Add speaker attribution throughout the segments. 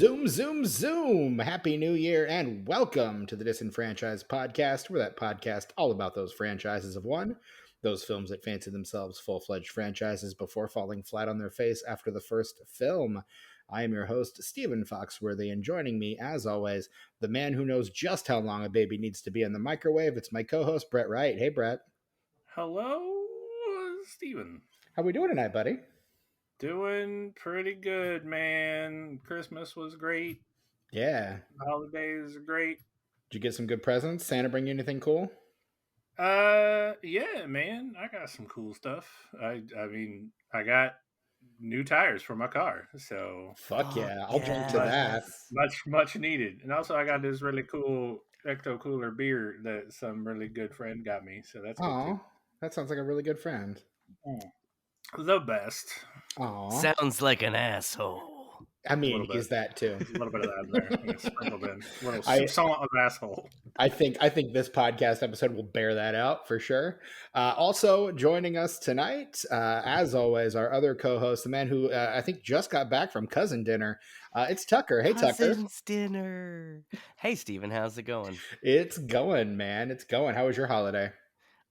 Speaker 1: Zoom, zoom, zoom. Happy New Year and welcome to the Disenfranchised Podcast. We're that podcast all about those franchises of one, those films that fancy themselves full-fledged franchises before falling flat on their face after the first film. I am your host, Stephen Foxworthy, and joining me, as always, the man who knows just how long a baby needs to be in the microwave. It's my co-host, Brett Wright. Hey, Brett.
Speaker 2: Hello, Steven.
Speaker 1: How we doing tonight, buddy?
Speaker 2: Doing pretty good, man. Christmas was great.
Speaker 1: Yeah.
Speaker 2: Holidays are great.
Speaker 1: Did you get some good presents? Santa bring you anything cool?
Speaker 2: Yeah, man. I got some cool stuff. I got new tires for my car, so
Speaker 1: Fuck yeah. I'll drink to that.
Speaker 2: much needed. And also, I got this really cool Ecto Cooler beer that some really good friend got me, so that's good too.
Speaker 1: Oh, that sounds like a really good friend.
Speaker 2: The best.
Speaker 1: Aw.
Speaker 3: Sounds like an asshole.
Speaker 1: I mean, he's that too.
Speaker 2: A little bit of that in there. Yeah, sprinkled in. A little salt of asshole.
Speaker 1: I think this podcast episode will bear that out for sure. Also joining us tonight, as always, our other co-host, the man who I think just got back from cousin dinner. It's Tucker. Hey, Tucker.
Speaker 3: Cousin's dinner. Hey, Steven, how's it going?
Speaker 1: It's going, man. It's going. How was your holiday?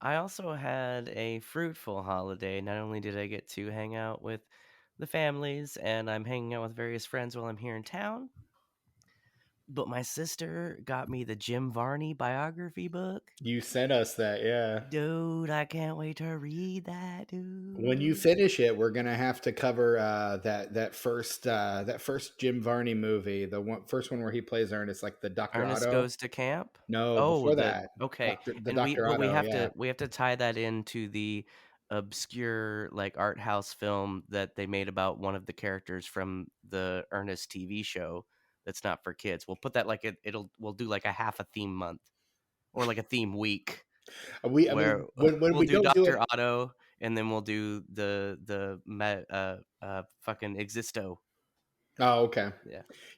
Speaker 3: I also had a fruitful holiday. Not only did I get to hang out with the families, and I'm hanging out with various friends while I'm here in town, but my sister got me the Jim Varney biography book.
Speaker 1: You sent us that, yeah.
Speaker 3: Dude, I can't wait to read that, dude.
Speaker 1: When you finish it, we're gonna have to cover that first Jim Varney movie, the first one where he plays Ernest, like the Dr.
Speaker 3: Ernest
Speaker 1: Otto.
Speaker 3: Goes to Camp?
Speaker 1: No, before that.
Speaker 3: Okay.
Speaker 1: We
Speaker 3: We have to tie that into the obscure like art house film that they made about one of the characters from the Ernest TV show that's not for kids. We'll put that we'll do like a half a theme month or like a theme week.
Speaker 1: When
Speaker 3: we'll
Speaker 1: we
Speaker 3: do
Speaker 1: don't do
Speaker 3: Dr.
Speaker 1: it,
Speaker 3: Otto, and then we'll do the fucking Existo.
Speaker 1: Oh, okay.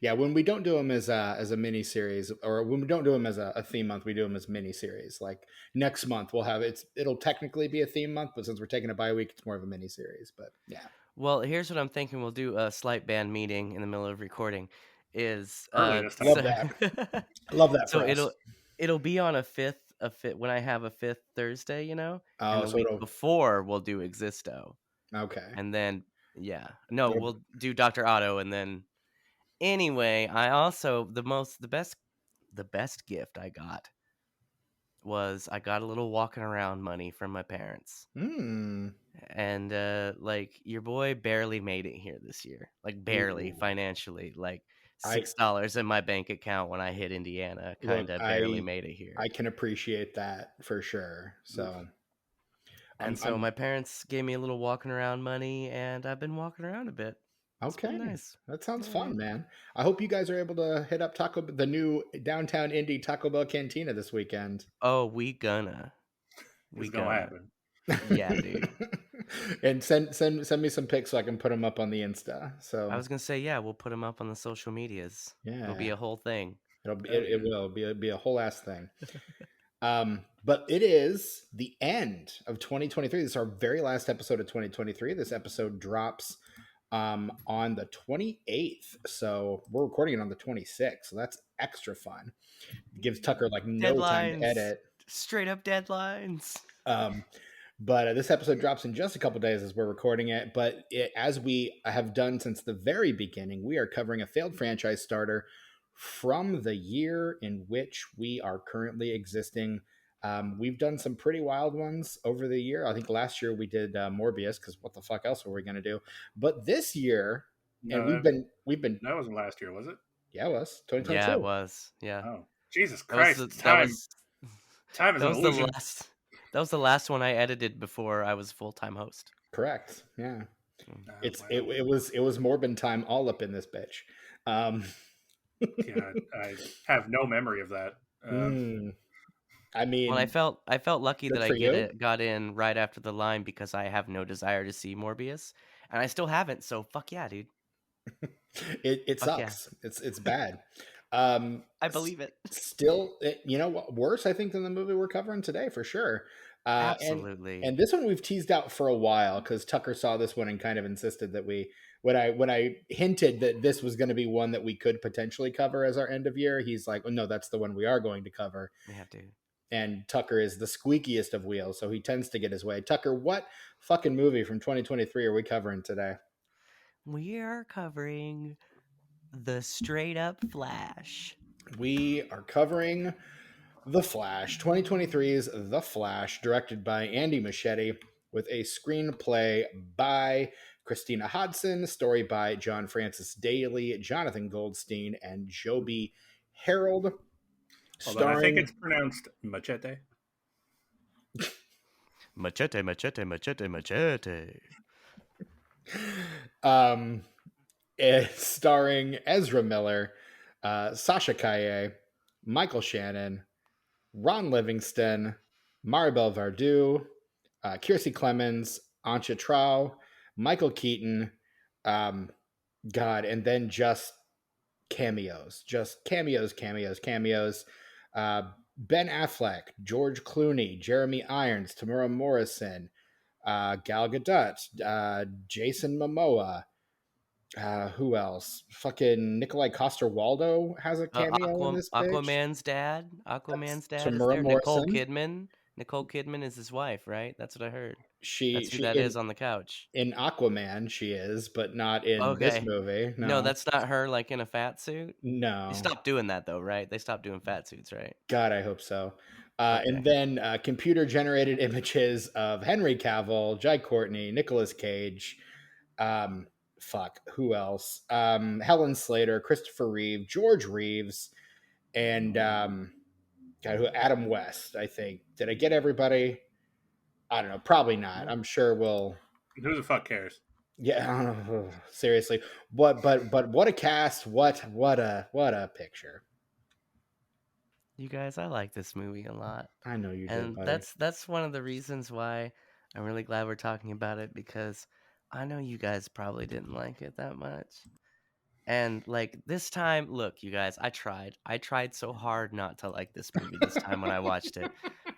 Speaker 3: Yeah.
Speaker 1: When we don't do them as a mini series, or when we don't do them as a theme month, we do them as mini series. Like next month, we'll have it'll technically be a theme month, but since we're taking a bye week, it's more of a mini series. But yeah.
Speaker 3: Well, here's what I'm thinking. We'll do a slight band meeting in the middle of recording.
Speaker 1: Love that. Love that.
Speaker 3: So it'll be on a fifth when I have a fifth Thursday, and the week before we'll do Existo.
Speaker 1: Okay.
Speaker 3: And then we'll do Dr. Otto, and then anyway, I also the best gift I got was I got a little walking around money from my parents. And like your boy barely made it here this year, like barely financially, like $6 in my bank account when I hit Indiana, barely made it here.
Speaker 1: I can appreciate that for sure. So,
Speaker 3: so my parents gave me a little walking around money, and I've been walking around a bit.
Speaker 1: Okay,
Speaker 3: nice.
Speaker 1: That sounds fun, man. I hope you guys are able to hit up the new downtown Indy Taco Bell Cantina this weekend.
Speaker 3: Oh, we gonna
Speaker 2: happen.
Speaker 3: Yeah, dude.
Speaker 1: And send me some pics so I can put them up on the Insta. So
Speaker 3: I was gonna say, yeah, we'll put them up on the social medias.
Speaker 1: Yeah,
Speaker 3: it'll be a whole thing.
Speaker 1: It will be a whole ass thing. But it is the end of 2023. This is our very last episode of 2023. This episode drops on the 28th, so we're recording it on the 26th, so that's extra fun. It gives Tucker like no time to edit.
Speaker 3: Straight up deadlines.
Speaker 1: But this episode drops in just a couple days as we're recording it. But as we have done since the very beginning, we are covering a failed franchise starter from the year in which we are currently existing. We've done some pretty wild ones over the year. I think last year we did Morbius, because what the fuck else were we going to do? But this year, we've been.
Speaker 2: That wasn't last year, was it?
Speaker 1: Yeah, it was 2022.
Speaker 3: Yeah, it was. Yeah.
Speaker 2: Oh, Jesus Christ! Time is an illusion.
Speaker 3: That was the last one I edited before I was full-time host.
Speaker 1: Correct. Yeah. It was Morbin time all up in this bitch.
Speaker 2: Yeah, I have no memory of that.
Speaker 1: I mean,
Speaker 3: well, I felt lucky that I got in right after the line, because I have no desire to see Morbius, and I still haven't. So fuck yeah, dude.
Speaker 1: It sucks. Yeah. It's bad.
Speaker 3: I believe it.
Speaker 1: Still, you know what? Worse, I think, than the movie we're covering today, for sure. Uh, and
Speaker 3: Absolutely.
Speaker 1: and this one we've teased out for a while because Tucker saw this one and kind of insisted that we when I hinted that this was going to be one that we could potentially cover as our end of year, he's like, oh, no, that's the one we are going to cover.
Speaker 3: We have to.
Speaker 1: And Tucker is the squeakiest of wheels, so he tends to get his way. Tucker, what fucking movie from 2023 are we covering today?
Speaker 3: We are covering the straight up Flash.
Speaker 1: We are covering The Flash, 2023's The Flash, directed by Andy Muschietti, with a screenplay by Christina Hodson, story by John Francis Daly, Jonathan Goldstein, and Joby Harold,
Speaker 2: Although I think
Speaker 1: starring
Speaker 2: it's pronounced machete.
Speaker 3: Machete, machete, machete, machete.
Speaker 1: um, starring Ezra Miller, Sasha Kaye, Michael Shannon, Ron Livingston, Maribel Verdú, Kiersey Clemens, Ancha Trau, Michael Keaton, God, and then just cameos, cameos. Ben Affleck, George Clooney, Jeremy Irons, Tamura Morrison, Gal Gadot, Jason Momoa. Who else? Fucking Nikolai Coster-Waldau has a cameo in this bitch.
Speaker 3: Aquaman's dad.
Speaker 1: That's
Speaker 3: Aquaman's dad is
Speaker 1: Tamura
Speaker 3: there. Nicole
Speaker 1: Morrison.
Speaker 3: Kidman. Nicole Kidman is his wife, right? That's what I heard.
Speaker 1: She
Speaker 3: That's who
Speaker 1: she
Speaker 3: that
Speaker 1: in
Speaker 3: is on the couch.
Speaker 1: in Aquaman she is, but not in this
Speaker 3: Okay.
Speaker 1: movie.
Speaker 3: No,
Speaker 1: No,
Speaker 3: that's not her like in a fat suit. They
Speaker 1: no.
Speaker 3: stopped doing that though, right? They stopped doing fat suits, right?
Speaker 1: God, I hope so.
Speaker 3: Okay.
Speaker 1: And then computer generated images of Henry Cavill, Jai Courtney, Nicolas Cage. Um, who else? Helen Slater, Christopher Reeve, George Reeves, and Adam West. I think. Did I get everybody? I don't know. Probably not. I'm sure we'll.
Speaker 2: Who the fuck cares?
Speaker 1: Yeah, seriously. But what a cast! What a picture!
Speaker 3: You guys, I like this movie a lot.
Speaker 1: I know you do,
Speaker 3: And
Speaker 1: buddy.
Speaker 3: that's one of the reasons why I'm really glad we're talking about it, because I know you guys probably didn't like it that much. And like this time, look, you guys, I tried so hard not to like this movie this time when I watched it.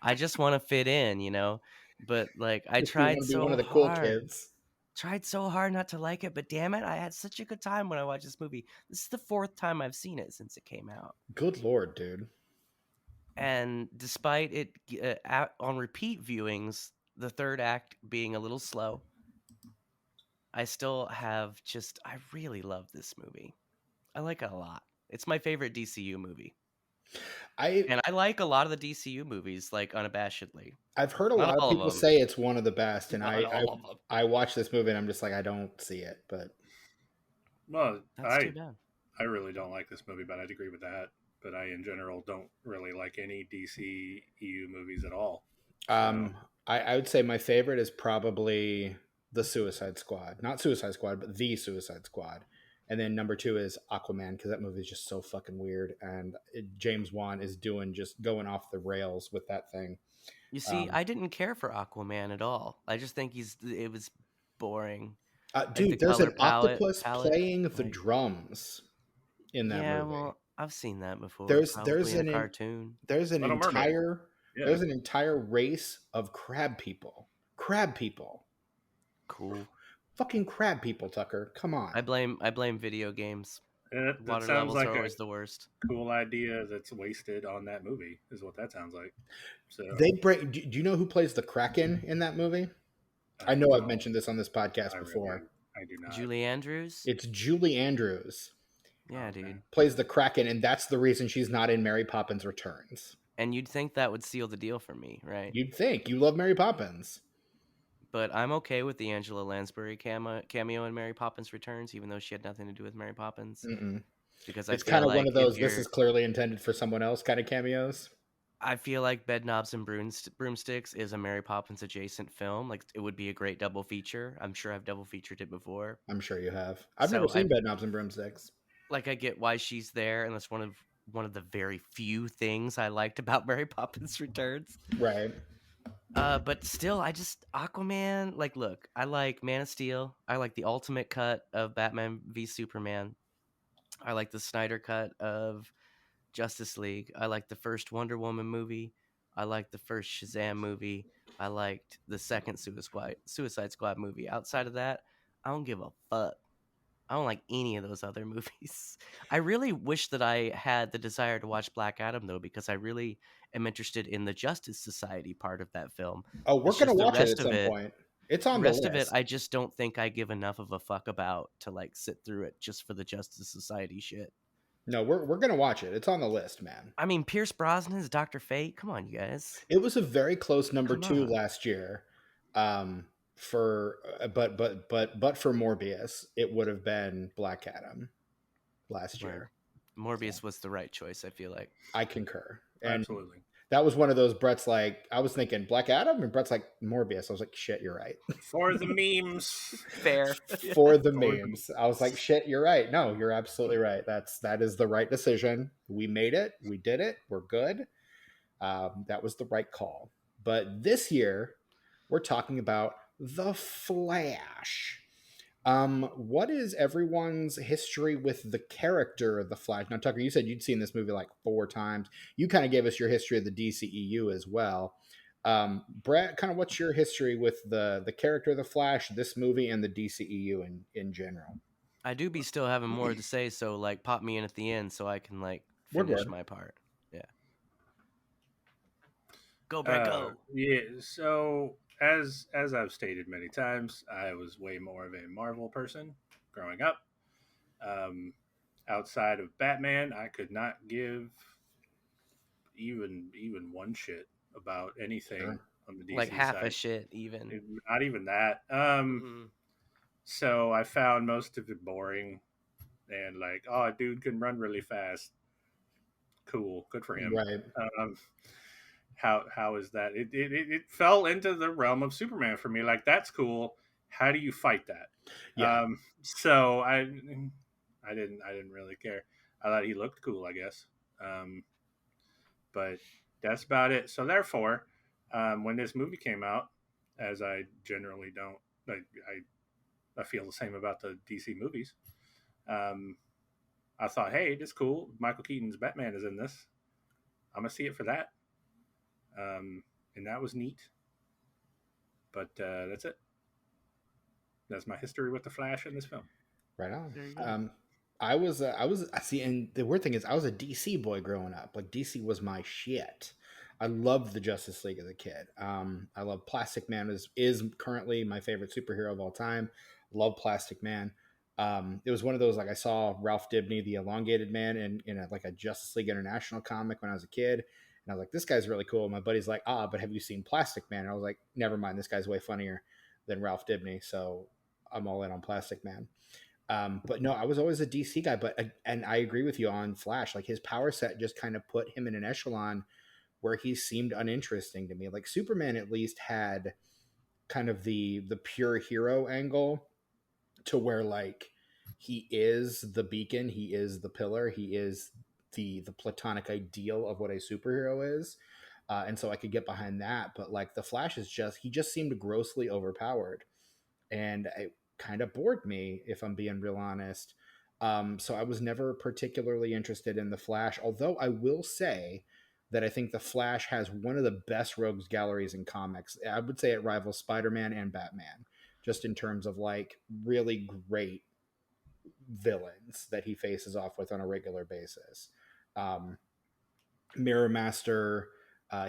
Speaker 3: I just want to fit in, you know? But like I
Speaker 1: If you want
Speaker 3: tried
Speaker 1: to be one
Speaker 3: so
Speaker 1: of the cool
Speaker 3: hard.
Speaker 1: kids.
Speaker 3: Tried so hard not to like it, but damn it, I had such a good time when I watched this movie. This is the 4th time I've seen it since it came out.
Speaker 1: Good lord, dude.
Speaker 3: And despite it on repeat viewings, the third act being a little slow, I still have I really love this movie. I like it a lot. It's my favorite DCU movie.
Speaker 1: I
Speaker 3: And I like a lot of the DCU movies, like unabashedly.
Speaker 1: I've heard a
Speaker 3: Not
Speaker 1: lot of
Speaker 3: all of
Speaker 1: people
Speaker 3: them.
Speaker 1: say it's one of the best, and
Speaker 3: Not
Speaker 1: I
Speaker 3: all of them.
Speaker 1: I watched this movie and I'm just like, I don't see it, but
Speaker 2: Well,
Speaker 3: That's too bad.
Speaker 2: I really don't like this movie, but I'd agree with that. But I, in general, don't really like any DC EU movies at all.
Speaker 1: um, I would say my favorite is probably the Suicide Squad, not Suicide Squad, but the Suicide Squad, and then number 2 is Aquaman because that movie is just so fucking weird, and James Wan is going off the rails with that thing.
Speaker 3: You see, I didn't care for Aquaman at all. I just think it was boring. Like the
Speaker 1: Dude, there's an
Speaker 3: color
Speaker 1: octopus
Speaker 3: palette.
Speaker 1: playing the
Speaker 3: Like,
Speaker 1: drums in that
Speaker 3: yeah,
Speaker 1: movie.
Speaker 3: well, I've seen that before,
Speaker 1: There's
Speaker 3: probably in a cartoon.
Speaker 1: there's an
Speaker 2: Little Mermaid.
Speaker 1: entire
Speaker 2: Yeah.
Speaker 1: there's an entire race of crab people. Crab people.
Speaker 3: Cool.
Speaker 1: Fucking crab people, Tucker. Come on.
Speaker 3: I blame video games.
Speaker 2: That
Speaker 3: Water
Speaker 2: sounds
Speaker 3: levels
Speaker 2: like
Speaker 3: are
Speaker 2: a
Speaker 3: always the worst.
Speaker 2: cool idea that's wasted on that movie, is what that sounds like. So
Speaker 1: They break. Do you know who plays the Kraken in that movie? I know I've mentioned this on this podcast before.
Speaker 2: I do not.
Speaker 3: Julie Andrews?
Speaker 1: It's Julie Andrews
Speaker 3: Yeah,
Speaker 2: Okay.
Speaker 3: dude.
Speaker 1: plays the Kraken, and that's the reason she's not in Mary Poppins Returns.
Speaker 3: And you'd think that would seal the deal for me, right?
Speaker 1: You'd think you love Mary Poppins.
Speaker 3: But I'm okay with the Angela Lansbury cameo in Mary Poppins Returns, even though she had nothing to do with Mary Poppins.
Speaker 1: Mm-mm.
Speaker 3: Because I
Speaker 1: It's
Speaker 3: feel
Speaker 1: kind of
Speaker 3: like
Speaker 1: one of those. This is clearly intended for someone else kind of cameos.
Speaker 3: I feel like Bed Knobs and Broomsticks is a Mary Poppins adjacent film. Like it would be a great double feature. I'm sure I've double featured it before.
Speaker 1: I'm sure you have. I've
Speaker 3: So
Speaker 1: never seen Bed Knobs and Broomsticks.
Speaker 3: Like I get why she's there, and that's one of the very few things I liked about Mary Poppins Returns.
Speaker 1: Right.
Speaker 3: But still, Aquaman. Like, look, I like Man of Steel. I like the ultimate cut of Batman v Superman. I like the Snyder cut of Justice League. I like the first Wonder Woman movie. I like the first Shazam movie. I liked the second Suicide Squad movie. Outside of that, I don't give a fuck. I don't like any of those other movies. I really wish that I had the desire to watch Black Adam, though, because I really am interested in the Justice Society part of that film.
Speaker 1: Oh, we're
Speaker 3: It's
Speaker 1: gonna
Speaker 3: just
Speaker 1: watch it at some point. It's
Speaker 3: the
Speaker 1: on the
Speaker 3: rest of it,
Speaker 1: list.
Speaker 3: I just don't think I give enough of a fuck about to like sit through it just for the Justice Society shit.
Speaker 1: No, we're gonna watch it. It's on the list, man.
Speaker 3: I mean, Pierce Brosnan is Dr. Fate. Come on, you guys.
Speaker 1: It was a very close number
Speaker 3: Come
Speaker 1: 2
Speaker 3: on.
Speaker 1: last year. For but for Morbius, it would have been Black Adam last year.
Speaker 3: Morbius was the right choice, I feel like.
Speaker 1: I concur. And
Speaker 2: Absolutely.
Speaker 1: that was one of those. Brett's like, I was thinking Black Adam, and Brett's like Morbius. I was like, shit, you're right.
Speaker 2: For the memes.
Speaker 3: Fair.
Speaker 1: For the memes. I was like, shit, you're right. No, you're absolutely right. That is the right decision. We made it. We did it. We're good. That was the right call. But this year, we're talking about The Flash. What is everyone's history with the character The Flash? Now, Tucker, you said you'd seen this movie like 4 times. You kind of gave us your history of the DCEU as well. Brett, kind of what's your history with the character The Flash, this movie, and the DCEU in general?
Speaker 3: I do be still having more to say, so like pop me in at the end so I can like
Speaker 1: We're
Speaker 3: finish
Speaker 1: good.
Speaker 3: my part. Yeah. Go, Brett, go.
Speaker 2: Yeah, so as I've stated many times, I was way more of a Marvel person growing up. Outside of Batman, I could not give even one shit about anything
Speaker 1: Sure.
Speaker 2: on the DC
Speaker 3: Like half
Speaker 2: side.
Speaker 3: a shit, even.
Speaker 2: Not even that. So I found most of it boring, and like, oh, a dude can run really fast. Cool, good for him.
Speaker 1: Right.
Speaker 2: How is that? It fell into the realm of Superman for me. Like, that's cool. How do you fight that?
Speaker 1: Yeah.
Speaker 2: So I didn't really care. I thought he looked cool, I guess. But that's about it. So therefore, when this movie came out, as I generally don't, like, I feel the same about the DC movies. I thought, hey, this is cool. Michael Keaton's Batman is in this. I'm gonna see it for that. And that was neat. But that's it. That's my history with the Flash in this film.
Speaker 1: Right on.
Speaker 3: There you go.
Speaker 1: I was see, and the weird thing is, I was a DC boy growing up. Like, DC was my shit. I loved the Justice League as a kid. I love Plastic Man is currently my favorite superhero of all time. Love Plastic Man. It was one of those, like, I saw Ralph Dibny, the Elongated Man, in a Justice League International comic when I was a kid, and I was like, this guy's really cool. And my buddy's like, but have you seen Plastic Man? And I was like, never mind, this guy's way funnier than Ralph Dibny, so I'm all in on Plastic Man. But no, I was always a DC guy. And I agree with you on Flash. Like, his power set just kind of put him in an echelon where he seemed uninteresting to me. Like, Superman at least had kind of the pure hero angle, to where, like, he is the beacon, he is the pillar, he is the platonic ideal of what a superhero is. And so I could get behind that. But like, the Flash he just seemed grossly overpowered. And it kind of bored me, if I'm being real honest. So I was never particularly interested in the Flash, although I will say that I think the Flash has one of the best rogues galleries in comics. I would say it rivals Spider-Man and Batman, just in terms of like really great villains that he faces off with on a regular basis. Mirror Master,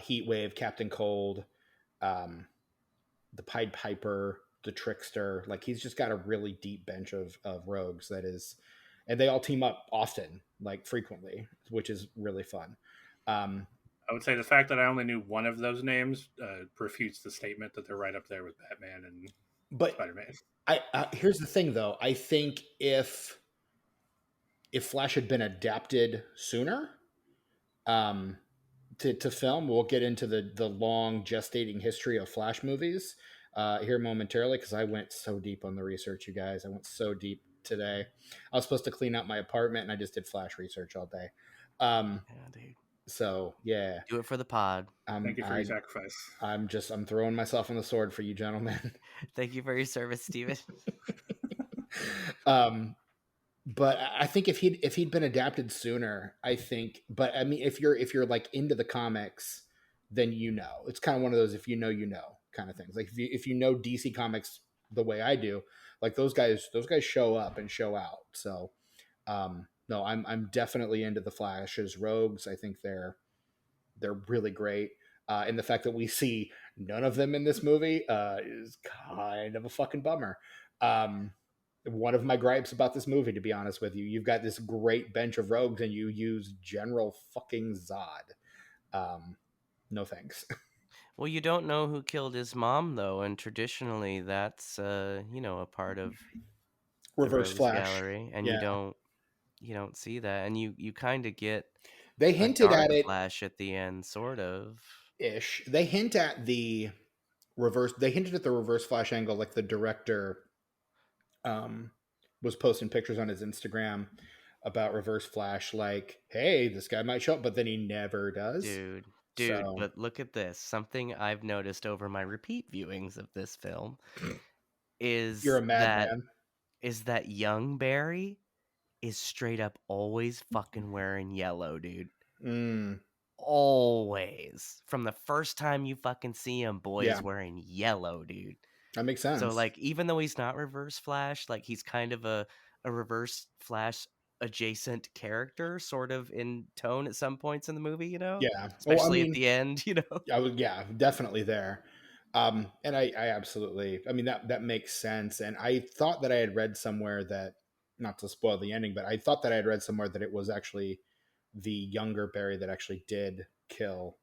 Speaker 1: Heat Wave, Captain Cold, the Pied Piper, the Trickster. Like, he's just got a really deep bench of rogues and they all team up often, like frequently, which is really fun.
Speaker 2: I would say the fact that I only knew one of those names refutes the statement that they're right up there with Batman and Spider-Man.
Speaker 1: Here's the thing, though. I think if Flash had been adapted sooner to film, we'll get into the long gestating history of Flash movies here momentarily, because I went so deep on the research, you guys. I went so deep today. I was supposed to clean out my apartment, and I just did Flash research all day.
Speaker 3: Yeah, dude.
Speaker 1: So yeah,
Speaker 3: Do it for the pod.
Speaker 2: Thank you for your sacrifice.
Speaker 1: I'm throwing myself on the sword for you, gentlemen.
Speaker 3: Thank you for your service, Steven.
Speaker 1: But I think if he'd been adapted sooner, I think. But I mean, if you're like into the comics, then it's kind of one of those, if you know, you know. kind of things. Like if you know DC Comics the way I do, like those guys show up and show out. So no, I'm definitely into the Flash as rogues. I think they're really great. And the fact that we see none of them in this movie is kind of a fucking bummer. One of my gripes about this movie, to be honest with you, you've got this great bench of rogues and you use General fucking Zod. No thanks.
Speaker 3: Well, you don't know who killed his mom, though, and traditionally that's a part of the
Speaker 1: Reverse
Speaker 3: Rogues
Speaker 1: Flash.
Speaker 3: Gallery, and
Speaker 1: Yeah.
Speaker 3: you don't see that, and you kind of get
Speaker 1: They
Speaker 3: a
Speaker 1: hinted
Speaker 3: dark
Speaker 1: at it
Speaker 3: Flash at the end, sort of.
Speaker 1: ish. They hint at the reverse. They hinted at the Reverse Flash angle, like the director um, was posting pictures on his Instagram about Reverse Flash, like, "Hey, this guy might show up," but then he never does.
Speaker 3: Dude,
Speaker 1: So
Speaker 3: but look at this. Something I've noticed over my repeat viewings of this film
Speaker 1: you're
Speaker 3: is
Speaker 1: a
Speaker 3: that
Speaker 1: madman.
Speaker 3: young Barry is straight up always fucking wearing yellow, dude.
Speaker 1: Mm,
Speaker 3: Always. From the first time you fucking see him, boy
Speaker 1: yeah,
Speaker 3: is wearing yellow, dude.
Speaker 1: that makes
Speaker 3: So
Speaker 1: sense.
Speaker 3: like even though he's not Reverse Flash, like he's kind of a Reverse Flash adjacent character, sort of in tone at some points in the movie,
Speaker 1: Yeah. Oh, I
Speaker 3: especially at
Speaker 1: mean,
Speaker 3: the end,
Speaker 1: I would, yeah, definitely there. And I absolutely, I mean, that makes sense. And I thought that I had read somewhere that, not to spoil the ending, but I thought that I had read somewhere that it was actually the younger Barry that actually did kill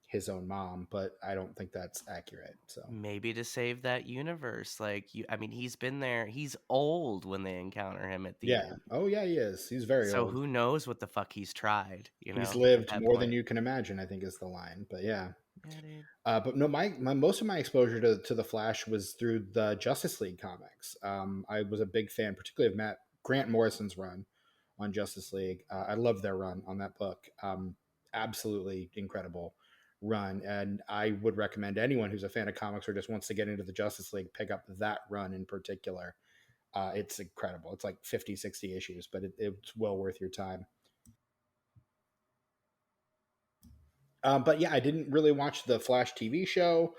Speaker 1: his own mom, but I don't think that's accurate. So
Speaker 3: Maybe to save that universe. Like I mean, he's been there. He's old when they encounter him at the
Speaker 1: yeah.
Speaker 3: end.
Speaker 1: Oh yeah, he is. He's very
Speaker 3: So
Speaker 1: old.
Speaker 3: who knows what the fuck he's tried,
Speaker 1: He's
Speaker 3: at
Speaker 1: lived
Speaker 3: that
Speaker 1: more than
Speaker 3: point.
Speaker 1: you can imagine, I think is the line. But yeah.
Speaker 3: Yeah, dude.
Speaker 1: But no, my most of my exposure to the Flash was through the Justice League comics. I was a big fan, particularly of Grant Morrison's run on Justice League. I love their run on that book. Absolutely incredible run, and I would recommend anyone who's a fan of comics or just wants to get into the Justice League pick up that run in particular. It's incredible. It's like 50, 60 issues, but it's well worth your time. But yeah, I didn't really watch the Flash TV show.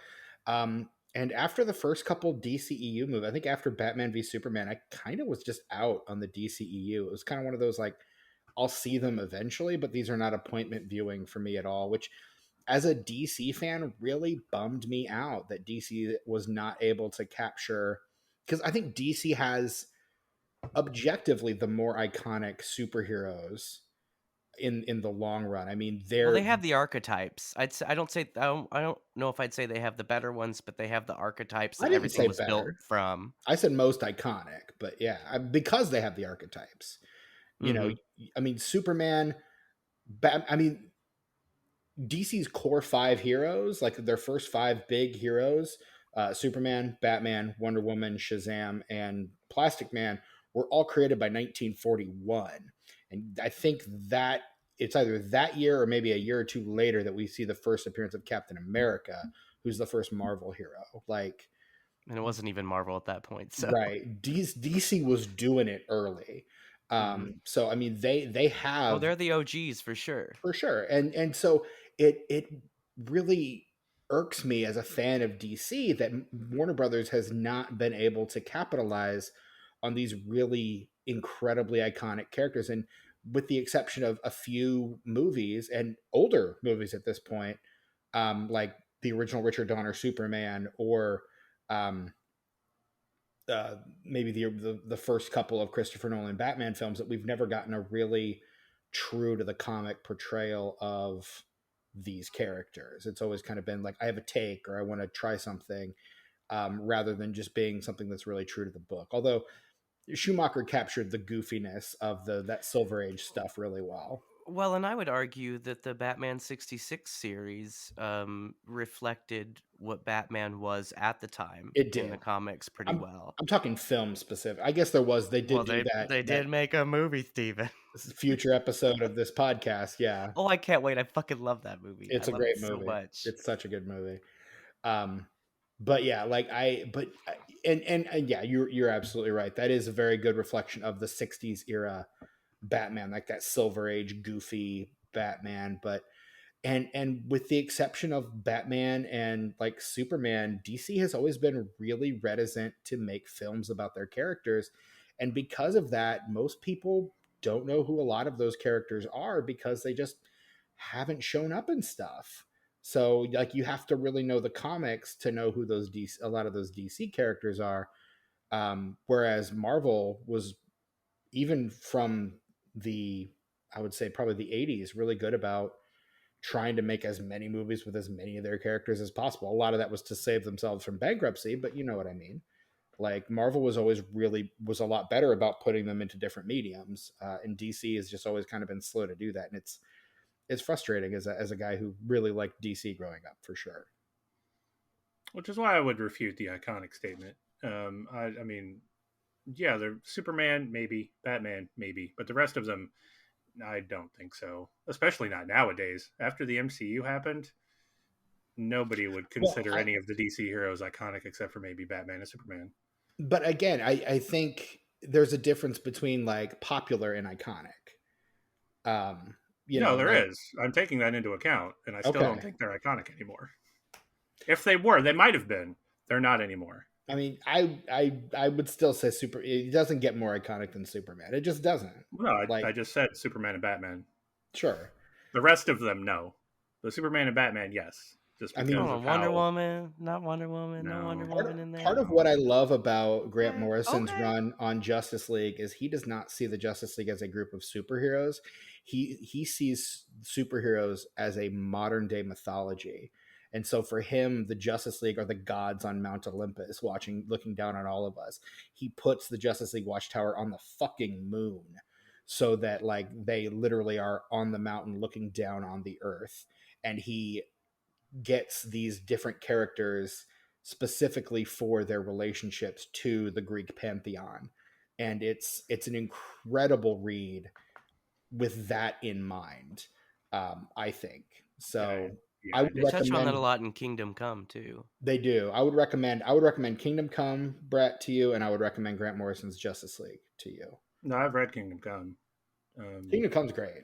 Speaker 1: And after the first couple DCEU movies, I think after Batman v Superman, I kind of was just out on the DCEU. It was kind of one of those like, I'll see them eventually, but these are not appointment viewing for me at all, which as a DC fan really bummed me out that DC was not able to capture, because I think DC has objectively the more iconic superheroes in the long run. I mean,
Speaker 3: Well,
Speaker 1: they're
Speaker 3: they have the archetypes. I don't know if I'd say they have the better ones, but they have the archetypes
Speaker 1: I
Speaker 3: that
Speaker 1: didn't
Speaker 3: everything
Speaker 1: say
Speaker 3: was built
Speaker 1: better.
Speaker 3: from.
Speaker 1: I said most iconic, but yeah, because they have the archetypes. You know,
Speaker 3: Mm-hmm.
Speaker 1: I mean, Superman. I mean, DC's core five heroes, like their first five big heroes, Superman, Batman, Wonder Woman, Shazam, and Plastic Man, were all created by 1941. And I think that it's either that year or maybe a year or two later that we see the first appearance of Captain America, who's the first Marvel hero. Like,
Speaker 3: And it wasn't even Marvel at that point, so.
Speaker 1: right, DC was doing it early.
Speaker 3: Mm-hmm.
Speaker 1: So I mean, they
Speaker 3: Oh,
Speaker 1: have
Speaker 3: they're the OGs for sure.
Speaker 1: for sure, and so it really irks me as a fan of DC that Warner Brothers has not been able to capitalize on these really incredibly iconic characters, and with the exception of a few movies and older movies at this point, like the original Richard Donner Superman or um, maybe the first couple of Christopher Nolan Batman films, that we've never gotten a really true to the comic portrayal of these characters. It's always kind of been like, I have a take or I want to try something, rather than just being something that's really true to the book. Although Schumacher captured the goofiness of that Silver Age stuff really well.
Speaker 3: Well, and I would argue that the Batman 66 series reflected what Batman was at the time
Speaker 1: It
Speaker 3: in the
Speaker 1: did.
Speaker 3: comics pretty
Speaker 1: I'm
Speaker 3: well.
Speaker 1: I'm talking film specific. I guess there was they
Speaker 3: Well,
Speaker 1: did do
Speaker 3: they
Speaker 1: that
Speaker 3: did make a movie, Steven.
Speaker 1: future episode of this podcast. Yeah,
Speaker 3: Oh, I can't wait. I fucking love that movie. I
Speaker 1: it's a
Speaker 3: love it
Speaker 1: great
Speaker 3: so
Speaker 1: movie.
Speaker 3: much.
Speaker 1: It's such a good movie. Um, but yeah, like and yeah, you're absolutely right. That is a very good reflection of the '60s era Batman, like that Silver Age goofy Batman. But and with the exception of Batman and like Superman, DC has always been really reticent to make films about their characters, and because of that, most people don't know who a lot of those characters are because they just haven't shown up in stuff. So like you have to really know the comics to know who those DC, a lot of those DC characters are. Whereas Marvel was, even from the, I would say probably the 80s, really good about trying to make as many movies with as many of their characters as possible. A lot of that was to save themselves from bankruptcy, but you know what I mean. Like Marvel was always really was a lot better about putting them into different mediums, and DC has just always kind of been slow to do that, and it's frustrating as a guy who really liked DC growing up, for sure.
Speaker 2: Which is why I would refute the iconic statement. I mean, yeah, they're Superman, maybe, Batman, maybe, but the rest of them, I don't think so. Especially not nowadays. After the MCU happened, nobody would
Speaker 1: Well,
Speaker 2: consider any of the DC heroes iconic except for maybe Batman and Superman.
Speaker 1: but again, I think there's a difference between like popular and iconic. Um,
Speaker 2: No, there
Speaker 1: like
Speaker 2: is. I'm taking that into account, and I still don't
Speaker 1: okay,
Speaker 2: think they're iconic anymore. If they were, they might have been. They're not anymore.
Speaker 1: I mean, I would still say super. It doesn't get more iconic than Superman. It just doesn't.
Speaker 2: No, I
Speaker 1: Like,
Speaker 2: just said Superman and Batman.
Speaker 1: sure.
Speaker 2: The rest of them, no. The Superman and Batman, yes. Just
Speaker 1: I
Speaker 2: because
Speaker 1: mean,
Speaker 3: Hold
Speaker 2: of
Speaker 3: on, Wonder
Speaker 2: how.
Speaker 3: Woman, not Wonder Woman, no Wonder
Speaker 2: No,
Speaker 3: Woman in
Speaker 1: part
Speaker 3: there.
Speaker 1: of what
Speaker 2: no.
Speaker 1: I love about Grant
Speaker 3: Okay,
Speaker 1: Morrison's
Speaker 3: okay.
Speaker 1: run on Justice League is he does not see the Justice League as a group of superheroes. He sees superheroes as a modern day mythology. And so for him, the Justice League are the gods on Mount Olympus looking down on all of us. He puts the Justice League Watchtower on the fucking moon so that like they literally are on the mountain looking down on the earth. And he gets these different characters specifically for their relationships to the Greek pantheon, and it's an incredible read with that in mind. I think so. I
Speaker 2: Yeah, I
Speaker 1: would
Speaker 3: They touch on that
Speaker 1: recommend
Speaker 3: a lot in Kingdom Come too.
Speaker 1: they do. I would recommend Kingdom Come, Brett, to you, and I would recommend Grant Morrison's Justice League to you.
Speaker 2: No, I've read Kingdom Come.
Speaker 1: Kingdom Come's great.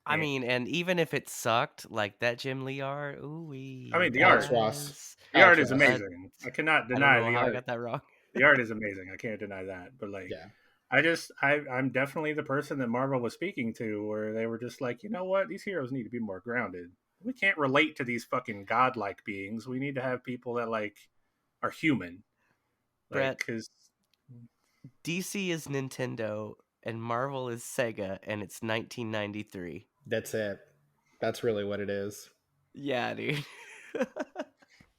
Speaker 3: I
Speaker 2: And,
Speaker 3: mean, and even if it sucked, like that Jim Lee art, ooh
Speaker 2: I
Speaker 3: wee,
Speaker 2: mean,
Speaker 1: Alex Ross.
Speaker 3: that's
Speaker 2: the art
Speaker 1: Alex
Speaker 2: is
Speaker 1: Ross.
Speaker 2: amazing. I cannot
Speaker 3: I don't
Speaker 2: deny
Speaker 3: know
Speaker 2: the
Speaker 3: how I
Speaker 2: art.
Speaker 3: got that wrong.
Speaker 2: The art is amazing. I can't deny that. But like,
Speaker 1: Yeah.
Speaker 2: I'm definitely the person that Marvel was speaking to, where they were just like, you know what, these heroes need to be more grounded. We can't relate to these fucking godlike beings. We need to have people that like are human, like
Speaker 3: Brett,
Speaker 2: because
Speaker 3: DC is Nintendo and Marvel is Sega, and it's 1993.
Speaker 1: That's it. That's really what it is.
Speaker 3: Yeah, dude.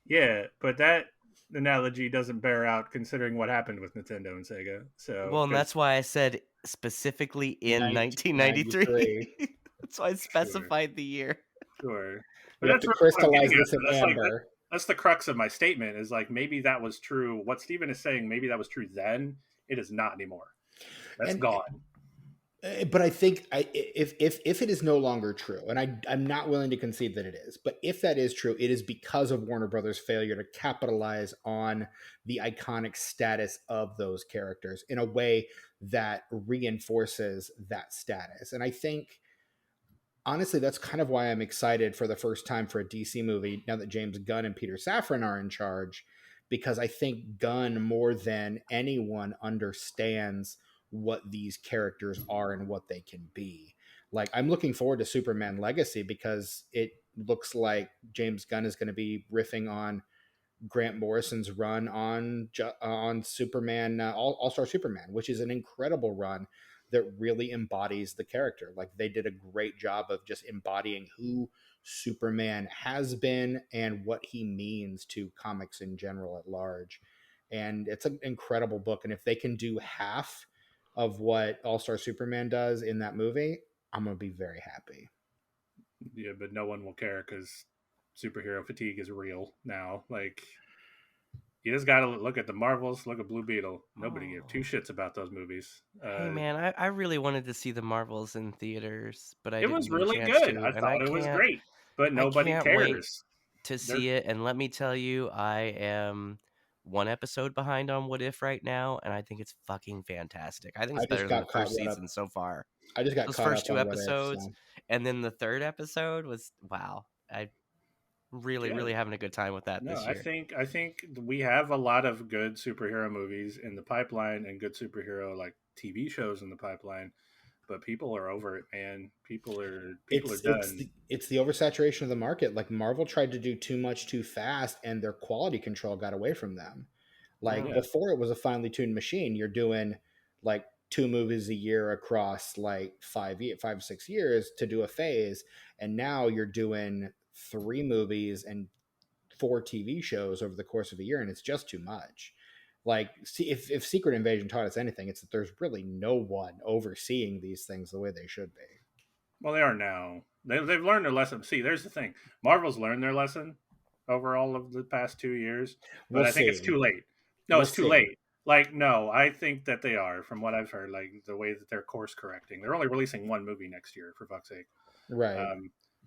Speaker 2: yeah, but that analogy doesn't bear out considering what happened with Nintendo and Sega. So
Speaker 3: Well, and
Speaker 2: because
Speaker 3: that's why I said specifically in 1993.
Speaker 1: 1993.
Speaker 3: That's why I
Speaker 2: sure,
Speaker 3: specified the year.
Speaker 2: sure, but
Speaker 1: We have
Speaker 2: that's
Speaker 1: to
Speaker 2: really what I'm
Speaker 1: crystallize
Speaker 2: getting
Speaker 1: this
Speaker 2: at.
Speaker 1: in
Speaker 2: That's like
Speaker 1: amber.
Speaker 2: that's the crux of my statement. Is like maybe that was true. What Steven is saying, maybe that was true then. It is not anymore. That's
Speaker 1: And
Speaker 2: gone.
Speaker 1: but I think if it is no longer true, and I'm not willing to concede that it is, but if that is true, it is because of Warner Brothers' failure to capitalize on the iconic status of those characters in a way that reinforces that status. And I think honestly, that's kind of why I'm excited for the first time for a DC movie now that James Gunn and Peter Safran are in charge, because I think Gunn more than anyone understands what these characters are and what they can be. Like, I'm looking forward to Superman Legacy because it looks like James Gunn is going to be riffing on Grant Morrison's run on Superman, All Star Superman, which is an incredible run that really embodies the character. Like they did a great job of just embodying who Superman has been and what he means to comics in general at large. And it's an incredible book. And if they can do half of what All Star Superman does in that movie, I'm gonna be very happy.
Speaker 2: Yeah, but no one will care because superhero fatigue is real now. Like you just got to look at the Marvels, look at Blue Beetle. Nobody gave two
Speaker 3: Oh.
Speaker 2: shits about those movies.
Speaker 3: Hey man, I really wanted to see the Marvels in theaters, but I
Speaker 2: It
Speaker 3: didn't
Speaker 2: was
Speaker 3: get a
Speaker 2: really
Speaker 3: chance
Speaker 2: good.
Speaker 3: to,
Speaker 2: I
Speaker 3: and I
Speaker 2: thought it was
Speaker 3: can't
Speaker 2: great, but
Speaker 3: I
Speaker 2: nobody
Speaker 3: can't wait
Speaker 2: cares.
Speaker 3: to
Speaker 2: They're
Speaker 3: see it. And let me tell you, I am one episode behind on What If right now, and I think it's fucking fantastic. I think
Speaker 1: I
Speaker 3: it's
Speaker 1: just
Speaker 3: better than the
Speaker 1: got
Speaker 3: first season so far.
Speaker 1: I just got
Speaker 3: Those
Speaker 1: caught
Speaker 3: first
Speaker 1: up
Speaker 3: two
Speaker 1: on What If.
Speaker 3: episodes,
Speaker 1: So
Speaker 3: and then the third episode was wow. I really,
Speaker 2: Yeah.
Speaker 3: really having a good time with that
Speaker 2: No,
Speaker 3: this year.
Speaker 2: I think we have a lot of good superhero movies in the pipeline and good superhero like TV shows in the pipeline, but people are over it, man. People are done.
Speaker 1: it's the oversaturation of the market. Like Marvel tried to do too much too fast, and their quality control got away from them. Like
Speaker 3: No.
Speaker 2: Yeah.
Speaker 1: before, it was a finely tuned machine. You're doing like 2 movies a year across like 5 6 years to do a phase, and now you're doing 3 movies and 4 TV shows over the course of a year, and it's just too much. Like, see, if Secret Invasion taught us anything, it's that there's really no one overseeing these things the way they should be.
Speaker 2: Well, they are now. They've learned their lesson. See, there's the thing. Marvel's learned their lesson over all of the past 2 years, but
Speaker 1: We'll
Speaker 2: I think it's
Speaker 1: see.
Speaker 2: too late. No,
Speaker 1: We'll
Speaker 2: it's too
Speaker 1: see.
Speaker 2: late. Like, no, I think that they are, from what I've heard, like the way that they're course correcting. They're only releasing one movie next year, for fuck's sake.
Speaker 1: Right. I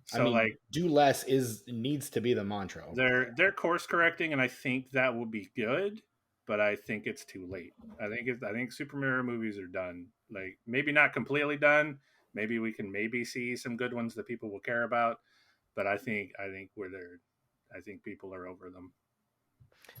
Speaker 2: So,
Speaker 1: mean,
Speaker 2: like,
Speaker 1: do less needs to be the mantra.
Speaker 2: they're course correcting, and I think that will be good. But I think it's too late. I think superhero movies are done. Like, maybe not completely done. Maybe we can see some good ones that people will care about. But I think we're there. I think people are over them.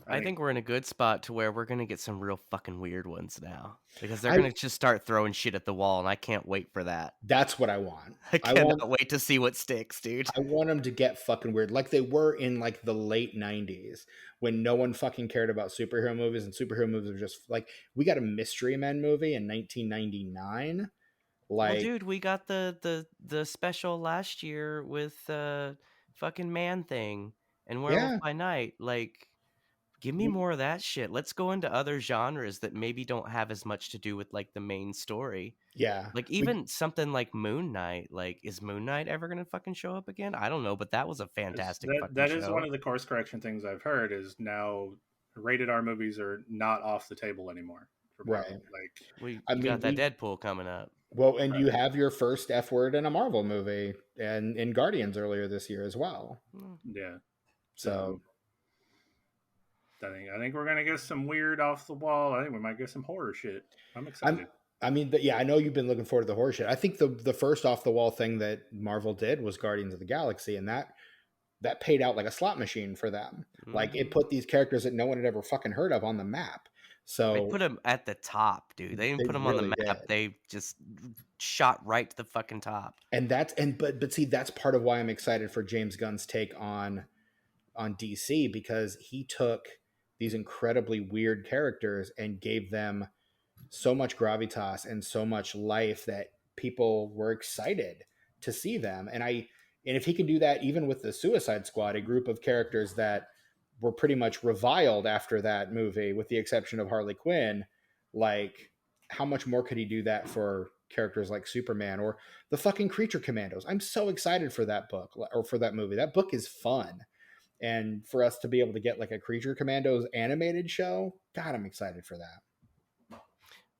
Speaker 3: I think we're in a good spot to where we're gonna get some real fucking weird ones now, because they're
Speaker 1: I
Speaker 3: gonna just start throwing shit at the wall, and I can't wait for that.
Speaker 1: That's what I want.
Speaker 3: I
Speaker 1: I want
Speaker 3: cannot wait to see what sticks, dude.
Speaker 1: I want them to get fucking weird, like they were in like the late '90s when no one fucking cared about superhero movies, and superhero movies were just like, we got a Mystery Men movie in 1999.
Speaker 3: Well,
Speaker 1: Like,
Speaker 3: dude, we got the special last year with fucking Man Thing and Werewolf
Speaker 1: yeah,
Speaker 3: by Night. Like, give me more of that shit. Let's go into other genres that maybe don't have as much to do with like the main story.
Speaker 1: yeah.
Speaker 3: Like
Speaker 1: We
Speaker 3: even something like Moon Knight. Like, is Moon Knight ever gonna fucking show up again? I don't know, but that was a fantastic fucking
Speaker 2: That is one
Speaker 3: show.
Speaker 2: of the course correction things I've heard is now rated R movies are not off the table anymore for Marvel.
Speaker 1: right.
Speaker 3: We
Speaker 1: I
Speaker 3: you
Speaker 1: mean,
Speaker 3: got that Deadpool coming up.
Speaker 1: well, and you
Speaker 2: Right.
Speaker 1: have your first F word in a Marvel movie, and in Guardians earlier this year as well.
Speaker 2: Yeah.
Speaker 1: So
Speaker 2: I think we're gonna get some weird off the wall. I think we might get some horror shit. I'm excited.
Speaker 1: yeah, I know you've been looking forward to the horror shit. I think the first off the wall thing that Marvel did was Guardians of the Galaxy, and that paid out like a slot machine for them. Like, it put these characters that no one had ever fucking heard of on the map.
Speaker 3: They
Speaker 1: So
Speaker 3: put them at the top, dude. They didn't
Speaker 1: they
Speaker 3: put them on the
Speaker 1: really
Speaker 3: map.
Speaker 1: did.
Speaker 3: They just shot right to the fucking top.
Speaker 1: And but see, that's part of why I'm excited for James Gunn's take on DC, because he took these incredibly weird characters and gave them so much gravitas and so much life that people were excited to see them. And if he can do that even with the Suicide Squad, a group of characters that were pretty much reviled after that movie, with the exception of Harley Quinn, like, how much more could he do that for characters like Superman or the fucking Creature Commandos? I'm so excited for that book, or for that movie. That book is fun. And for us to be able to get like a Creature Commandos animated show, God, I'm excited for that.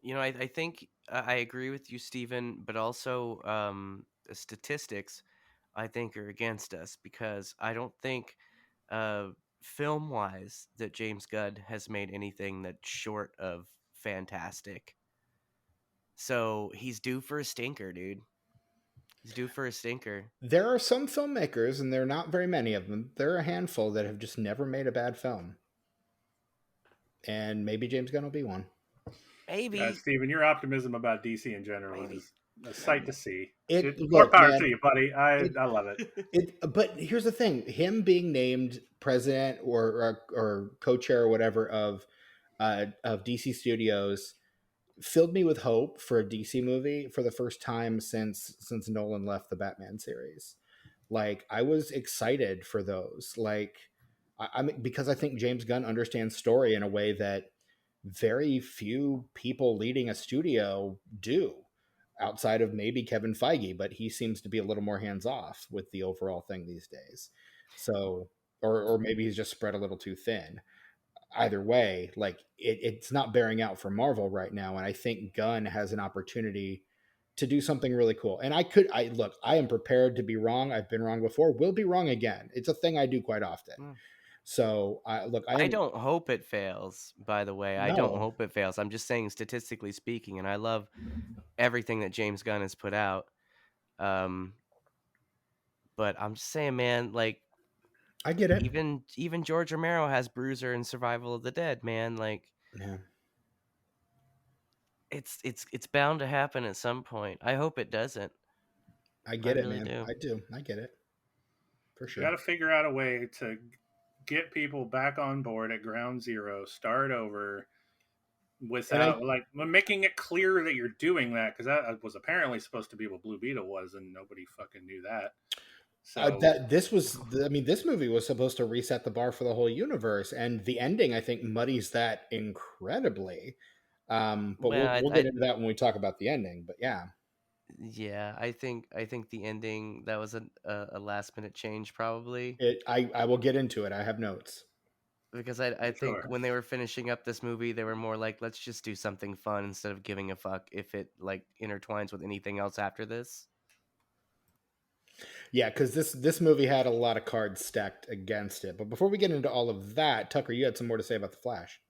Speaker 3: You know, I think I agree with you, Stephen, but also the statistics I think are against us, because I don't think film wise that James Gunn has made anything that's short of fantastic. So he's due for a stinker, dude. He's due for a stinker.
Speaker 1: There are some filmmakers, and there are not very many of them. There are a handful that have just never made a bad film. And maybe James Gunn will be one.
Speaker 3: Maybe.
Speaker 2: Steven, your optimism about DC in general is a sight to see. More
Speaker 1: Look,
Speaker 2: power
Speaker 1: man,
Speaker 2: to you, buddy. I love it.
Speaker 1: But here's the thing: him being named president or co-chair or whatever of DC Studios filled me with hope for a DC movie for the first time since Nolan left the Batman series. Like, I was excited for those. Like, because I think James Gunn understands story in a way that very few people leading a studio do, outside of maybe Kevin Feige, but he seems to be a little more hands off with the overall thing these days. So, or maybe he's just spread a little too thin. Either way, like, it's not bearing out for Marvel right now, and I think Gunn has an opportunity to do something really cool. And I am prepared to be wrong. I've been wrong before. We'll be wrong again. It's a thing I do quite often. So
Speaker 3: I don't hope it fails, by the way. I don't
Speaker 1: no,
Speaker 3: hope it fails. I'm just saying statistically speaking, and I love everything that James Gunn has put out. Um, but I'm just saying, man, like
Speaker 1: I get it.
Speaker 3: even George Romero has Bruiser and Survival of the Dead, man. Like
Speaker 1: Yeah,
Speaker 3: it's bound to happen at some point. I hope it doesn't.
Speaker 1: I
Speaker 3: I
Speaker 1: get it,
Speaker 3: really
Speaker 1: man.
Speaker 3: do.
Speaker 1: I do. I get it for
Speaker 2: You
Speaker 1: sure.
Speaker 2: got to figure out a way to get people back on board at ground zero, start over
Speaker 1: And I
Speaker 2: without like making it clear that you're doing that, because that was apparently supposed to be what Blue Beetle was, and nobody fucking knew that. So
Speaker 1: that this was, I mean, this movie was supposed to reset the bar for the whole universe, and the ending, I think, muddies that incredibly. But
Speaker 3: Well,
Speaker 1: we'll get into that when we talk about the ending. But yeah,
Speaker 3: yeah, I think the ending that was a last minute change probably
Speaker 1: I will get into it. I have notes.
Speaker 3: because I think
Speaker 2: sure.
Speaker 3: when they were finishing up this movie, they were more like, let's just do something fun instead of giving a fuck if it like intertwines with anything else after this.
Speaker 1: Yeah, because this movie had a lot of cards stacked against it. But before we get into all of that, Tucker, you had some more to say about the Flash.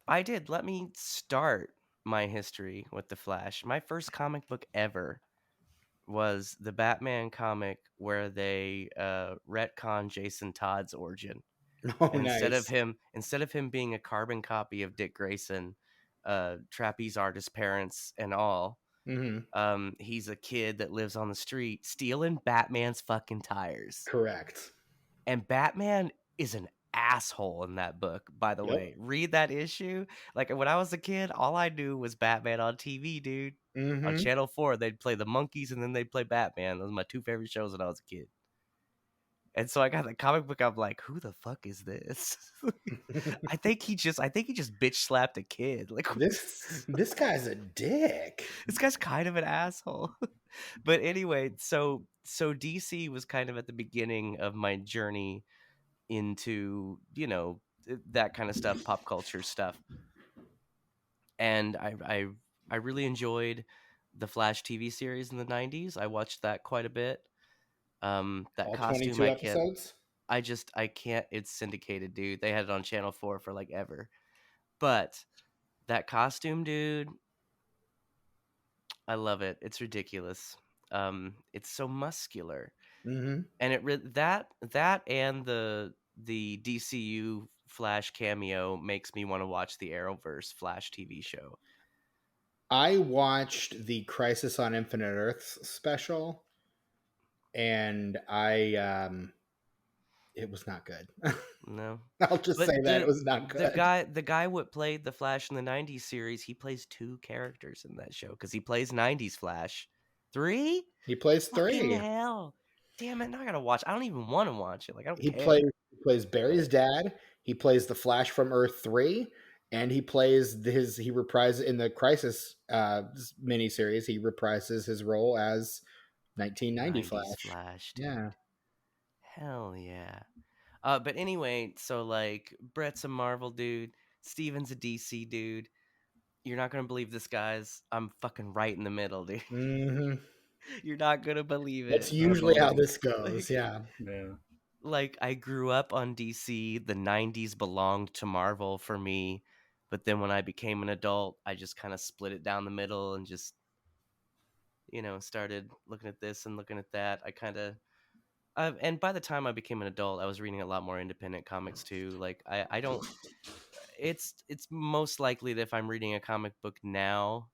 Speaker 3: I did. Let me start my history with the Flash. My first comic book ever was the Batman comic where they retcon Jason Todd's origin.
Speaker 1: Oh,
Speaker 3: And
Speaker 1: nice.
Speaker 3: instead of him being a carbon copy of Dick Grayson, trapeze artist parents and all,
Speaker 1: Hmm.
Speaker 3: he's a kid that lives on the street stealing Batman's fucking tires.
Speaker 1: Correct.
Speaker 3: And Batman is an asshole in that book, by the
Speaker 1: Yep.
Speaker 3: way. Read that issue. Like when I was a kid, all I knew was Batman on TV, dude. On
Speaker 1: Hmm.
Speaker 3: Channel 4, they'd play the Monkeys and then they'd play Batman. Those were my two favorite shows when I was a kid. And so I got the comic book. I'm like, who the fuck is this? I think he just bitch slapped a kid. Like
Speaker 1: This guy's a dick.
Speaker 3: this guy's kind of an asshole. But anyway, so DC was kind of at the beginning of my journey into, that kind of stuff, pop culture stuff. And I really enjoyed the Flash TV series in the 90s. I watched that quite a bit. That
Speaker 1: All
Speaker 3: costume
Speaker 1: 22
Speaker 3: I can't
Speaker 1: episodes.
Speaker 3: I can't. It's syndicated, dude. They had it on Channel 4 for like ever. But that costume, dude, I love it. It's ridiculous. It's so muscular,
Speaker 1: Hmm.
Speaker 3: and that and the DCU Flash cameo makes me want to watch the Arrowverse Flash TV show.
Speaker 1: I watched the Crisis on Infinite Earths special, and it was not good.
Speaker 3: No,
Speaker 1: I'll just say
Speaker 3: but
Speaker 1: that it was not
Speaker 3: the
Speaker 1: good.
Speaker 3: guy the guy what played the Flash in the '90s series, he plays two characters in that show because he plays '90s Flash. Three?
Speaker 1: He plays
Speaker 3: Fucking
Speaker 1: three.
Speaker 3: hell! Damn it! Now I gotta watch. I don't even want to watch it. Like I don't
Speaker 1: He
Speaker 3: care.
Speaker 1: plays he plays Barry's dad. He plays the Flash from Earth 3, and he plays he reprises in the Crisis miniseries. He reprises his role as 1990
Speaker 3: '90s
Speaker 1: Flash.
Speaker 3: Flash,
Speaker 1: Yeah.
Speaker 3: dude. Hell yeah. But anyway, so like Brett's a Marvel dude, Steven's a DC dude. You're not gonna believe this, guys. I'm fucking right in the middle, dude.
Speaker 1: Hmm.
Speaker 3: You're not gonna believe
Speaker 1: That's
Speaker 3: it.
Speaker 2: I
Speaker 1: usually how
Speaker 2: believe it.
Speaker 1: this goes.
Speaker 3: Like,
Speaker 1: Yeah.
Speaker 2: Yeah.
Speaker 3: like I grew up on DC. The '90s belonged to Marvel for me, but then when I became an adult, I just kind of split it down the middle and just started looking at this and looking at that. I kind of and by the time I became an adult, I was reading a lot more independent comics too. Like I don't. It's most likely that if I'm reading a comic book now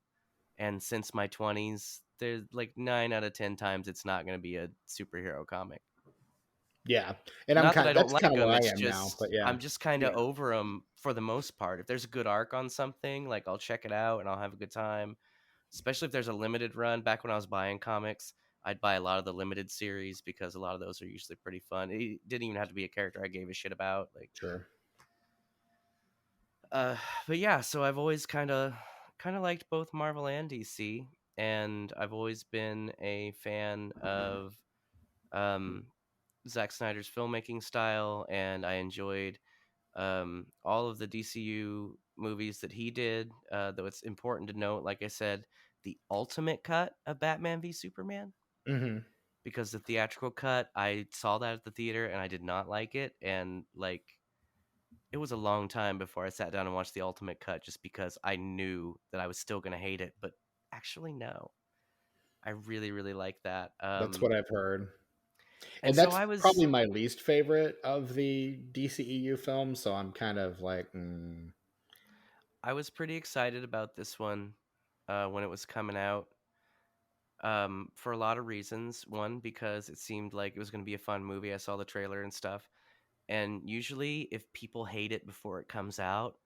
Speaker 3: and since my 20s, there's like 9 out of 10 times it's not going to be a superhero comic.
Speaker 1: Yeah. And
Speaker 3: Not that I don't
Speaker 1: that's
Speaker 3: like
Speaker 1: kind of where
Speaker 3: them.
Speaker 1: I
Speaker 3: It's
Speaker 1: am now. But
Speaker 3: just
Speaker 1: yeah.
Speaker 3: I'm just kind of
Speaker 2: Yeah.
Speaker 3: over them for the most part. If there's a good arc on something, like I'll check it out and I'll have a good time. Especially if there's a limited run. Back when I was buying comics, I'd buy a lot of the limited series because a lot of those are usually pretty fun. It didn't even have to be a character I gave a shit about. Like,
Speaker 1: Sure.
Speaker 3: but yeah, so I've always kind of liked both Marvel and DC, and I've always been a fan of um, Zack Snyder's filmmaking style, and I enjoyed all of the DCU movies that he did. Though it's important to note, like I said, the ultimate cut of Batman v Superman,
Speaker 1: Hmm.
Speaker 3: because the theatrical cut, I saw that at the theater and I did not like it, and like it was a long time before I sat down and watched the ultimate cut, just because I knew that I was still going to hate it. But actually, no, I really, really like that.
Speaker 1: That's what I've heard.
Speaker 3: And
Speaker 1: And
Speaker 3: so
Speaker 1: that's
Speaker 3: I was
Speaker 1: probably my least favorite of the DCEU films, so I'm kind of like,
Speaker 3: I was pretty excited about this one when it was coming out, for a lot of reasons. One, because it seemed like it was going to be a fun movie. I saw the trailer and stuff. And usually, if people hate it before it comes out,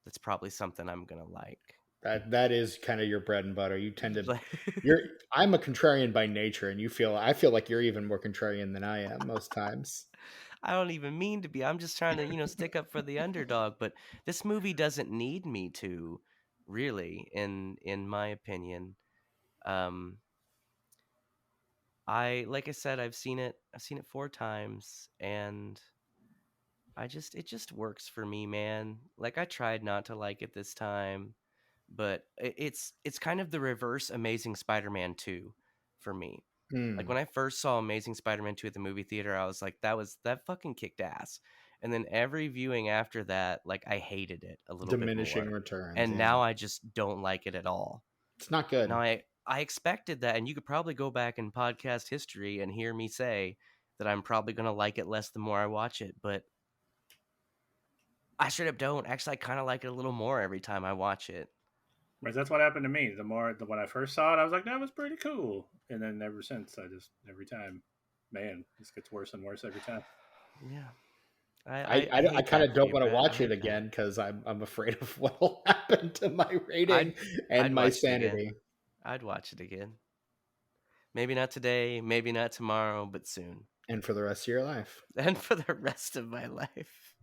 Speaker 3: that's probably something I'm going to like.
Speaker 1: that is kind of your bread and butter. You tend to
Speaker 3: Like,
Speaker 1: you're I'm a contrarian by nature, and I feel like you're even more contrarian than I am most times.
Speaker 3: I don't even mean to be. I'm just trying to, stick up for the underdog. But this movie doesn't need me to, really, in my opinion. Um, like I said, I've seen it. I've seen it 4 times, and it just works for me, man. Like, I tried not to like it this time, but it's kind of the reverse Amazing Spider-Man 2 for me. Like,
Speaker 1: Hmm.
Speaker 3: when I first saw Amazing Spider-Man 2 at the movie theater, I was like, that fucking kicked ass. And then every viewing after that, like, I hated it a little bit
Speaker 1: Diminishing
Speaker 3: more.
Speaker 1: returns.
Speaker 3: And
Speaker 1: Yeah,
Speaker 3: now I just don't like it at all.
Speaker 1: it's not good.
Speaker 3: Now I expected that, and you could probably go back in podcast history and hear me say that I'm probably going to like it less the more I watch it, but I straight up don't. Actually, I kind of like it a little more every time I watch it.
Speaker 2: Right, that's what happened to me. When I first saw it, I was like, that was pretty cool, and then ever since, I just every time, man, this gets worse and worse every time.
Speaker 3: Yeah.
Speaker 1: I
Speaker 3: I
Speaker 1: I
Speaker 3: hate
Speaker 1: kind
Speaker 3: that
Speaker 1: of
Speaker 3: for
Speaker 1: don't
Speaker 3: you,
Speaker 1: want to
Speaker 3: Brett. I
Speaker 1: watch it
Speaker 3: hate that.
Speaker 1: again because I'm afraid of what will happen to my rating
Speaker 3: I'd
Speaker 1: and
Speaker 3: I'd
Speaker 1: my
Speaker 3: watch it again.
Speaker 1: sanity.
Speaker 3: I'd watch it again. Maybe not today, maybe not tomorrow, but soon.
Speaker 1: And for the rest of your life.
Speaker 3: And for the rest of my life.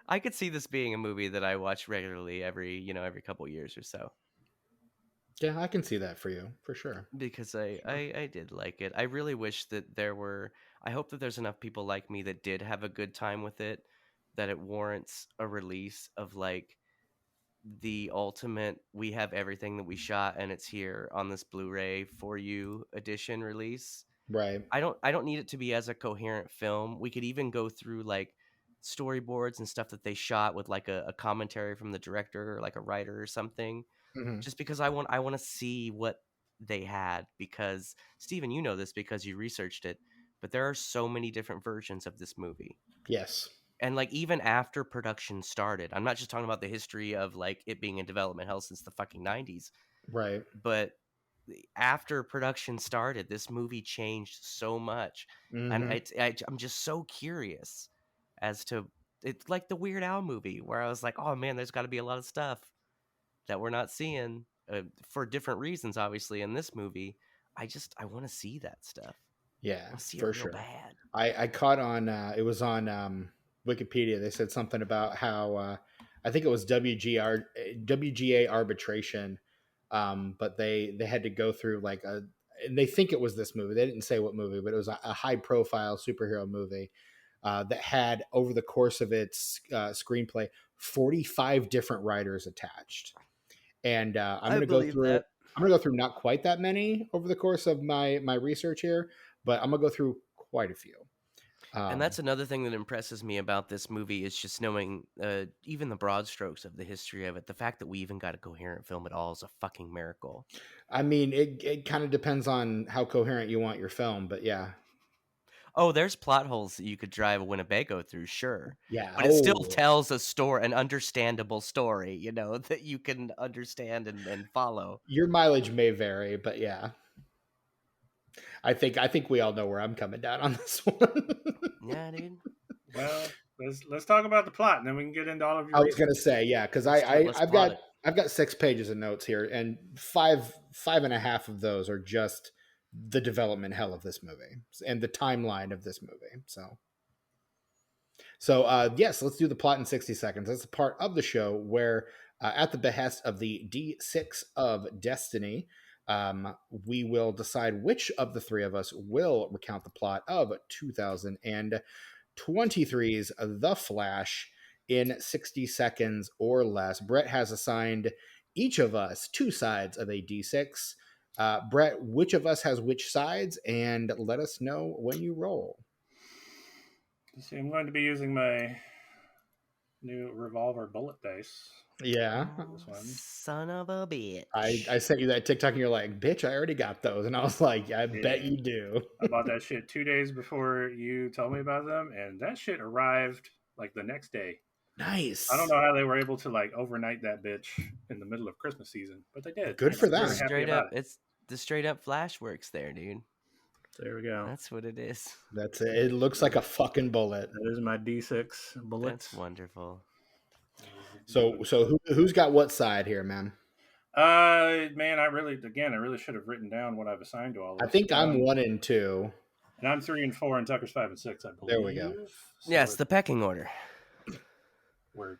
Speaker 3: I could see this being a movie that I watch regularly every couple years or so.
Speaker 1: Yeah, I can see that for you, for sure.
Speaker 3: Because I did like it. I really wish that I hope that there's enough people like me that did have a good time with it, that it warrants a release of like the ultimate, we have everything that we shot and it's here on this Blu-ray for you edition release.
Speaker 1: Right.
Speaker 3: I don't need it to be as a coherent film. We could even go through like storyboards and stuff that they shot with like a commentary from the director or like a writer or something,
Speaker 1: Hmm.
Speaker 3: just because I want to see what they had. Because Steven, you know this because you researched it, but there are so many different versions of this movie.
Speaker 1: Yes.
Speaker 3: And like even after production started, I'm not just talking about the history of like it being in development hell since the fucking 90s,
Speaker 1: Right.
Speaker 3: but after production started, this movie changed so much. And
Speaker 1: Hmm.
Speaker 3: I'm just so curious as to, it's like the Weird Al movie where I was like, oh man, there's got to be a lot of stuff that we're not seeing, for different reasons, obviously, in this movie. I want to see that stuff.
Speaker 1: Yeah,
Speaker 3: I want to see it
Speaker 1: for
Speaker 3: real
Speaker 1: sure.
Speaker 3: bad.
Speaker 1: I caught on it was on Wikipedia. They said something about how I think it was WGA arbitration, but they had to go through like a and they think it was this movie. They didn't say what movie, but it was a high profile superhero movie that had over the course of its screenplay 45 different writers attached. And
Speaker 3: I believe that.
Speaker 1: I'm gonna go through not quite that many over the course of my research here, but I'm gonna go through quite a few.
Speaker 3: And
Speaker 1: Um,
Speaker 3: that's another thing that impresses me about this movie is just knowing even the broad strokes of the history of it. The fact that we even got a coherent film at all is a fucking miracle.
Speaker 1: I mean, it kind of depends on how coherent you want your film, but yeah,
Speaker 3: Oh, there's plot holes that you could drive a Winnebago through, sure.
Speaker 1: yeah.
Speaker 3: But it still
Speaker 1: Oh,
Speaker 3: tells a story, an understandable story, that you can understand and follow.
Speaker 1: your mileage may vary, but yeah, I think we all know where I'm coming down on this one.
Speaker 3: Yeah, dude.
Speaker 2: Well, let's talk about the plot, and then we can get into all of your
Speaker 1: I was
Speaker 2: research.
Speaker 1: gonna say yeah, because
Speaker 3: Let's do it. Let's plot it.
Speaker 1: I've got 6 pages of notes here, and five and a half of those are just the development hell of this movie and the timeline of this movie. So yes, let's do the plot in 60 seconds. That's a part of the show where, at the behest of the D6 of Destiny, we will decide which of the three of us will recount the plot of 2023's The Flash in 60 seconds or less. Brett has assigned each of us two sides of a D6. Brett, which of us has which sides? And let us know when you roll.
Speaker 2: See, I'm going to be using my new revolver bullet dice.
Speaker 1: Yeah.
Speaker 2: This one.
Speaker 3: Son of a bitch.
Speaker 1: I sent you that TikTok and you're like, bitch, I already got those. And I was like, I bet
Speaker 2: Yeah.
Speaker 1: you do.
Speaker 2: I bought that shit 2 days before you told me about them, and that shit arrived like the next day.
Speaker 1: Nice.
Speaker 2: I don't know how they were able to like overnight that bitch in the middle of Christmas season, but they did.
Speaker 1: Good for them.
Speaker 2: We're happy
Speaker 3: Straight
Speaker 2: about
Speaker 3: up,
Speaker 2: it.
Speaker 3: it's the straight up flash works there, dude.
Speaker 2: There we go.
Speaker 3: That's what it is.
Speaker 1: That's it. It looks like a fucking bullet.
Speaker 2: That is my D6 bullet.
Speaker 3: That's wonderful.
Speaker 1: So who's got what side here, man?
Speaker 2: Man, I really should have written down what I've assigned to all this.
Speaker 1: I think I'm 1 and 2.
Speaker 2: And I'm 3 and 4, and Tucker's 5 and 6, I believe.
Speaker 1: There we go.
Speaker 2: So
Speaker 3: Yeah, it's the pecking order.
Speaker 2: Word.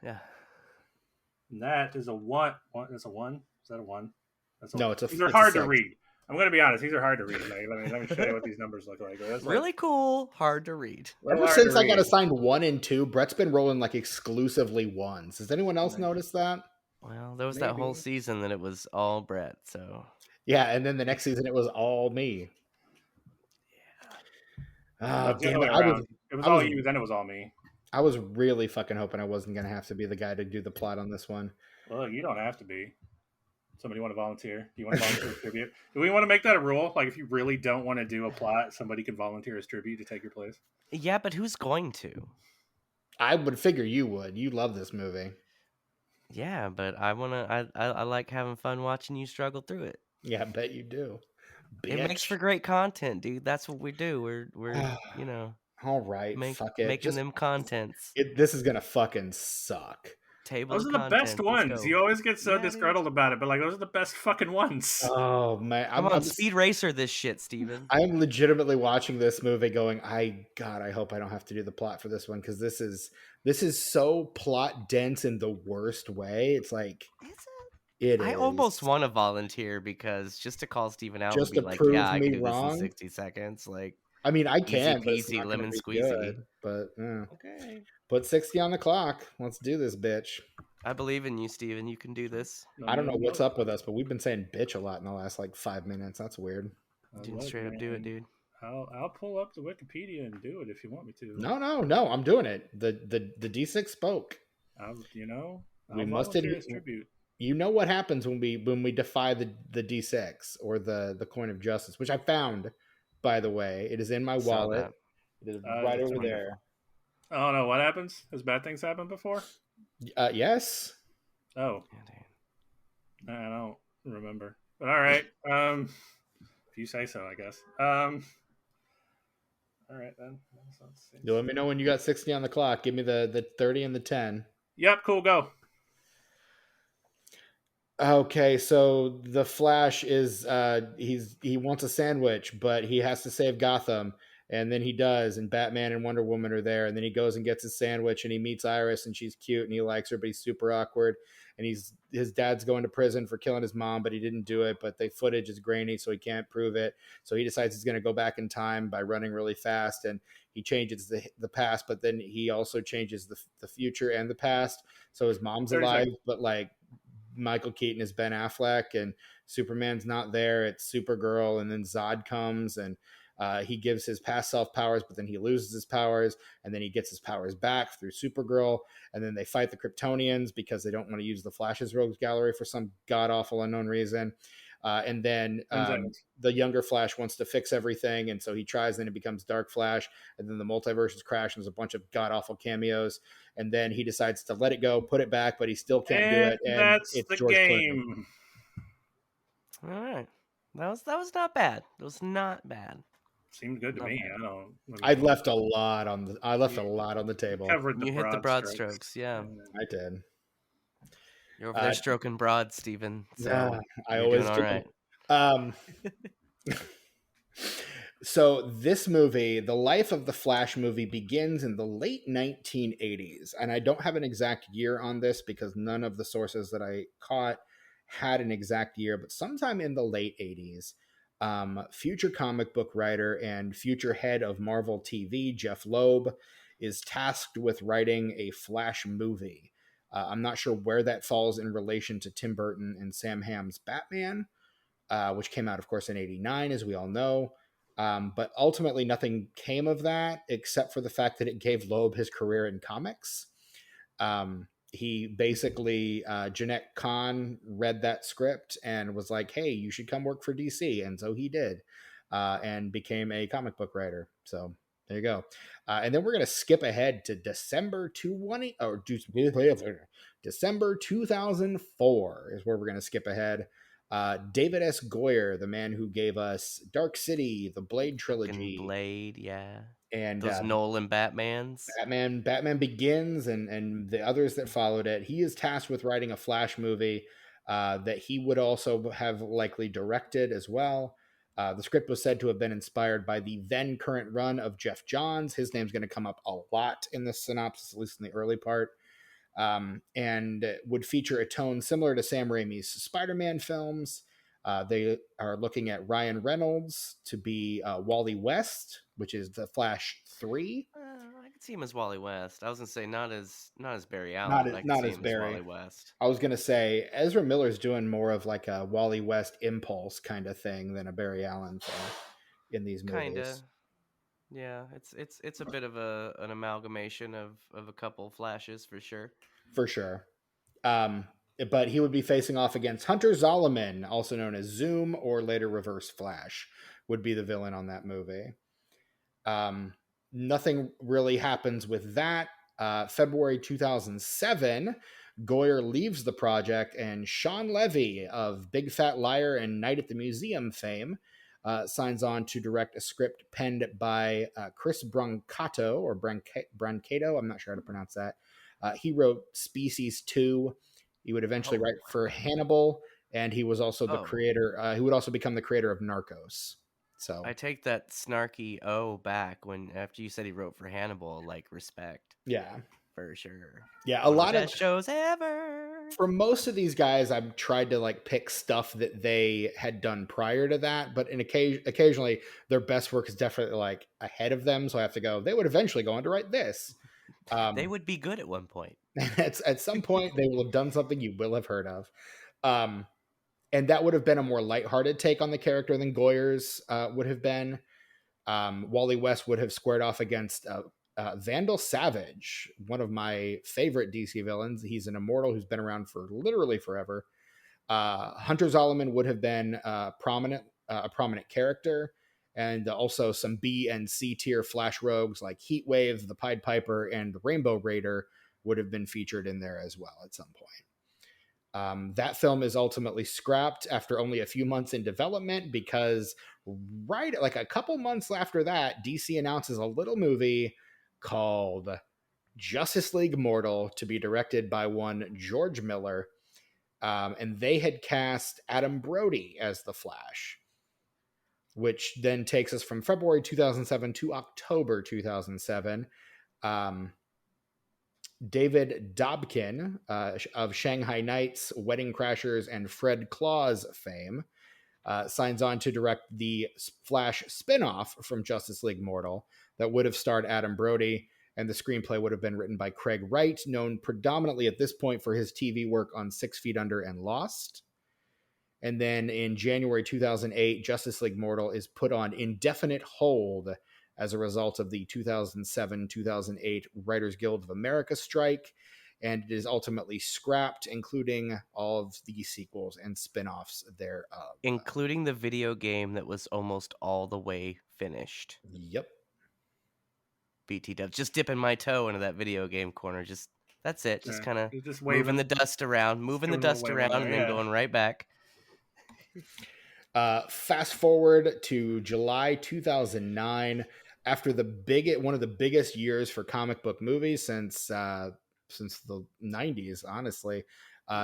Speaker 3: Yeah.
Speaker 2: And that is a 1. That's a 1. Is that a 1? That's
Speaker 1: No, it's a.
Speaker 2: These are
Speaker 1: it's a
Speaker 2: hard to
Speaker 1: 6.
Speaker 2: read. I'm going to be honest. These are hard to read. Like, let me show you what these numbers look like. That's
Speaker 3: Really cool, hard to read.
Speaker 1: Ever since I got assigned 1 and 2, Brett's been rolling like exclusively 1s. Does anyone else notice that?
Speaker 3: Well, there was that whole season that it was all Brett, so.
Speaker 1: Yeah, and then the next season it was all me.
Speaker 2: Yeah.
Speaker 1: Oh, damn it.
Speaker 2: It was all you, then it was all me.
Speaker 1: I was really fucking hoping I wasn't going to have to be the guy to do the plot on this one.
Speaker 2: Well, you don't have to be. Somebody want to volunteer? Do you want to volunteer as tribute? Do we want to make that a rule? Like, if you really don't want to do a plot, somebody can volunteer as tribute to take your place?
Speaker 3: Yeah, but who's going to?
Speaker 1: I would figure you would. You love this movie.
Speaker 3: Yeah, but I like having fun watching you struggle through it.
Speaker 1: Yeah, I bet you do. Bitch.
Speaker 3: It makes for great content, dude. That's what we do. We're you know.
Speaker 1: All right, fuck it.
Speaker 3: Making them contents.
Speaker 1: This is gonna fucking suck.
Speaker 3: Those
Speaker 2: are the best ones. You always get so disgruntled about it, but like those are the best fucking ones.
Speaker 1: Oh man,
Speaker 3: Come on, Speed Racer this shit, Steven.
Speaker 1: I am legitimately watching this movie going, I hope I don't have to do the plot for this one, because this is so plot dense in the worst way. It's like
Speaker 3: I almost want to volunteer because just to call Steven out
Speaker 1: just
Speaker 3: and be
Speaker 1: to
Speaker 3: like,
Speaker 1: prove
Speaker 3: yeah, I can
Speaker 1: me
Speaker 3: do
Speaker 1: wrong.
Speaker 3: this in 60 seconds. Like,
Speaker 1: I mean, I can, but
Speaker 3: easy peasy, lemon squeezy.
Speaker 1: Good, but
Speaker 3: okay.
Speaker 1: Put 60 on the clock. Let's do this, bitch.
Speaker 3: I believe in you, Steven. You can do this.
Speaker 1: I don't know what's up with us, but we've been saying bitch a lot in the last like 5 minutes. That's weird.
Speaker 3: Didn't straight up do it, dude.
Speaker 2: I'll pull up the Wikipedia and do it if you want me to.
Speaker 1: No, I'm doing it. The D6 spoke.
Speaker 2: We must tribute.
Speaker 1: You know what happens when we defy the D6 or the coin of justice, which I found, by the way. It is in my wallet. It is right over there.
Speaker 2: Oh no, what happens? Has bad things happened before?
Speaker 1: Yes.
Speaker 2: Oh. I don't remember. But all right. If you say so, I guess. All right then.
Speaker 1: You let me know when you got 60 on the clock. Give me the 30 and the 10.
Speaker 2: Yep, cool, go.
Speaker 1: Okay, so the Flash is he wants a sandwich, but he has to save Gotham, and then he does, and Batman and Wonder Woman are there, and then he goes and gets his sandwich, and he meets Iris, and she's cute, and he likes her, but he's super awkward, and his dad's going to prison for killing his mom, but he didn't do it, but the footage is grainy, so he can't prove it, so he decides he's going to go back in time by running really fast, and he changes the past, but then he also changes the future and the past, so his mom's alive, but like Michael Keaton is Ben Affleck, and Superman's not there. It's Supergirl, and then Zod comes, and he gives his past self powers, but then he loses his powers, and then he gets his powers back through Supergirl, and then they fight the Kryptonians because they don't want to use the Flash's Rogues Gallery for some god-awful unknown reason. And then the younger Flash wants to fix everything, and so he tries, then it becomes Dark Flash, and then the multiverses crash, and there's a bunch of god-awful cameos, and then he decides to let it go, put it back, but he still can't do it, and
Speaker 2: that's
Speaker 1: it's
Speaker 2: the
Speaker 1: George
Speaker 2: game.
Speaker 3: Clooney. All right. That was not bad. It was not bad.
Speaker 2: Seemed good to me.
Speaker 1: I left a lot on the table.
Speaker 3: You hit the broad strokes, yeah.
Speaker 1: I did.
Speaker 3: You're over there stroking broad, Steven. So
Speaker 1: I always do. Right. So this movie, the Life of the Flash movie, begins in the late 1980s. And I don't have an exact year on this because none of the sources that I caught had an exact year, but sometime in the late 80s, future comic book writer and future head of Marvel TV, Jeff Loeb, is tasked with writing a Flash movie. I'm not sure where that falls in relation to Tim Burton and Sam Hamm's Batman, which came out, of course, in 89, as we all know. But ultimately, nothing came of that, except for the fact that it gave Loeb his career in comics. He basically, Jeanette Kahn read that script and was like, hey, you should come work for DC. And so he did, and became a comic book writer. So there you go. And then we're going to skip ahead to December 2004 is where we're going to skip ahead. David S. Goyer, the man who gave us Dark City, the Blade trilogy,
Speaker 3: Blade, yeah,
Speaker 1: and
Speaker 3: those Nolan Batmans.
Speaker 1: Batman Begins, and the others that followed it. He is tasked with writing a Flash movie that he would also have likely directed as well. The script was said to have been inspired by the then current run of Jeff Johns. His name's going to come up a lot in the synopsis, at least in the early part, and would feature a tone similar to Sam Raimi's Spider-Man films. They are looking at Ryan Reynolds to be Wally West, which is the Flash 3.
Speaker 3: I could see him as Wally West. I was gonna say not as Barry Allen, but I could
Speaker 1: Not
Speaker 3: see
Speaker 1: as
Speaker 3: him as
Speaker 1: Barry.
Speaker 3: Wally West.
Speaker 1: I was gonna say Ezra Miller's doing more of like a Wally West impulse kind of thing than a Barry Allen thing in these movies.
Speaker 3: Kinda, yeah. It's a bit of an amalgamation of a couple Flashes for sure.
Speaker 1: For sure. But he would be facing off against Hunter Zolomon, also known as Zoom or later Reverse Flash, would be the villain on that movie. Nothing really happens with that. February 2007, Goyer leaves the project, and Sean Levy of Big Fat Liar and Night at the Museum fame signs on to direct a script penned by Chris Brancato, or Brancato, I'm not sure how to pronounce that. He wrote Species 2. He would eventually write for Hannibal, and he was also the creator. He would also become the creator of Narcos. So
Speaker 3: I take that snarky O back when after you said he wrote for Hannibal, like respect.
Speaker 1: Yeah,
Speaker 3: for sure.
Speaker 1: Yeah, a lot of
Speaker 3: best shows ever.
Speaker 1: For most of these guys, I've tried to like pick stuff that they had done prior to that, but occasionally their best work is definitely like ahead of them. So I have to go. They would eventually go on to write this.
Speaker 3: They would be good at one point.
Speaker 1: At some point, they will have done something you will have heard of. And that would have been a more lighthearted take on the character than Goyer's would have been. Wally West would have squared off against Vandal Savage, one of my favorite DC villains. He's an immortal who's been around for literally forever. Hunter Zolomon would have been a prominent character, and also some B and C tier Flash rogues like Heatwave, the Pied Piper, and the Rainbow Raider would have been featured in there as well at some point. That film is ultimately scrapped after only a few months in development because right like a couple months after that, DC announces a little movie called Justice League Mortal to be directed by one George Miller. And they had cast Adam Brody as the Flash, which then takes us from February 2007 to October 2007. David Dobkin of Shanghai Nights, Wedding Crashers, and Fred Claus fame signs on to direct the Flash spinoff from Justice League Mortal that would have starred Adam Brody, and the screenplay would have been written by Craig Wright, known predominantly at this point for his TV work on 6 Feet Under and Lost. And then in January 2008, Justice League Mortal is put on indefinite hold as a result of the 2007-2008 Writers Guild of America strike, and it is ultimately scrapped, including all of the sequels and spin-offs thereof.
Speaker 3: Including the video game that was almost all the way finished.
Speaker 1: Yep.
Speaker 3: BTW. Just dipping my toe into that video game corner. That's it. Just kind of
Speaker 2: just
Speaker 3: moving the dust around, and then going right back.
Speaker 1: Fast forward to July 2009, after one of the biggest years for comic book movies since the 90s, honestly.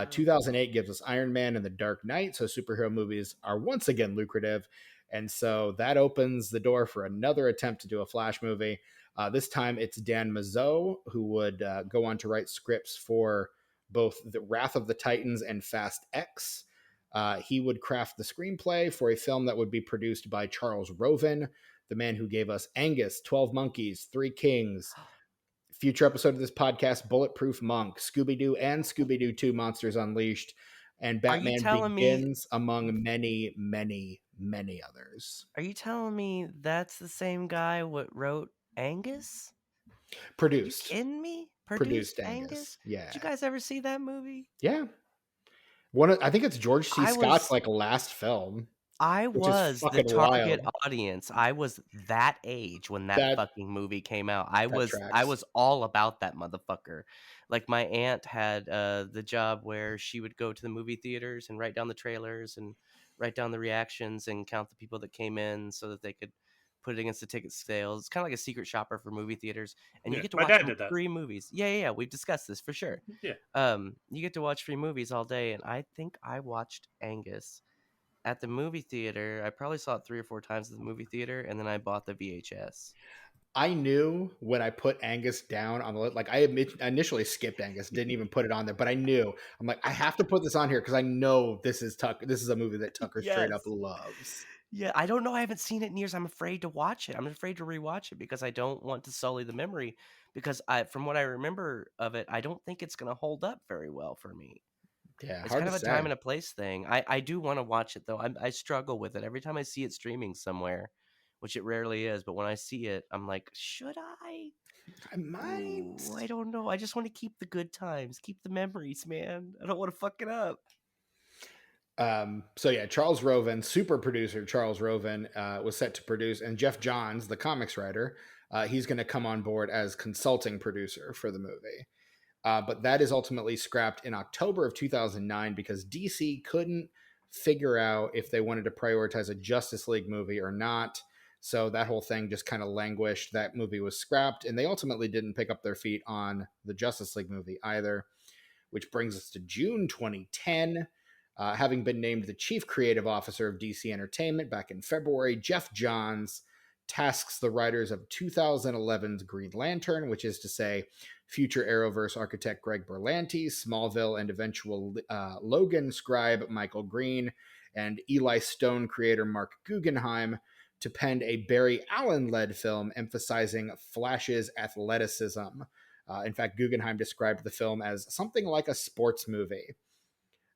Speaker 1: 2008 gives us Iron Man and The Dark Knight, so superhero movies are once again lucrative, and so that opens the door for another attempt to do a Flash movie. This time it's Dan Mazzone who would go on to write scripts for both The Wrath of the Titans and Fast X. He would craft the screenplay for a film that would be produced by Charles Roven, the man who gave us Angus, 12 Monkeys, 3 Kings, future episode of this podcast, Bulletproof Monk, Scooby-Doo and Scooby-Doo 2 Monsters Unleashed, and Batman Begins, among many, many, many others.
Speaker 3: Are you telling me that's the same guy what wrote Angus?
Speaker 1: Produced.
Speaker 3: Are you kidding me? produced Angus.
Speaker 1: Yeah.
Speaker 3: Did you guys ever see that movie?
Speaker 1: Yeah. I think it's George C. Scott's like last film,
Speaker 3: I
Speaker 1: which is
Speaker 3: was the
Speaker 1: fucking
Speaker 3: target
Speaker 1: wild.
Speaker 3: audience. I was that age when that
Speaker 1: That
Speaker 3: fucking movie came out. I
Speaker 1: tracks.
Speaker 3: was all about that motherfucker. Like my aunt had the job where she would go to the movie theaters and write down the trailers and write down the reactions and count the people that came in so that they could put it against the ticket sales. It's kind of like a secret shopper for movie theaters, and you
Speaker 2: Yeah,
Speaker 3: get to
Speaker 2: my
Speaker 3: watch
Speaker 2: dad did that.
Speaker 3: free movies. Yeah. We've discussed this for sure.
Speaker 2: Yeah.
Speaker 3: You get to watch free movies all day, and I think I watched Angus at the movie theater. I probably saw it 3 or 4 times at the movie theater, and then I bought the VHS.
Speaker 1: I knew when I put Angus down on the list, like I initially skipped Angus, didn't even put it on there, but I knew I'm like, I have to put this on here because I know this is Tucker. This is a movie that Tucker straight up loves.
Speaker 3: Yeah, I don't know. I haven't seen it in years. I'm afraid to watch it. I'm afraid to rewatch it because I don't want to sully the memory. Because from what I remember of it, I don't think it's going to hold up very well for me.
Speaker 1: Yeah,
Speaker 3: It's
Speaker 1: hard
Speaker 3: kind
Speaker 1: to
Speaker 3: of a
Speaker 1: say.
Speaker 3: time and a place thing. I do want to watch it though. I struggle with it every time I see it streaming somewhere, which it rarely is. But when I see it, I'm like, should I?
Speaker 1: I might.
Speaker 3: Ooh, I don't know. I just want to keep the good times, keep the memories, man. I don't want to fuck it up.
Speaker 1: So yeah, Charles Roven, super producer Charles Roven, was set to produce, and Jeff Johns, the comics writer, he's going to come on board as consulting producer for the movie. But that is ultimately scrapped in October of 2009 because DC couldn't figure out if they wanted to prioritize a Justice League movie or not. So that whole thing just kind of languished. That movie was scrapped, and they ultimately didn't pick up their feet on the Justice League movie either, which brings us to June 2010. Having been named the chief creative officer of DC Entertainment back in February, Jeff Johns tasks the writers of 2011's Green Lantern, which is to say, future Arrowverse architect Greg Berlanti, Smallville and eventual Logan scribe Michael Green, and Eli Stone creator Mark Guggenheim, to pen a Barry Allen-led film emphasizing Flash's athleticism. In fact, Guggenheim described the film as something like a sports movie.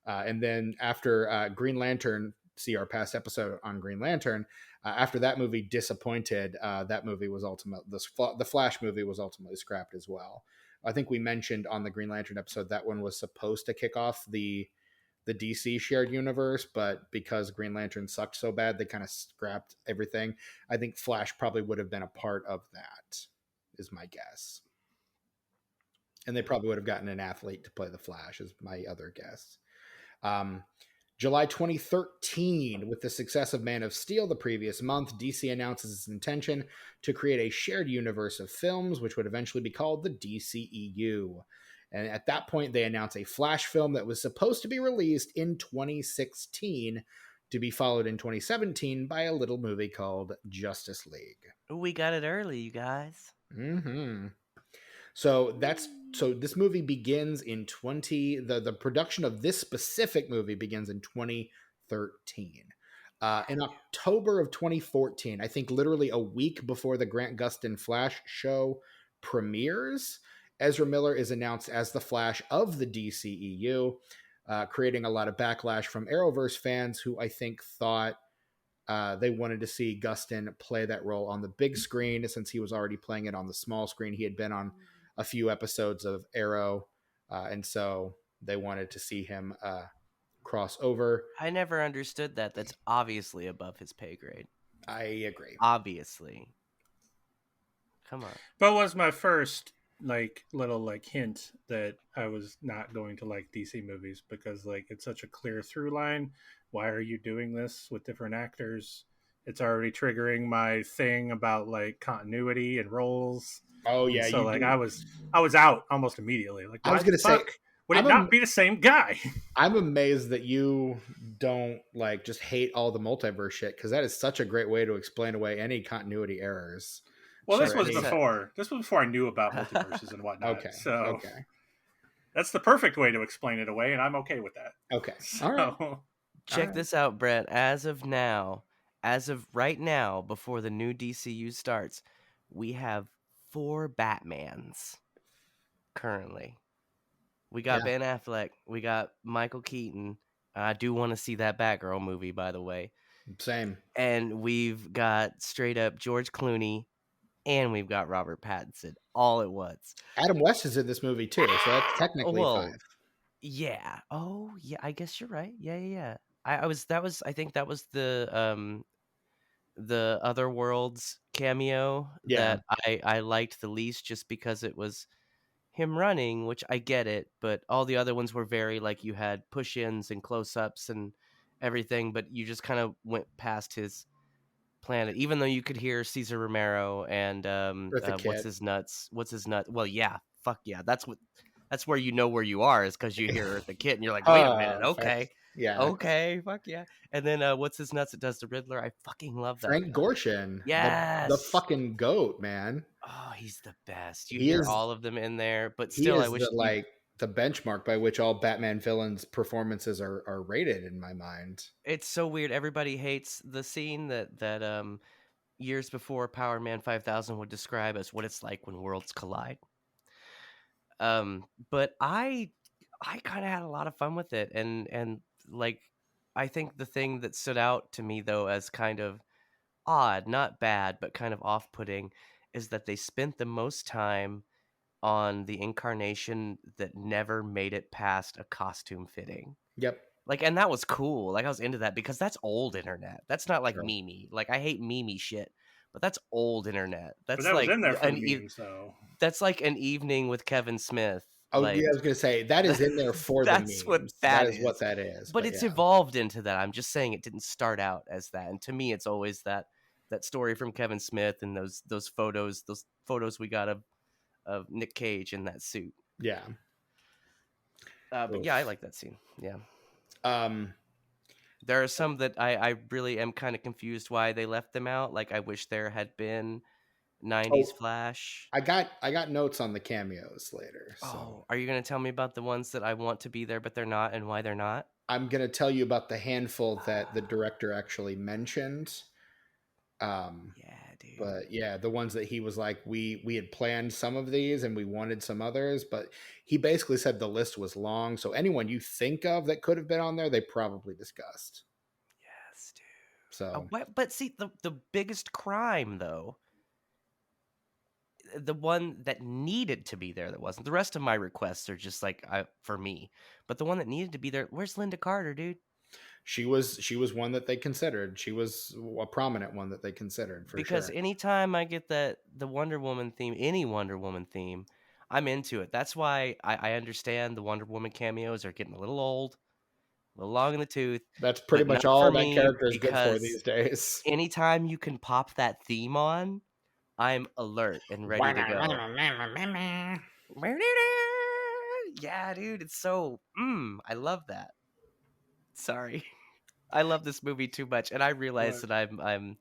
Speaker 1: And then after Green Lantern, see our past episode on Green Lantern, after that movie disappointed, that movie was the Flash movie was ultimately scrapped as well. I think we mentioned on the Green Lantern episode that one was supposed to kick off the DC shared universe, but because Green Lantern sucked so bad, they kind of scrapped everything. I think Flash probably would have been a part of that, is my guess. And they probably would have gotten an athlete to play the Flash, is my other guess. July 2013, with the success of Man of Steel the previous month, DC announces its intention to create a shared universe of films, which would eventually be called the DCEU. And at that point, they announced a Flash film that was supposed to be released in 2016, to be followed in 2017 by a little movie called Justice League.
Speaker 3: We got it early, you guys.
Speaker 1: Mm-hmm. So this movie begins in the production of this specific movie begins in 2013. In October of 2014, I think literally a week before the Grant Gustin Flash show premieres, Ezra Miller is announced as the Flash of the DCEU, creating a lot of backlash from Arrowverse fans who I think thought they wanted to see Gustin play that role on the big screen since he was already playing it on the small screen. He had been on a few episodes of Arrow, and so they wanted to see him cross over.
Speaker 3: I never understood that. That's obviously above his pay grade.
Speaker 1: I agree.
Speaker 3: Obviously. Come on.
Speaker 2: But was my first little hint that I was not going to like DC movies because it's such a clear through line. Why are you doing this with different actors? It's already triggering my thing about continuity and roles.
Speaker 1: Oh yeah,
Speaker 2: and so I was out almost immediately.
Speaker 1: I was gonna say,
Speaker 2: would it not be the same guy?
Speaker 1: I'm amazed that you don't just hate all the multiverse shit, because that is such a great way to explain away any continuity errors.
Speaker 2: Well, this was before I knew about multiverses and whatnot.
Speaker 1: Okay.
Speaker 2: So
Speaker 1: okay.
Speaker 2: That's the perfect way to explain it away, and I'm okay with that.
Speaker 1: Okay.
Speaker 2: So,
Speaker 1: all right.
Speaker 3: Check this out, Brett. As of right now, before the new DCU starts, we have 4 Batmans currently. We got Ben Affleck. We got Michael Keaton. I do want to see that Batgirl movie, by the way.
Speaker 1: Same.
Speaker 3: And we've got straight up George Clooney and we've got Robert Pattinson all at once.
Speaker 1: Adam West is in this movie too, so that's technically
Speaker 3: Well,
Speaker 1: 5.
Speaker 3: yeah. Oh, yeah. I guess you're right. Yeah. I think that was the Other Worlds cameo
Speaker 1: Yeah.
Speaker 3: that I liked the least, just because it was him running, which I get it, but all the other ones were very like, you had push-ins and close-ups and everything, but you just kind of went past his planet, even though you could hear Cesar Romero and
Speaker 1: Eartha
Speaker 3: what's
Speaker 1: Kitt.
Speaker 3: his nuts? Well, yeah, fuck yeah, that's where you know where you are, is because you hear Eartha Kitt and you're like, wait a minute, okay,
Speaker 1: Yeah.
Speaker 3: okay, fuck yeah. And then what's his nuts that does the Riddler? I fucking love that
Speaker 1: Frank
Speaker 3: guy.
Speaker 1: Gorshin, the
Speaker 3: Yes.
Speaker 1: fucking goat, man.
Speaker 3: Oh, he's the best. You
Speaker 1: He
Speaker 3: hear
Speaker 1: is
Speaker 3: all of them in there, but
Speaker 1: he
Speaker 3: still, I
Speaker 1: is
Speaker 3: wish
Speaker 1: the
Speaker 3: you.
Speaker 1: like the benchmark by which all Batman villains' performances are rated in my mind.
Speaker 3: It's so weird. Everybody hates the scene that years before Power Man 5000 would describe as what it's like when worlds collide. But I kind of had a lot of fun with it, and like, I think the thing that stood out to me though as kind of odd, not bad, but kind of off-putting, is that they spent the most time on the incarnation that never made it past a costume fitting.
Speaker 1: Yep.
Speaker 3: Like, and that was cool. Like, I was into that because that's old internet. That's not like
Speaker 1: Sure.
Speaker 3: meme. Like, I hate meme shit, but that's old internet.
Speaker 2: But
Speaker 3: That's
Speaker 2: that was
Speaker 3: like
Speaker 2: in there for memes, though.
Speaker 3: that's like an evening with Kevin Smith.
Speaker 1: Oh yeah,
Speaker 3: Like,
Speaker 1: I was gonna say that is in there for the
Speaker 3: that's what
Speaker 1: memes. That
Speaker 3: that
Speaker 1: is what
Speaker 3: is.
Speaker 1: that is.
Speaker 3: But
Speaker 1: But
Speaker 3: it's
Speaker 1: yeah.
Speaker 3: evolved into that. I'm just saying it didn't start out as that. And to me, it's always that story from Kevin Smith and those photos we got of Nick Cage in that suit.
Speaker 1: Yeah.
Speaker 3: But yeah, I like that scene. Yeah.
Speaker 1: Um
Speaker 3: There are some that I really am kind of confused why they left them out. Like, I wish there had been 90s
Speaker 1: oh,
Speaker 3: Flash.
Speaker 1: I got notes on the cameos later. So
Speaker 3: Oh, are you going to tell me about the ones that I want to be there but they're not, and why they're not?
Speaker 1: I'm gonna tell you about the handful that the director actually mentioned. Um
Speaker 3: Yeah, dude.
Speaker 1: but yeah, the ones that he was like, we had planned some of these and we wanted some others, but he basically said the list was long. So anyone you think of that could have been on there, they probably discussed.
Speaker 3: Yes, dude.
Speaker 1: So
Speaker 3: But see, the biggest crime, though, the one that needed to be there that wasn't. The rest of my requests are just like, for me. But the one that needed to be there, where's Linda Carter, dude?
Speaker 1: she was one that they considered. She was a prominent one that they considered for
Speaker 3: Because
Speaker 1: sure.
Speaker 3: anytime I get the Wonder Woman theme, any Wonder Woman theme, I'm into it. That's why I understand the Wonder Woman cameos are getting a little old, a little long in the tooth,
Speaker 1: That's pretty
Speaker 3: but
Speaker 1: much
Speaker 3: not for
Speaker 1: all that
Speaker 3: me,
Speaker 1: character is good for
Speaker 3: because
Speaker 1: these days.
Speaker 3: anytime you can pop that theme on, I'm alert and ready to go. Yeah, dude, it's so I love that. Sorry. I love this movie too much, and I realize that I'm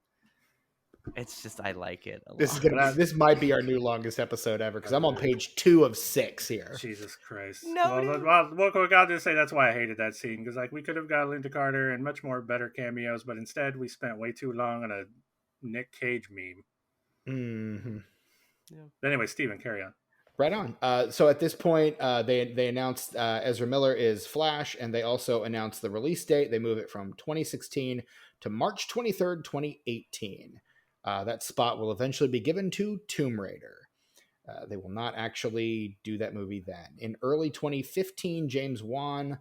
Speaker 3: it's just, I like it a
Speaker 1: This is
Speaker 3: lot.
Speaker 1: this might be our new longest episode ever because I'm on page 2 of 6 here.
Speaker 2: Jesus Christ.
Speaker 3: No,
Speaker 2: Well,
Speaker 3: dude.
Speaker 2: we got to say that's why I hated that scene, because like we could have got Linda Carter and much more better cameos, but instead we spent way too long on a Nick Cage meme.
Speaker 1: Mm-hmm.
Speaker 3: Yeah.
Speaker 2: But anyway, Steven, carry on.
Speaker 1: Right on. So at this point, they announced Ezra Miller is Flash, and they also announced the release date. They move it from 2016 to March 23rd, 2018. That spot will eventually be given to Tomb Raider. They will not actually do that movie then. In early 2015, James Wan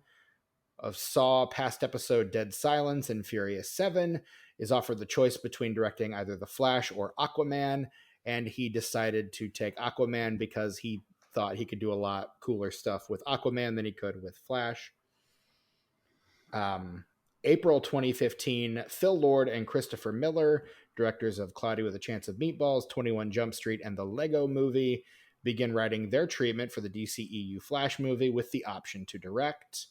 Speaker 1: of Saw past episode Dead Silence and Furious 7 is offered the choice between directing either The Flash or Aquaman, and he decided to take Aquaman because he thought he could do a lot cooler stuff with Aquaman than he could with Flash. April 2015, Phil Lord and Christopher Miller, directors of Cloudy with a Chance of Meatballs, 21 Jump Street, and the Lego Movie, begin writing their treatment for the DCEU Flash movie with the option to direct.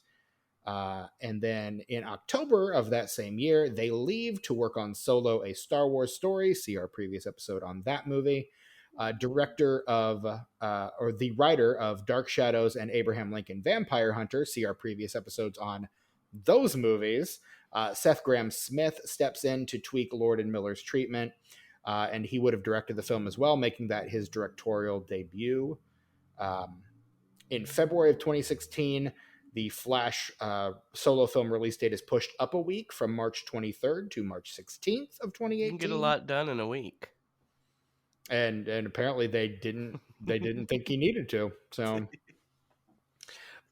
Speaker 1: And then in October of that same year, they leave to work on Solo, a Star Wars story. See our previous episode on that movie. Director of, or the writer of Dark Shadows and Abraham Lincoln Vampire Hunter. See our previous episodes on those movies. Seth Grahame-Smith steps in to tweak Lord and Miller's treatment. And he would have directed the film as well, making that his directorial debut. In February of 2016, the Flash solo film release date is pushed up a week from March 23rd to March 16th of 2018.
Speaker 3: You can get a lot done in a week.
Speaker 1: and apparently they didn't think he needed to. So,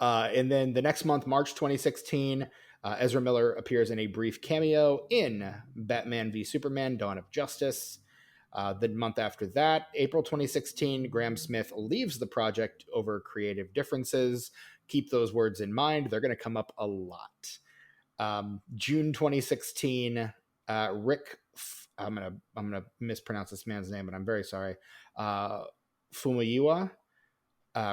Speaker 1: and then the next month, March 2016, Ezra Miller appears in a brief cameo in Batman v Superman: Dawn of Justice. The month after that, April 2016, Graham Smith leaves the project over creative differences. Keep those words in mind; they're going to come up a lot. June 2016, Rick. I'm gonna mispronounce this man's name, but I'm very sorry. Fumiya.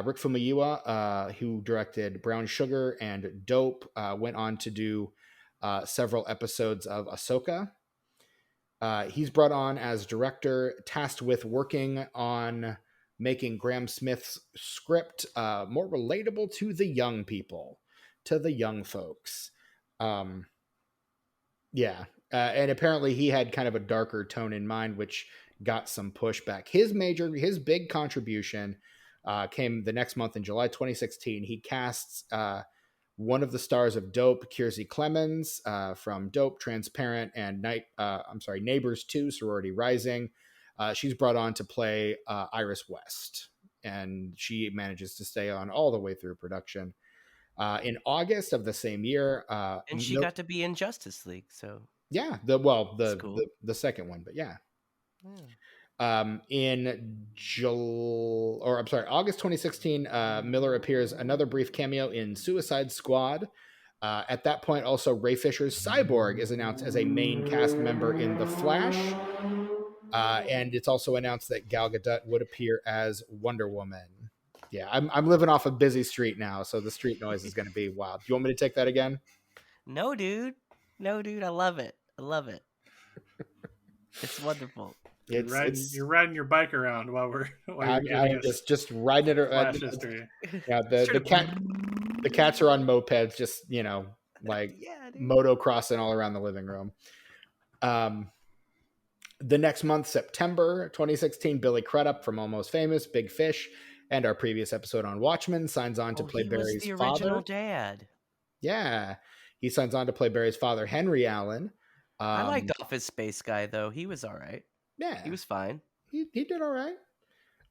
Speaker 1: Rick Fumiya, who directed Brown Sugar and Dope, went on to do several episodes of Ahsoka. He's brought on as director, tasked with working on making Graham Smith's script more relatable to the young people, to the young folks. Yeah. And apparently he had kind of a darker tone in mind, which got some pushback. His big contribution came the next month in July 2016. He casts one of the stars of Dope, Kiersey Clemens, from Dope, Transparent, and Neighbors 2, Sorority Rising. She's brought on to play Iris West, and she manages to stay on all the way through production. In August of the same year,
Speaker 3: and she got to be in Justice League, so
Speaker 1: yeah,
Speaker 3: cool.
Speaker 1: the second one, but yeah.
Speaker 3: Yeah.
Speaker 1: In August 2016, Miller appears another brief cameo in Suicide Squad. At that point, also Ray Fisher's Cyborg is announced as a main cast member in The Flash, and it's also announced that Gal Gadot would appear as Wonder Woman. Yeah, I'm living off a busy street now, so the street noise is going to be wild. Do you want me to take that again?
Speaker 3: No, dude. I love it. It's wonderful.
Speaker 2: You're riding your bike around while you're giving us
Speaker 1: just riding it.
Speaker 2: Flash history.
Speaker 1: Yeah, the cats are on mopeds, just like motocrossing all around the living room. The next month, September 2016, Billy Crudup from Almost Famous, Big Fish, and our previous episode on Watchmen signs on to play Barry's
Speaker 3: the
Speaker 1: father.
Speaker 3: Original dad.
Speaker 1: Yeah, he signs on to play Barry's father, Henry Allen.
Speaker 3: I liked Office Space Guy, though. He was all right.
Speaker 1: Yeah,
Speaker 3: he was fine.
Speaker 1: He did all right.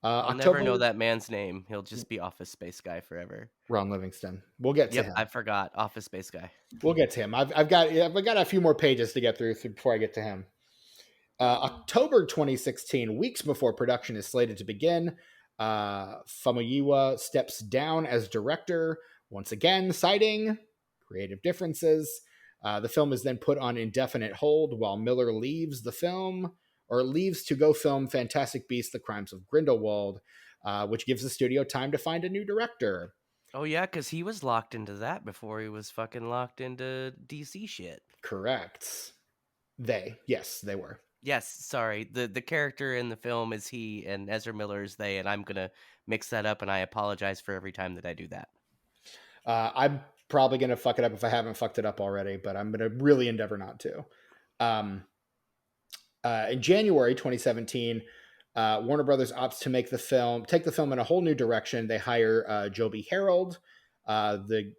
Speaker 3: I'll never know that man's name. He'll just be Office Space Guy forever.
Speaker 1: Ron Livingston. We'll get to him.
Speaker 3: I forgot. Office Space Guy.
Speaker 1: We'll get to him. I've got a few more pages to get through before I get to him. October 2016, weeks before production is slated to begin, Fumiya steps down as director, once again citing creative differences. The film is then put on indefinite hold while Miller leaves to go film Fantastic Beasts: The Crimes of Grindelwald, which gives the studio time to find a new director.
Speaker 3: Oh, yeah, because he was locked into that before he was fucking locked into DC shit.
Speaker 1: Correct. They were.
Speaker 3: Yes, sorry. The character in the film is he, and Ezra Miller is they, and I'm going to mix that up, and I apologize for every time that I do that.
Speaker 1: I'm probably going to fuck it up if I haven't fucked it up already, but I'm going to really endeavor not to. In January 2017, Warner Brothers opts to take the film in a whole new direction. They hire Joby Harold, the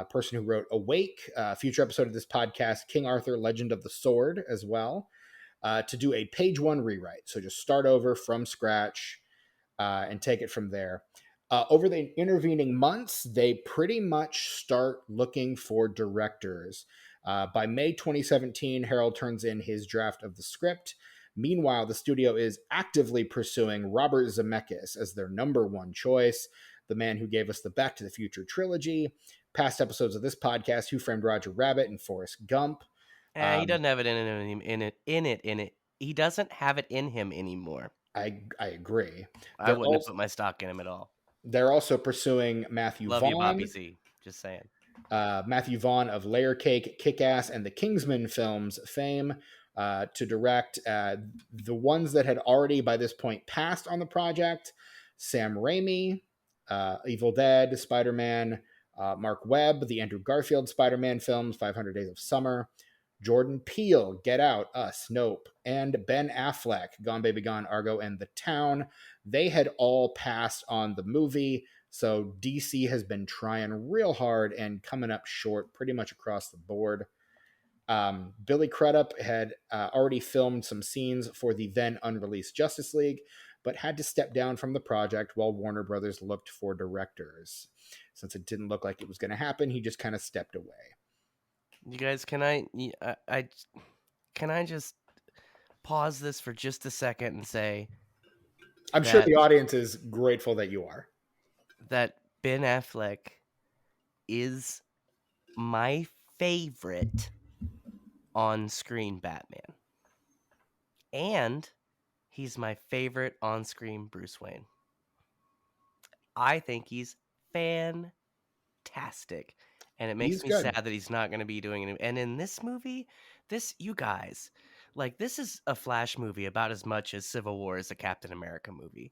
Speaker 1: person who wrote Awake, a future episode of this podcast, King Arthur, Legend of the Sword, as well, to do a page one rewrite. So just start over from scratch and take it from there. Over the intervening months, they pretty much start looking for directors. By May 2017, Harold turns in his draft of the script. Meanwhile, the studio is actively pursuing Robert Zemeckis as their number one choice, the man who gave us the Back to the Future trilogy, past episodes of this podcast, Who Framed Roger Rabbit, and Forrest Gump.
Speaker 3: He doesn't have it in it. He doesn't have it in him anymore.
Speaker 1: I agree.
Speaker 3: I wouldn't have put my stock in him at all.
Speaker 1: They're also pursuing Matthew
Speaker 3: Love
Speaker 1: Vaughn.
Speaker 3: You, Bobby Z. Just saying.
Speaker 1: Matthew Vaughn of Layer Cake, Kick-Ass, and the Kingsman films fame to direct the ones that had already by this point passed on the project. Sam Raimi, Evil Dead, Spider-Man, Mark Webb, the Andrew Garfield Spider-Man films, 500 Days of Summer, Jordan Peele, Get Out, Us, Nope, and Ben Affleck, Gone Baby Gone, Argo, and The Town. They had all passed on the movie, so DC has been trying real hard and coming up short pretty much across the board. Billy Crudup had already filmed some scenes for the then unreleased Justice League, but had to step down from the project while Warner Brothers looked for directors. Since it didn't look like it was going to happen, he just kind of stepped away.
Speaker 3: You guys, can I just pause this for just a second and say
Speaker 1: I'm sure
Speaker 3: that
Speaker 1: the audience is grateful that you are.
Speaker 3: that Ben Affleck is my favorite on-screen Batman. And he's my favorite on-screen Bruce Wayne. I think he's fantastic. And it makes
Speaker 1: He's
Speaker 3: me
Speaker 1: good.
Speaker 3: sad that he's not going to be doing it. And in this movie, you guys, like, this is a Flash movie about as much as Civil War is a Captain America movie.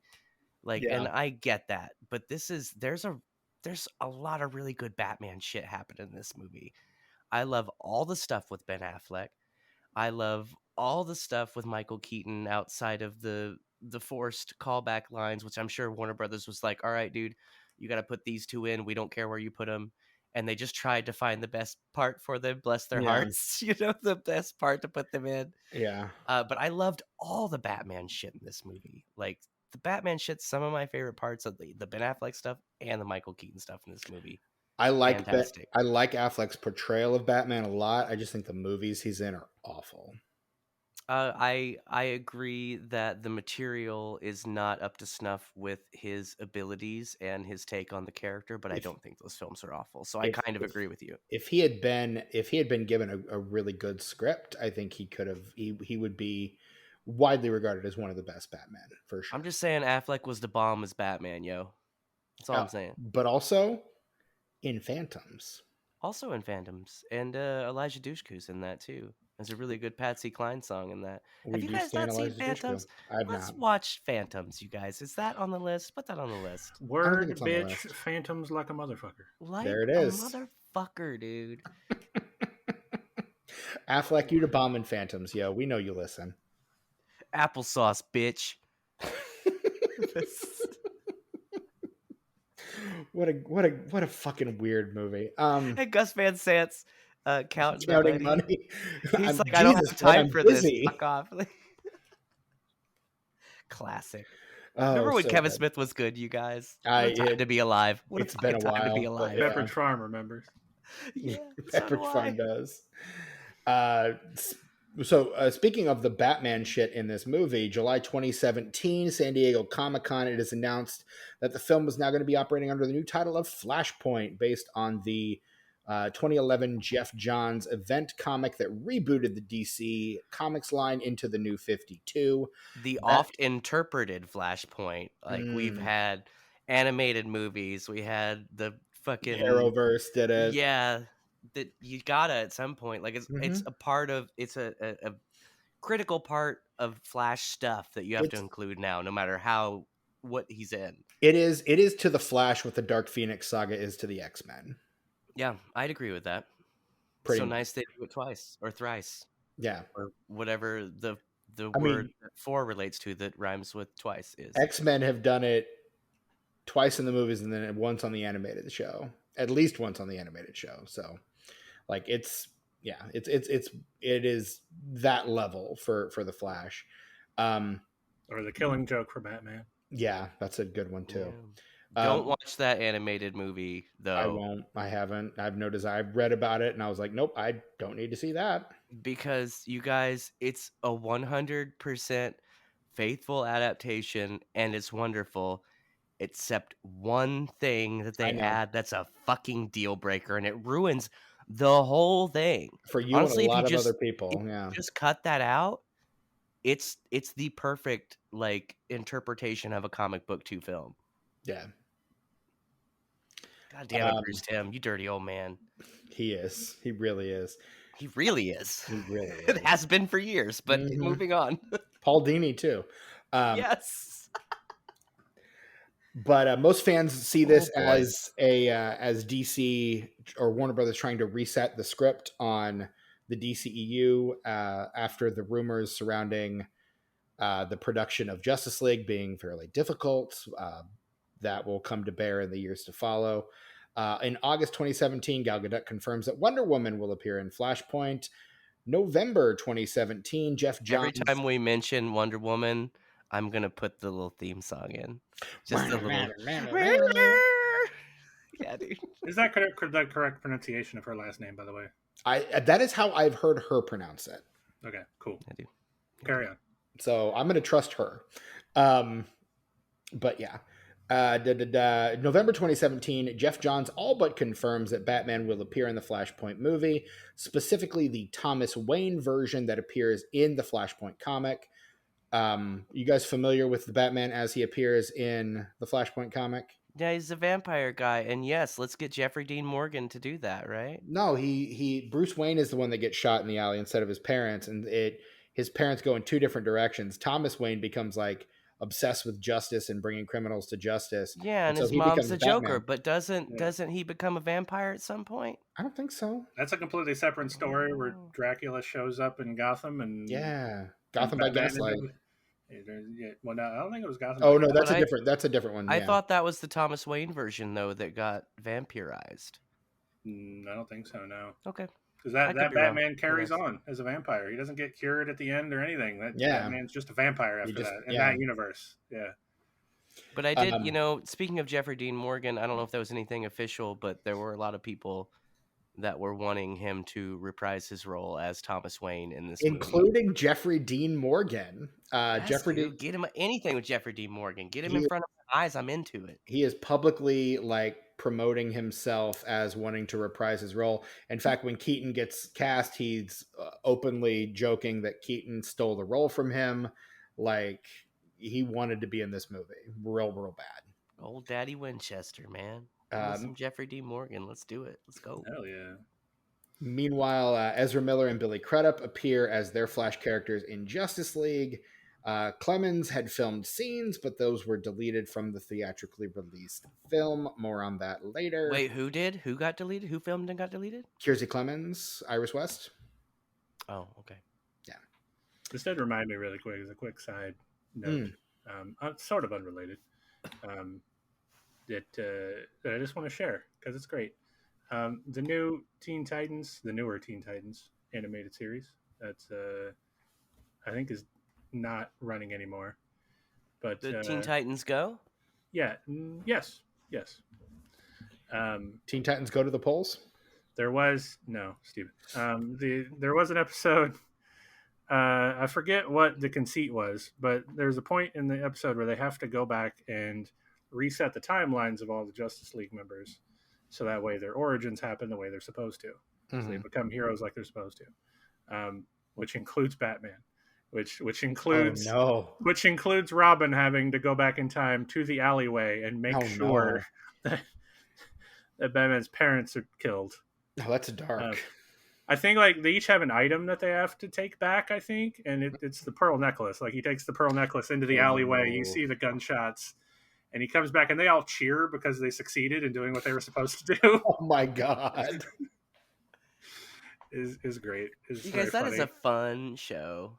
Speaker 3: Like,
Speaker 1: Yeah.
Speaker 3: and I get that, but there's a lot of really good Batman shit happening in this movie. I love all the stuff with Ben Affleck. I love all the stuff with Michael Keaton outside of the forced callback lines, which I'm sure Warner Brothers was like, all right, dude, you got to put these two in. We don't care where you put them. And they just tried to find the best part for them. Bless their
Speaker 1: Yeah.
Speaker 3: hearts. The best part to put them in.
Speaker 1: Yeah.
Speaker 3: But I loved all the Batman shit in this movie. Like, the Batman shit's some of my favorite parts of the Ben Affleck stuff and the Michael Keaton stuff in this movie.
Speaker 1: I like
Speaker 3: Fantastic.
Speaker 1: I like Affleck's portrayal of Batman a lot. I just think the movies he's in are awful.
Speaker 3: I agree that the material is not up to snuff with his abilities and his take on the character, but I don't think those films are awful. So I kind of agree with you.
Speaker 1: If he had been given a really good script, I think he would be widely regarded as one of the best Batman, for sure.
Speaker 3: I'm just saying Affleck was the bomb as Batman, yo. That's all I'm saying.
Speaker 1: But also in Phantoms.
Speaker 3: Also in Phantoms. And Elijah Dushku's in that too. There's a really good Patsy Cline song in that. Have you guys not seen Phantoms? Let's watch Phantoms, you guys. Is that on the list? Put that on the list.
Speaker 2: Word, bitch, Phantoms like a motherfucker.
Speaker 3: Like
Speaker 1: there it is.
Speaker 3: A motherfucker, dude.
Speaker 1: Affleck, you to bomb in Phantoms, yo. We know you listen.
Speaker 3: Applesauce, bitch.
Speaker 1: What a fucking weird movie.
Speaker 3: Hey, Gus Van Sant's counting money. He's like, I don't have time for
Speaker 1: busy.
Speaker 3: this. Fuck off. Classic. Remember when Kevin Smith was good, you guys? What a time to be alive. What
Speaker 1: it's been a while
Speaker 3: to be alive.
Speaker 2: Pepperidge Farm remembers.
Speaker 3: Yeah,
Speaker 1: Pepperidge Farm does. So speaking of the Batman shit in this movie, July 2017, San Diego Comic-Con, it is announced that the film was now going to be operating under the new title of Flashpoint, based on the 2011 Jeff Johns event comic that rebooted the DC Comics line into the New 52.
Speaker 3: The oft-interpreted Flashpoint. Like, we've had animated movies. We had the fucking...
Speaker 1: Arrowverse did it.
Speaker 3: Yeah. That you gotta at some point. Like, it's a part of... It's a critical part of Flash stuff that you have to include now, no matter what he's in.
Speaker 1: It is to the Flash what the Dark Phoenix saga is to the X-Men.
Speaker 3: Yeah, I'd agree with that.
Speaker 1: Pretty
Speaker 3: so
Speaker 1: much.
Speaker 3: Nice they do it twice or thrice.
Speaker 1: Yeah.
Speaker 3: Or whatever the word that four relates to that rhymes with twice is.
Speaker 1: X-Men have done it twice in the movies and then once on the animated show. At least once on the animated show. So, like, it is that level for the Flash.
Speaker 2: Or the Killing Joke for Batman.
Speaker 1: Yeah, that's a good one too.
Speaker 3: Yeah. Don't watch that animated movie, though.
Speaker 1: I won't. I haven't. I have no desire. I've read about it, and I was like, nope, I don't need to see that.
Speaker 3: Because, you guys, it's a 100% faithful adaptation, and it's wonderful, except one thing that they add that's a fucking deal breaker, and it ruins the whole thing.
Speaker 1: For you. Honestly, and a lot of other people. Yeah.
Speaker 3: Just cut that out. It's the perfect, like, interpretation of a comic book to film.
Speaker 1: Yeah.
Speaker 3: God damn it, Bruce Timm, you dirty old man.
Speaker 1: He is. He really is.
Speaker 3: He really is.
Speaker 1: He really is.
Speaker 3: It has been for years, but moving on.
Speaker 1: Paul Dini too.
Speaker 3: Yes.
Speaker 1: But most fans see this as DC or Warner Brothers trying to reset the script on the DCEU after the rumors surrounding the production of Justice League being fairly difficult. That will come to bear in the years to follow. In August 2017, Gal Gadot confirms that Wonder Woman will appear in Flashpoint. November 2017, Jeff Johns...
Speaker 3: Every time we mention Wonder Woman, I'm gonna put the little theme song in. Just a little. Yeah, dude.
Speaker 2: Is that the correct pronunciation of her last name, by the way?
Speaker 1: That is how I've heard her pronounce it.
Speaker 2: Okay, cool.
Speaker 3: I do.
Speaker 2: Carry on.
Speaker 1: So I'm going to trust her. But yeah. November 2017, Jeff Johns all but confirms that Batman will appear in the Flashpoint movie, specifically the Thomas Wayne version that appears in the Flashpoint comic. You guys familiar with the Batman as he appears in the Flashpoint comic?
Speaker 3: Yeah, he's a vampire guy, and yes, let's get Jeffrey Dean Morgan to do that, right?
Speaker 1: No, Bruce Wayne is the one that gets shot in the alley instead of his parents, and his parents go in two different directions. Thomas Wayne becomes like obsessed with justice and bringing criminals to justice.
Speaker 3: Yeah, and
Speaker 1: so
Speaker 3: his
Speaker 1: he
Speaker 3: mom's
Speaker 1: becomes
Speaker 3: the
Speaker 1: Batman.
Speaker 3: Joker, but doesn't he become a vampire at some point?
Speaker 1: I don't think so.
Speaker 2: That's a completely separate story where Dracula shows up in Gotham and
Speaker 1: Gotham by Gaslight.
Speaker 2: Well, no, I don't think it was Gotham.
Speaker 1: Oh no, that's a different one.
Speaker 3: I thought that was the Thomas Wayne version though that got vampirized.
Speaker 2: I don't think so. No.
Speaker 3: Okay.
Speaker 2: Because that Batman carries on as a vampire. He doesn't get cured at the end or anything. Batman's just a vampire after that in that universe. Yeah.
Speaker 3: But I did, speaking of Jeffrey Dean Morgan, I don't know if that was anything official, but there were a lot of people that were wanting him to reprise his role as Thomas Wayne in this
Speaker 1: including movie. Jeffrey Dean Morgan.
Speaker 3: Get him anything with Jeffrey Dean Morgan. Get him in front of my eyes. I'm into it.
Speaker 1: He is publicly promoting himself as wanting to reprise his role. In fact, when Keaton gets cast, he's openly joking that Keaton stole the role from him. He wanted to be in this movie real bad.
Speaker 3: Old Daddy Winchester, man. Some Jeffrey D. Morgan. Let's do it. Let's go.
Speaker 2: Hell yeah.
Speaker 1: Meanwhile, Ezra Miller and Billy Crudup appear as their Flash characters in Justice League. Clemens had filmed scenes, but those were deleted from the theatrically released film. More on that later.
Speaker 3: Wait, who did? Who got deleted? Who filmed and got deleted?
Speaker 1: Kiersey Clemens, Iris West.
Speaker 3: Oh, okay.
Speaker 1: Yeah.
Speaker 2: This did remind me really quick, as a quick side note, sort of unrelated, that I just want to share because it's great. The newer Teen Titans animated series that's I think is not running anymore. But
Speaker 3: the Teen Titans Go?
Speaker 2: Yeah. Yes.
Speaker 1: Teen Titans Go to the polls?
Speaker 2: There was Steven. There was an episode. I forget what the conceit was, but there's a point in the episode where they have to go back and reset the timelines of all the Justice League members, so that way their origins happen the way they're supposed to. Mm-hmm. So they become heroes like they're supposed to, which includes Batman, which includes which includes Robin having to go back in time to the alleyway and make sure that Batman's parents are killed.
Speaker 1: Oh, that's dark.
Speaker 2: I think they each have an item that they have to take back, I think, and it's the pearl necklace. He takes the pearl necklace into the alleyway. You see the gunshots, and he comes back, and they all cheer because they succeeded in doing what they were supposed to do.
Speaker 1: Oh my god,
Speaker 2: is great.
Speaker 3: You guys, that is a fun show.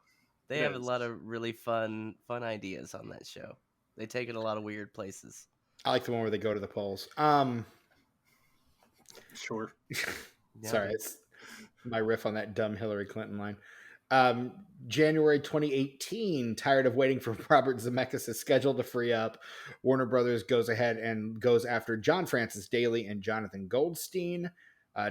Speaker 3: They have a lot of really fun ideas on that show. They take it a lot of weird places.
Speaker 1: I like the one where they go to the polls.
Speaker 2: Sure.
Speaker 1: Sorry, it's my riff on that dumb Hillary Clinton line. January 2018, tired of waiting for Robert Zemeckis' schedule to free up, Warner Brothers goes ahead and goes after John Francis Daly and Jonathan Goldstein,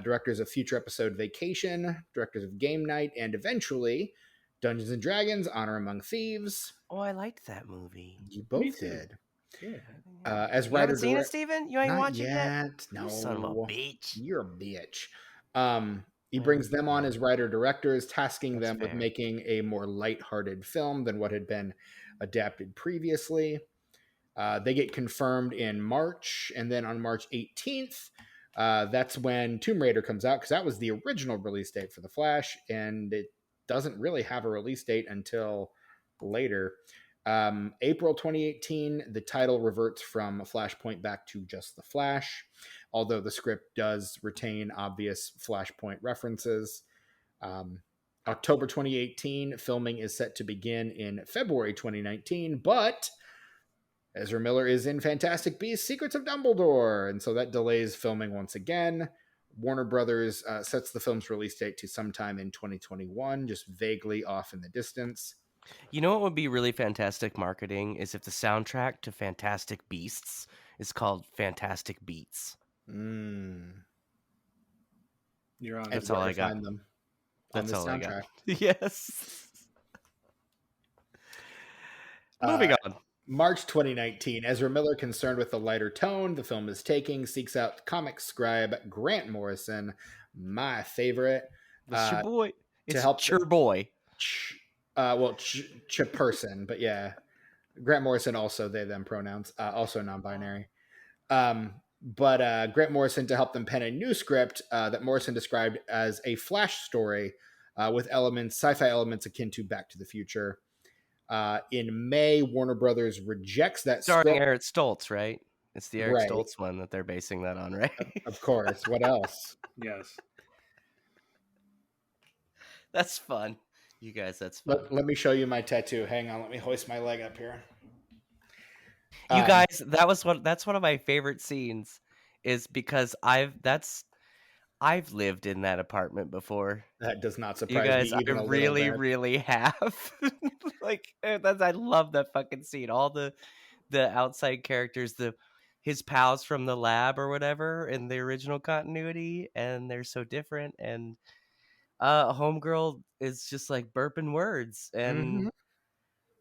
Speaker 1: directors of future episode Vacation, directors of Game Night, and eventually Dungeons and Dragons: Honor Among Thieves.
Speaker 3: Oh, I liked that movie.
Speaker 1: You both did.
Speaker 2: Yeah.
Speaker 1: As writer,
Speaker 3: you haven't seen it, Steven? You ain't watched it yet?
Speaker 1: No.
Speaker 3: You son of a bitch.
Speaker 1: You're a bitch. He brings them on as writer-directors, tasking them with making a more lighthearted film than what had been adapted previously. They get confirmed in March, and then on March 18th, that's when Tomb Raider comes out, because that was the original release date for The Flash, and it doesn't really have a release date until later. April 2018, the title reverts from Flashpoint back to just The Flash, although the script does retain obvious Flashpoint references. October 2018, filming is set to begin in February 2019, but Ezra Miller is in Fantastic Beasts: Secrets of Dumbledore, and so that delays filming once again. Warner Brothers sets the film's release date to sometime in 2021, just vaguely off in the distance.
Speaker 3: You know what would be really fantastic marketing is if the soundtrack to Fantastic Beasts is called Fantastic Beats.
Speaker 1: Mm.
Speaker 2: You're on.
Speaker 1: And
Speaker 3: That's
Speaker 1: where
Speaker 3: all
Speaker 1: to
Speaker 3: I got.
Speaker 1: find them on
Speaker 3: That's
Speaker 1: this
Speaker 3: all I got.
Speaker 1: soundtrack.
Speaker 3: Yes.
Speaker 1: Uh,
Speaker 3: Moving on.
Speaker 1: March 2019, Ezra Miller, concerned with the lighter tone the film is taking, seeks out comic scribe Grant Morrison, my favorite,
Speaker 3: That's your boy.
Speaker 1: to
Speaker 3: It's
Speaker 1: help.
Speaker 3: your boy.
Speaker 1: Person, but yeah, Grant Morrison also they them pronouns, also non-binary. But Grant Morrison to help them pen a new script that Morrison described as a flash story with sci-fi elements akin to Back to the Future. In May, Warner Brothers rejects that
Speaker 3: Starring
Speaker 1: script.
Speaker 3: Eric Stoltz, right? It's the Eric
Speaker 1: Right,
Speaker 3: Stoltz one that they're basing that on, right?
Speaker 1: of course. What else?
Speaker 2: Yes.
Speaker 3: That's fun. You guys, that's fun.
Speaker 1: Let me show you my tattoo. Hang on, let me hoist my leg up here.
Speaker 3: You guys, that's one of my favorite scenes is because I've lived in that apartment before.
Speaker 1: That does not
Speaker 3: You
Speaker 1: surprise me
Speaker 3: guys, I
Speaker 1: even a little
Speaker 3: really,
Speaker 1: bit.
Speaker 3: really have. Like I love that fucking scene. All the outside characters, his pals from the lab or whatever in the original continuity, and they're so different. And homegirl is just like burping words, and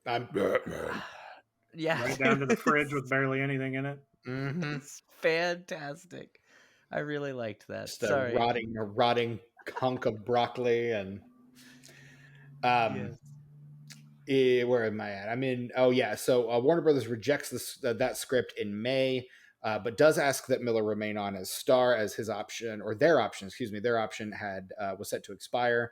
Speaker 1: Mm-hmm. I'm.
Speaker 3: yeah,
Speaker 2: Right down
Speaker 3: dude,
Speaker 2: to the fridge with barely anything in it.
Speaker 1: Mm-hmm.
Speaker 3: it's fantastic. I really liked that.
Speaker 1: Just
Speaker 3: Sorry.
Speaker 1: a rotting hunk of broccoli and um.
Speaker 3: Yes.
Speaker 1: Where am I at? I'm in. Oh yeah. So Warner Brothers rejects that script in May, but does ask that Miller remain on as star as his option or their option. Excuse me. Their option had was set to expire.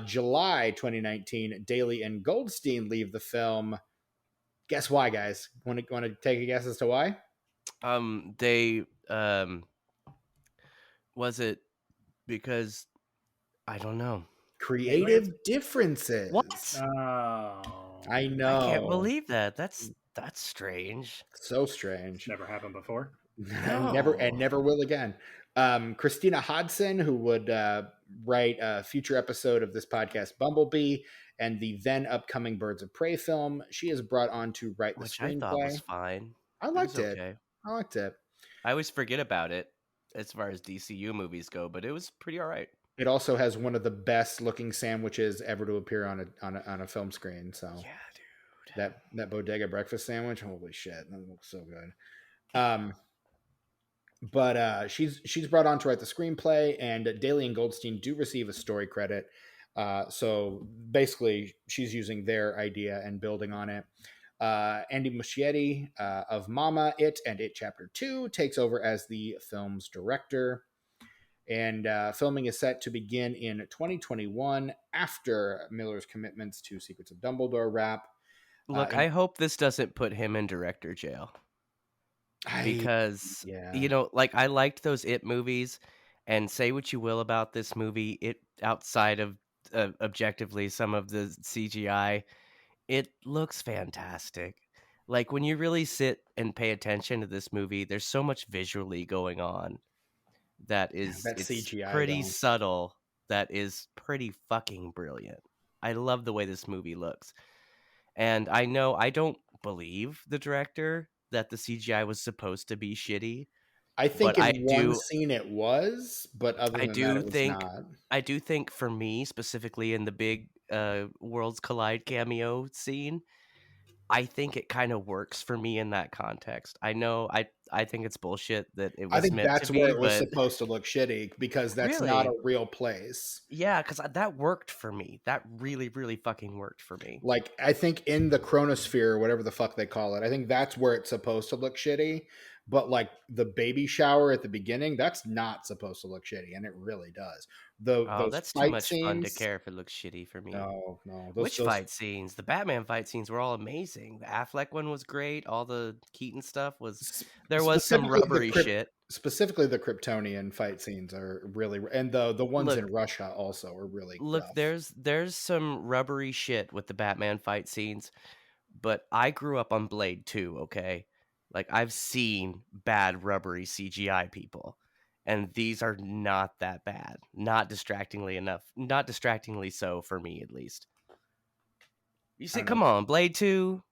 Speaker 1: July 2019. Daly and Goldstein leave the film. Guess why, guys? Want to take a guess as to why?
Speaker 3: They was it because I don't know.
Speaker 1: Creative
Speaker 3: What?
Speaker 1: differences.
Speaker 2: Oh,
Speaker 1: I
Speaker 3: I can't
Speaker 1: know.
Speaker 3: believe that. That's strange.
Speaker 1: So
Speaker 2: it's
Speaker 1: strange.
Speaker 2: never happened before.
Speaker 3: No.
Speaker 1: Never will again. Christina Hodson, who would write a future episode of this podcast, Bumblebee, and the then upcoming Birds of Prey film, she is brought on to write the
Speaker 3: Which I thought was
Speaker 1: screenplay.
Speaker 3: fine.
Speaker 1: I
Speaker 3: It was
Speaker 1: liked it.
Speaker 3: okay.
Speaker 1: I liked it.
Speaker 3: I always forget about it as far as DCU movies go, but it was pretty all right.
Speaker 1: It also has one of the best looking sandwiches ever to appear on a film screen. So
Speaker 3: Yeah, dude.
Speaker 1: that bodega breakfast sandwich, holy shit, that looks so good. But she's brought on to write the screenplay, and Daly and Goldstein do receive a story credit. So basically, she's using their idea and building on it. Andy Muschietti of Mama, It, and It Chapter 2 takes over as the film's director. And filming is set to begin in 2021 after Miller's commitments to Secrets of Dumbledore wrap.
Speaker 3: Look, I hope this doesn't put him in director jail. Because
Speaker 1: yeah.
Speaker 3: like I liked those It movies, and say what you will about this movie, it outside of objectively some of the CGI, it looks fantastic. Like when you really sit and pay attention to this movie, there's so much visually going on that
Speaker 1: That
Speaker 3: it's
Speaker 1: CGI
Speaker 3: pretty
Speaker 1: though.
Speaker 3: subtle, that is pretty fucking brilliant. I love the way this movie looks. And I know I don't believe the director that the CGI was supposed to be shitty,
Speaker 1: I
Speaker 3: but
Speaker 1: think in one scene it was, but other
Speaker 3: I
Speaker 1: than that,
Speaker 3: do
Speaker 1: it was
Speaker 3: think
Speaker 1: not.
Speaker 3: I do think for me specifically in the big Worlds Collide cameo scene, I think it kind of works for me in that context. I know I think it's bullshit that it
Speaker 1: I
Speaker 3: was
Speaker 1: think
Speaker 3: meant to
Speaker 1: that's where
Speaker 3: be,
Speaker 1: it was
Speaker 3: but
Speaker 1: supposed to look shitty because that's not a
Speaker 3: really,
Speaker 1: real place.
Speaker 3: yeah, because that worked for me. That really, really fucking worked for me.
Speaker 1: Like, I think in the chronosphere, whatever the fuck they call it, I think that's where it's supposed to look shitty. But like the baby shower at the beginning, that's not supposed to look shitty, and it really does.
Speaker 3: Oh,
Speaker 1: Those
Speaker 3: that's too
Speaker 1: fight
Speaker 3: much fun to
Speaker 1: scenes,
Speaker 3: care if it looks shitty for me.
Speaker 1: no,
Speaker 3: Which
Speaker 1: those
Speaker 3: fight scenes? The Batman fight scenes were all amazing. The Affleck one was great. All the Keaton stuff was. There was some
Speaker 1: specifically
Speaker 3: rubbery shit.
Speaker 1: specifically the Kryptonian fight scenes are really, and the ones in
Speaker 3: Look,
Speaker 1: Russia also are really
Speaker 3: look.
Speaker 1: rough.
Speaker 3: There's some rubbery shit with the Batman fight scenes, but I grew up on Blade 2, okay? Like I've seen bad rubbery CGI people, and these are not that bad. Not distractingly enough. Not distractingly so for me at least. You
Speaker 1: I
Speaker 3: see,
Speaker 1: don't know.
Speaker 3: come on, Blade 2.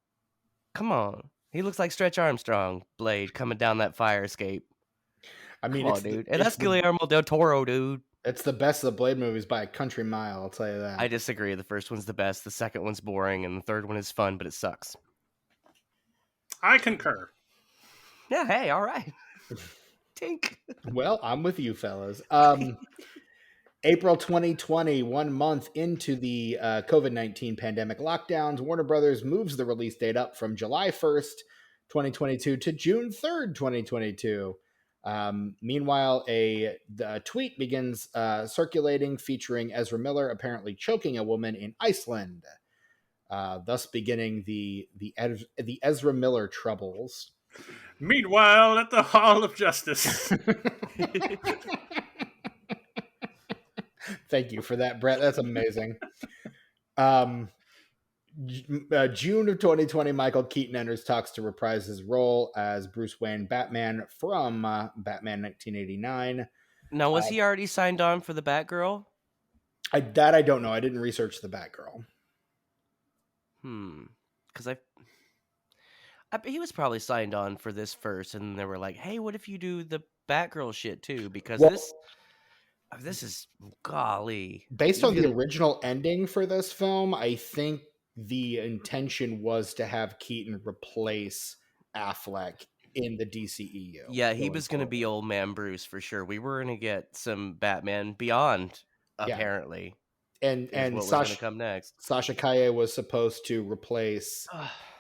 Speaker 3: Come on. He looks like Stretch Armstrong, Blade, coming down that fire escape.
Speaker 1: I mean,
Speaker 3: Come on, dude. And
Speaker 1: it's
Speaker 3: that's
Speaker 1: the
Speaker 3: Guillermo del Toro, dude.
Speaker 1: it's the best of the Blade movies by a country mile. I'll tell you
Speaker 3: I
Speaker 1: that.
Speaker 3: disagree. The first one's the best. The second one's boring, and the third one is fun, but it sucks.
Speaker 2: I concur.
Speaker 3: Yeah, hey, all right. Tink.
Speaker 1: Well, I'm with you, fellas. April 2020, 1 month into the COVID-19 pandemic lockdowns, Warner Brothers moves the release date up from July 1st, 2022 to June 3rd, 2022. Meanwhile, a tweet begins circulating featuring Ezra Miller apparently choking a woman in Iceland, thus beginning the Ezra Miller troubles.
Speaker 2: Meanwhile, at the Hall of Justice.
Speaker 1: Thank you for that, Brett. That's amazing. June of 2020, Michael Keaton enters talks to reprise his role as Bruce Wayne Batman from Batman 1989.
Speaker 3: Now, was he already signed on for the Batgirl?
Speaker 1: I don't know. I didn't research the Batgirl.
Speaker 3: Because he was probably signed on for this first, and they were like, "Hey, what if you do the Batgirl shit too?" Because this is golly.
Speaker 1: Based on the original ending for this film, I think the intention was to have Keaton replace Affleck in the DCEU.
Speaker 3: Yeah, he was going to be old man Bruce for sure. We were going to get some Batman Beyond, apparently.
Speaker 1: And
Speaker 3: what was going to come next.
Speaker 1: Sasha Calle was supposed to replace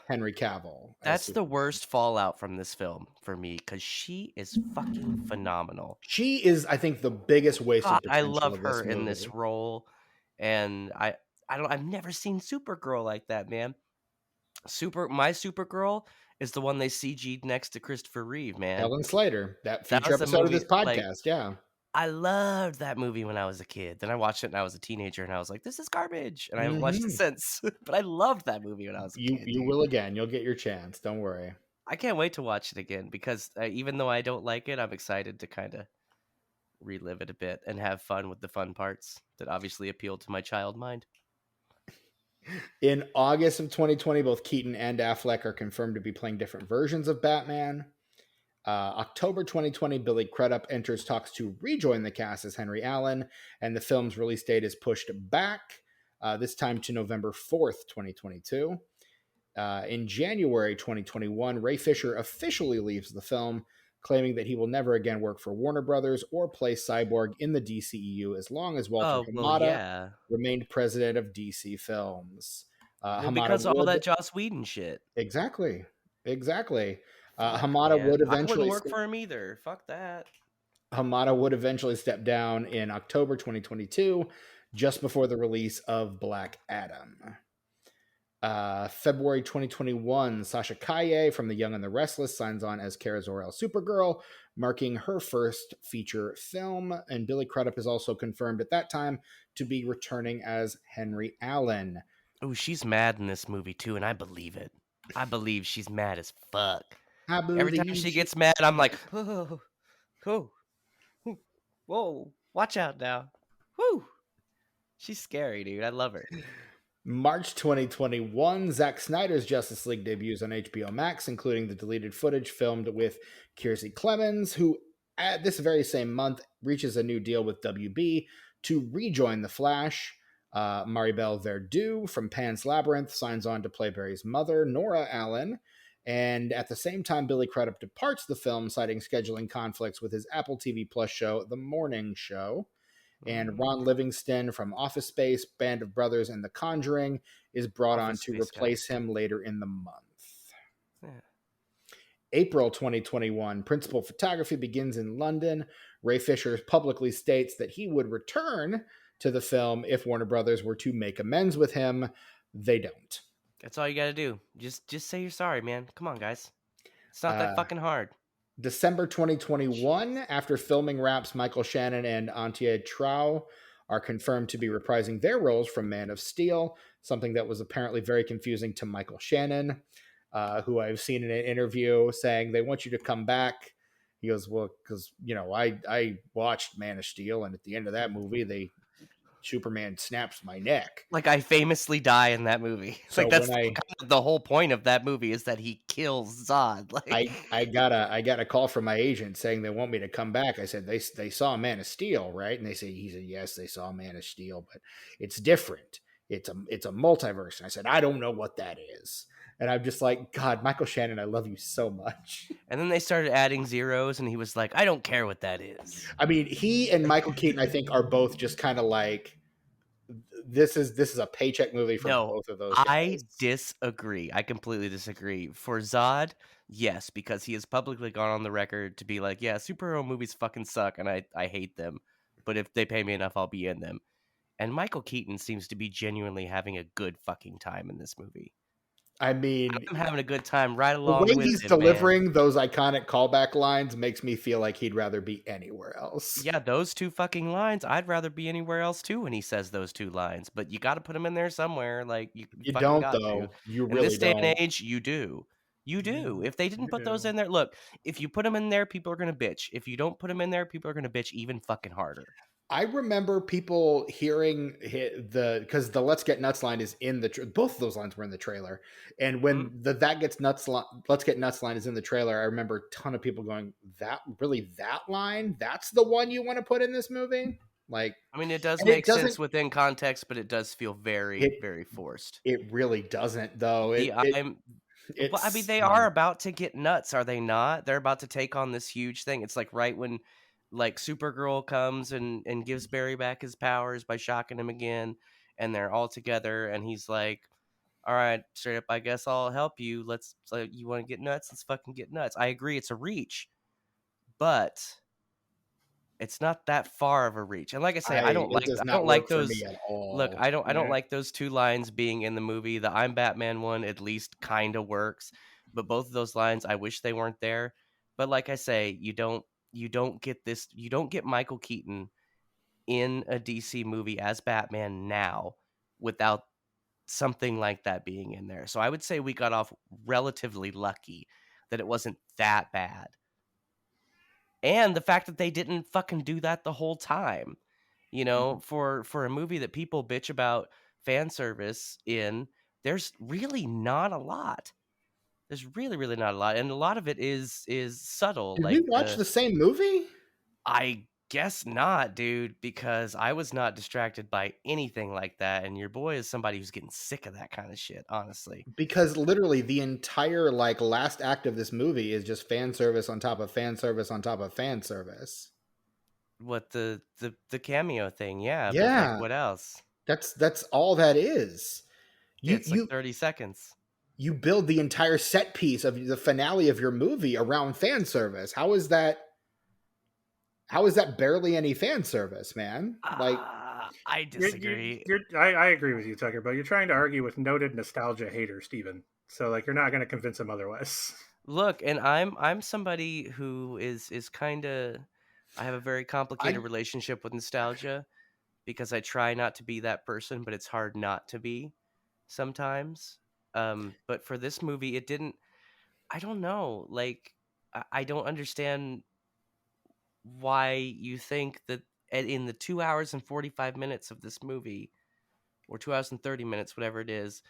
Speaker 1: Henry Cavill.
Speaker 3: That's the worst fallout from this film for me, because she is fucking phenomenal.
Speaker 1: She is, I think, the biggest waste of potential.
Speaker 3: I love her in this role, and I've never seen Supergirl like that, man. My Supergirl is the one they CG'd next to Christopher Reeve, man.
Speaker 1: Helen Slater, that future episode of this podcast, yeah.
Speaker 3: I loved that movie when I was a kid. Then I watched it when I was a teenager, and I was like, this is garbage. And I haven't watched it since. But I loved that movie when I was a kid.
Speaker 1: You will again. You'll get your chance. Don't worry.
Speaker 3: I can't wait to watch it again, because even though I don't like it, I'm excited to kind of relive it a bit and have fun with the fun parts that obviously appeal to my child mind.
Speaker 1: In August of 2020, both Keaton and Affleck are confirmed to be playing different versions of Batman. October 2020, Billy Crudup enters talks to rejoin the cast as Henry Allen, and the film's release date is pushed back, this time to November 4th, 2022. In January 2021, Ray Fisher officially leaves the film, claiming that he will never again work for Warner Brothers or play Cyborg in the DCEU as long as Walter Hamada remained president of DC Films.
Speaker 3: Because of all that Joss Whedon shit.
Speaker 1: Exactly. Hamada would eventually...
Speaker 3: I wouldn't work for him either. Fuck that.
Speaker 1: Hamada would eventually step down in October 2022, just before the release of Black Adam. February 2021, Sasha Calle from The Young and the Restless signs on as Kara Zor-El Supergirl, marking her first feature film, and Billy Crudup is also confirmed at that time to be returning as Henry Allen.
Speaker 3: Oh, she's mad in this movie too, and I believe it. I believe she's mad as fuck. Every time she gets mad, I'm like, oh, whoa, watch out now. Whoo. She's scary, dude. I love her.
Speaker 1: March 2021, Zack Snyder's Justice League debuts on HBO Max, including the deleted footage filmed with Kiersey Clemens, who at this very same month reaches a new deal with WB to rejoin The Flash. Maribel Verdú from Pan's Labyrinth signs on to play Barry's mother, Nora Allen. And at the same time, Billy Crudup departs the film, citing scheduling conflicts with his Apple TV Plus show, The Morning Show. And Ron Livingston from Office Space, Band of Brothers, and The Conjuring is brought on to replace him later in the month. Yeah. April 2021, principal photography begins in London. Ray Fisher publicly states that he would return to the film if Warner Brothers were to make amends with him. They don't.
Speaker 3: That's all you got to do. Just say you're sorry, man. Come on, guys. It's not that fucking hard.
Speaker 1: December 2021, after filming wraps, Michael Shannon and Antje Trau are confirmed to be reprising their roles from Man of Steel, something that was apparently very confusing to Michael Shannon, who I've seen in an interview saying they want you to come back. He goes, well, because, I watched Man of Steel, and at the end of that movie, they Superman snaps my neck.
Speaker 3: Like, I famously die in that movie.
Speaker 1: So
Speaker 3: Like, that's
Speaker 1: when
Speaker 3: kind of the whole point of that movie is that he kills Zod. Like,
Speaker 1: I got a call from my agent saying they want me to come back. I said they saw Man of Steel, right? And he said yes, they saw Man of Steel, but it's different. It's a multiverse. And I said I don't know what that is. And I'm just like, God, Michael Shannon, I love you so much.
Speaker 3: and then they started adding zeros, and he was like, I don't care what that is.
Speaker 1: I mean, he and Michael Keaton, I think, are both just kind of like this is a paycheck movie for
Speaker 3: No,
Speaker 1: both of those
Speaker 3: I
Speaker 1: guys.
Speaker 3: disagree. I completely disagree. For Zod, yes, because he has publicly gone on the record to be like, yeah, superhero movies fucking suck, and I hate them. But if they pay me enough, I'll be in them. And Michael Keaton seems to be genuinely having a good fucking time in this movie.
Speaker 1: I mean,
Speaker 3: I'm having a good time right
Speaker 1: the
Speaker 3: along
Speaker 1: way
Speaker 3: with
Speaker 1: he's
Speaker 3: him, man.
Speaker 1: delivering those iconic callback lines makes me feel like he'd rather be anywhere else.
Speaker 3: Yeah, those two fucking lines, I'd rather be anywhere else too when he says those two lines. But you got to put them in there somewhere. Like, you
Speaker 1: You
Speaker 3: fucking
Speaker 1: don't
Speaker 3: got to.
Speaker 1: though. You
Speaker 3: In this
Speaker 1: really
Speaker 3: day and
Speaker 1: don't.
Speaker 3: age, you do. You do. If they didn't
Speaker 2: You
Speaker 3: put those
Speaker 2: do.
Speaker 3: in there, look, if you put them in there, people are going to bitch. If you don't put them in there, people are going to bitch even fucking harder.
Speaker 1: I remember people hearing because the "Let's Get Nuts" line is in both of those lines were in the trailer, and when the "That Gets Nuts" "Let's Get Nuts" line is in the trailer, I remember a ton of people going, "That line? That's the one you want to put in this movie?" Like,
Speaker 3: I mean, it does
Speaker 1: and it
Speaker 3: make sense
Speaker 1: doesn't.
Speaker 3: within context, but it does feel very,
Speaker 1: It
Speaker 3: very forced.
Speaker 1: it really doesn't though.
Speaker 3: The Well, I mean,
Speaker 1: It's
Speaker 3: they are about to get nuts, are they not? They're about to take on this huge thing. It's like right when, like, Supergirl comes and gives Barry back his powers by shocking him again, and they're all together, and he's like, "All right, straight up, I guess I'll help you. Let's. So you want to get nuts? Let's fucking get nuts." I agree, it's a reach, but it's not that far of a reach. And like I say,
Speaker 1: it does
Speaker 3: I
Speaker 1: not
Speaker 3: don't like
Speaker 1: work for me
Speaker 3: those.
Speaker 1: at
Speaker 3: Look,
Speaker 1: all.
Speaker 3: I don't
Speaker 2: Yeah.
Speaker 3: like those two lines being in the movie. The I'm Batman one at least kind of works, but both of those lines I wish they weren't there. But like I say, you don't get this, you don't get Michael Keaton in a DC movie as Batman now without something like that being in there. So I would say we got off relatively lucky that it wasn't that bad. And the fact that they didn't fucking do that the whole time. You know, for a movie that people bitch about fan service in, there's really not a lot. There's really, really not a lot. And a lot of it is subtle.
Speaker 1: Did we
Speaker 3: Like
Speaker 1: watch the same movie?
Speaker 3: I guess not, dude, because I was not distracted by anything like that. And your boy is somebody who's getting sick of that kind of shit, honestly.
Speaker 1: Because literally the entire like last act of this movie is just fan service on top of fan service on top of fan service.
Speaker 3: What the cameo thing, yeah, but like
Speaker 1: Yeah,
Speaker 3: what else?
Speaker 1: that's all that is.
Speaker 3: Yeah,
Speaker 1: You
Speaker 3: it's like
Speaker 1: you
Speaker 3: 30 seconds.
Speaker 1: you build the entire set piece of the finale of your movie around fan service. How is that barely any fan service, man? Like,
Speaker 3: I disagree.
Speaker 2: I agree with you, Tucker, but you're trying to argue with noted nostalgia hater Steven. So like you're not going to convince him otherwise.
Speaker 3: Look, and I'm somebody who is kind of, I have a very complicated
Speaker 1: I
Speaker 3: relationship with nostalgia because I try not to be that person, but it's hard not to be sometimes. But for this movie, it didn't. I don't know. Like, I don't understand why you think that in the 2 hours and 45 minutes of this movie, or 2 hours and 30 minutes, whatever it is,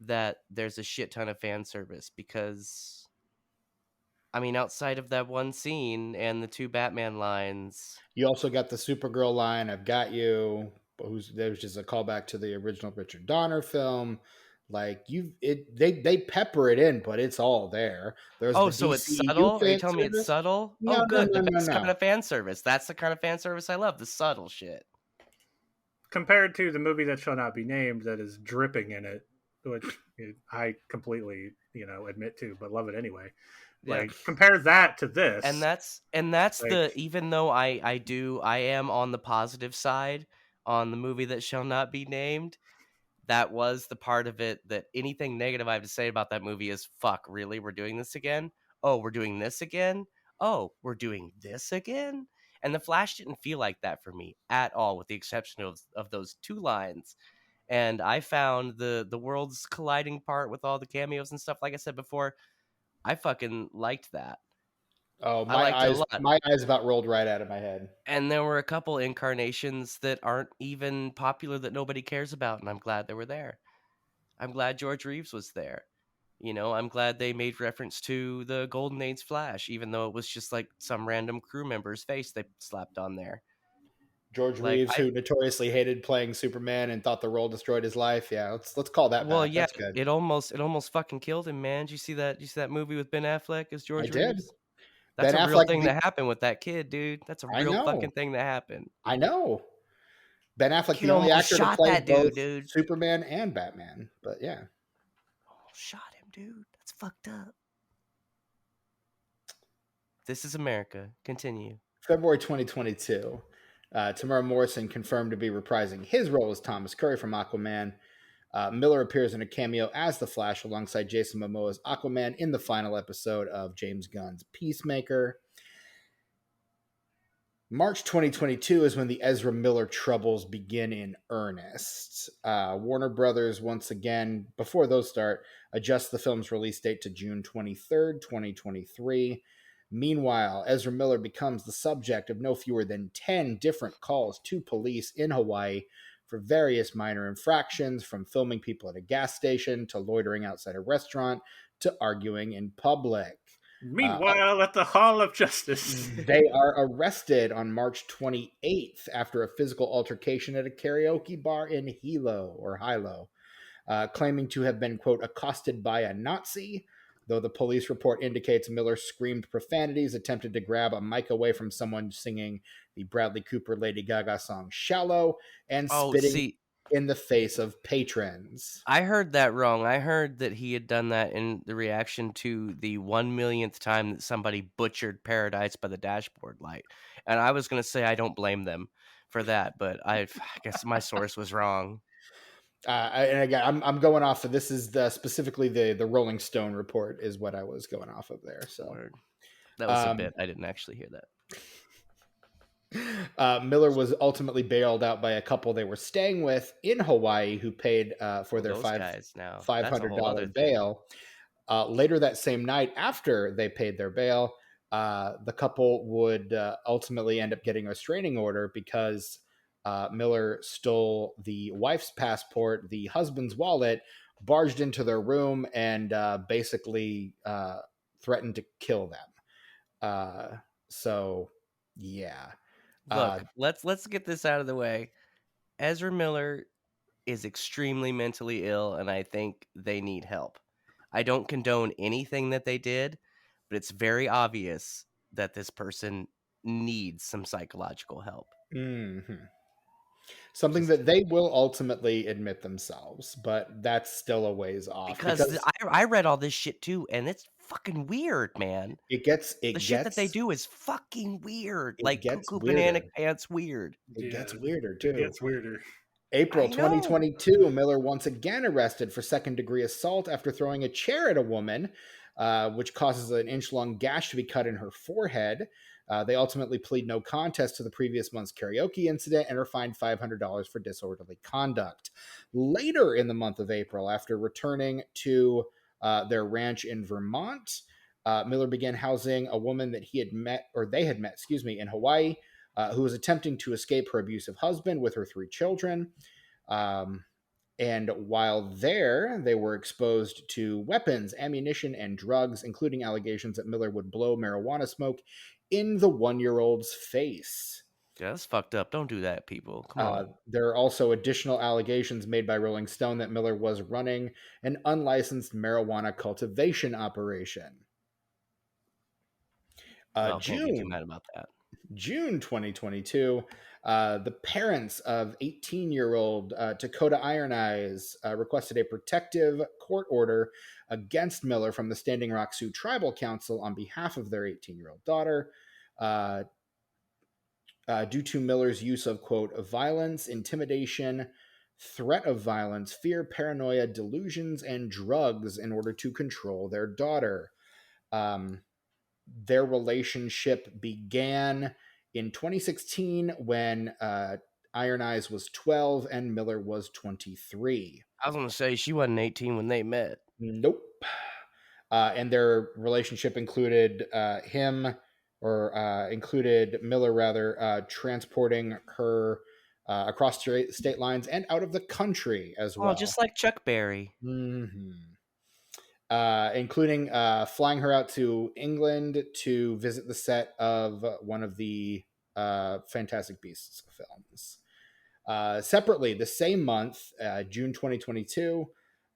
Speaker 3: that there's a shit ton of fan service because. I mean, outside of that one scene and the two Batman lines.
Speaker 1: You also got the Supergirl line, "I've got you," there's just a callback to the original Richard Donner film. Like they pepper it in, but it's all there. There's
Speaker 3: Oh,
Speaker 1: the
Speaker 3: so it's
Speaker 1: DCU
Speaker 3: subtle? Are you
Speaker 1: fan
Speaker 3: telling me it's
Speaker 1: service.
Speaker 3: subtle? Oh,
Speaker 1: No, no,
Speaker 3: good.
Speaker 1: no,
Speaker 3: The
Speaker 1: no,
Speaker 3: best kind
Speaker 1: no.
Speaker 3: of fan service. That's the kind of fan service I love. The subtle shit.
Speaker 2: Compared to the movie that shall not be named that is dripping in it, which I completely, admit to, but love it anyway.
Speaker 3: Yeah.
Speaker 2: Like compare that to this.
Speaker 3: And that's
Speaker 2: like,
Speaker 3: even though I am on the positive side on the movie that shall not be named, that was the part of it that anything negative I have to say about that movie is fuck, really? We're doing this again? Oh, we're doing this again? Oh, we're doing this again? And The Flash didn't feel like that for me at all, with the exception of those two lines. And I found the worlds colliding part with all the cameos and stuff, like I said before, I fucking liked that.
Speaker 1: Oh,
Speaker 3: I liked it a lot.
Speaker 1: my eyes about rolled right out of my head.
Speaker 3: And there were a couple incarnations that aren't even popular that nobody cares about, and I'm glad they were there. I'm glad George Reeves was there. I'm glad they made reference to the Golden Age Flash, even though it was just like some random crew member's face they slapped on there.
Speaker 1: George
Speaker 3: Like
Speaker 1: Reeves, who notoriously hated playing Superman and thought the role destroyed his life. Yeah, let's call that
Speaker 3: well,
Speaker 1: back.
Speaker 3: yeah,
Speaker 1: That's good.
Speaker 3: it almost fucking killed him, man. Did you see that? Did you see that movie with Ben Affleck as
Speaker 1: I
Speaker 3: George
Speaker 1: did.
Speaker 3: Reeves? That's
Speaker 1: Ben
Speaker 3: a real
Speaker 1: Affleck.
Speaker 3: thing that happened with that kid, dude. That's a
Speaker 1: I
Speaker 3: real
Speaker 1: know.
Speaker 3: fucking thing that happened.
Speaker 1: I know. Ben Affleck,
Speaker 3: Kid
Speaker 1: the only
Speaker 3: almost
Speaker 1: actor to
Speaker 3: shot
Speaker 1: play
Speaker 3: that dude,
Speaker 1: both
Speaker 3: dude.
Speaker 1: Superman and Batman. But yeah.
Speaker 3: Almost shot him, dude. That's fucked up. This is America. Continue.
Speaker 1: February 2022. Tamara Morrison confirmed to be reprising his role as Thomas Curry from Aquaman. Miller appears in a cameo as the Flash alongside Jason Momoa's Aquaman in the final episode of James Gunn's Peacemaker. March 2022 is when the Ezra Miller troubles begin in earnest. Warner Brothers, once again, before those start, adjusts the film's release date to June 23rd, 2023. Meanwhile, Ezra Miller becomes the subject of no fewer than 10 different calls to police in Hawaii for various minor infractions, from filming people at a gas station to loitering outside a restaurant to arguing in public.
Speaker 2: Meanwhile, at the Hall of Justice,
Speaker 1: They are arrested on March 28th after a physical altercation at a karaoke bar in Hilo, claiming to have been, quote, accosted by a Nazi, though the police report indicates Miller screamed profanities, attempted to grab a mic away from someone singing the Bradley Cooper Lady Gaga song Shallow, and
Speaker 3: Oh,
Speaker 1: spitting
Speaker 3: see,
Speaker 1: in the face of patrons.
Speaker 3: I heard that wrong. I heard that he had done that in the reaction to the 1 millionth time that somebody butchered Paradise by the Dashboard Light. And I was going to say I don't blame them for that, but I guess my source was wrong.
Speaker 1: And again, I'm going off of, this is specifically the Rolling Stone report is what I was going off of there. So
Speaker 3: Word. That was a bit. I didn't actually hear that.
Speaker 1: Miller was ultimately bailed out by a couple they were staying with in Hawaii, who paid for their
Speaker 3: Those guys now.
Speaker 1: $500
Speaker 3: That's a whole other thing.
Speaker 1: bail. Later that same night, after they paid their bail, the couple would ultimately end up getting a restraining order because Miller stole the wife's passport, the husband's wallet, barged into their room, and basically threatened to kill them. So, yeah.
Speaker 3: Look, let's get this out of the way. Ezra Miller is extremely mentally ill, and I think they need help. I don't condone anything that they did, but it's very obvious that this person needs some psychological help.
Speaker 1: Mm-hmm. Something that they will ultimately admit themselves, but that's still a ways off
Speaker 3: Because I read all this shit too, and it's fucking weird, man.
Speaker 1: the
Speaker 3: Shit that they do is fucking weird.
Speaker 1: It
Speaker 3: Like
Speaker 1: gets
Speaker 3: cuckoo
Speaker 1: weirder.
Speaker 3: banana pants weird.
Speaker 1: It
Speaker 2: yeah,
Speaker 1: gets weirder too.
Speaker 2: It gets weirder.
Speaker 1: April
Speaker 3: I know.
Speaker 1: 2022, Miller once again arrested for second-degree assault after throwing a chair at a woman, which causes an inch-long gash to be cut in her forehead. They ultimately plead no contest to the previous month's karaoke incident and are fined $500 for disorderly conduct. Later in the month of April, after returning to their ranch in Vermont, Miller began housing a woman that they had met, in Hawaii, who was attempting to escape her abusive husband with her 3 children. And while there, they were exposed to weapons, ammunition, and drugs, including allegations that Miller would blow marijuana smoke in the 1-year-old's face.
Speaker 3: Yeah, that's fucked up. Don't do that, people. Come on.
Speaker 1: There are also additional allegations made by Rolling Stone that Miller was running an unlicensed marijuana cultivation operation.
Speaker 3: Well, can't be too mad about that.
Speaker 1: June 2022, the parents of 18-year-old Dakota Iron Eyes requested a protective court order against Miller from the Standing Rock Sioux Tribal Council on behalf of their 18-year-old daughter, due to Miller's use of, quote, violence, intimidation, threat of violence, fear, paranoia, delusions, and drugs in order to control their daughter. Their relationship began in 2016 when Iron Eyes was 12 and Miller was 23.
Speaker 3: I was going to say she wasn't 18 when they met.
Speaker 1: Nope. And their relationship included him or included Miller rather transporting her across state lines and out of the country as
Speaker 3: Oh,
Speaker 1: well.
Speaker 3: just like Chuck Berry.
Speaker 1: Including flying her out to England to visit the set of one of the Fantastic Beasts films. Separately, the same month, June 2022,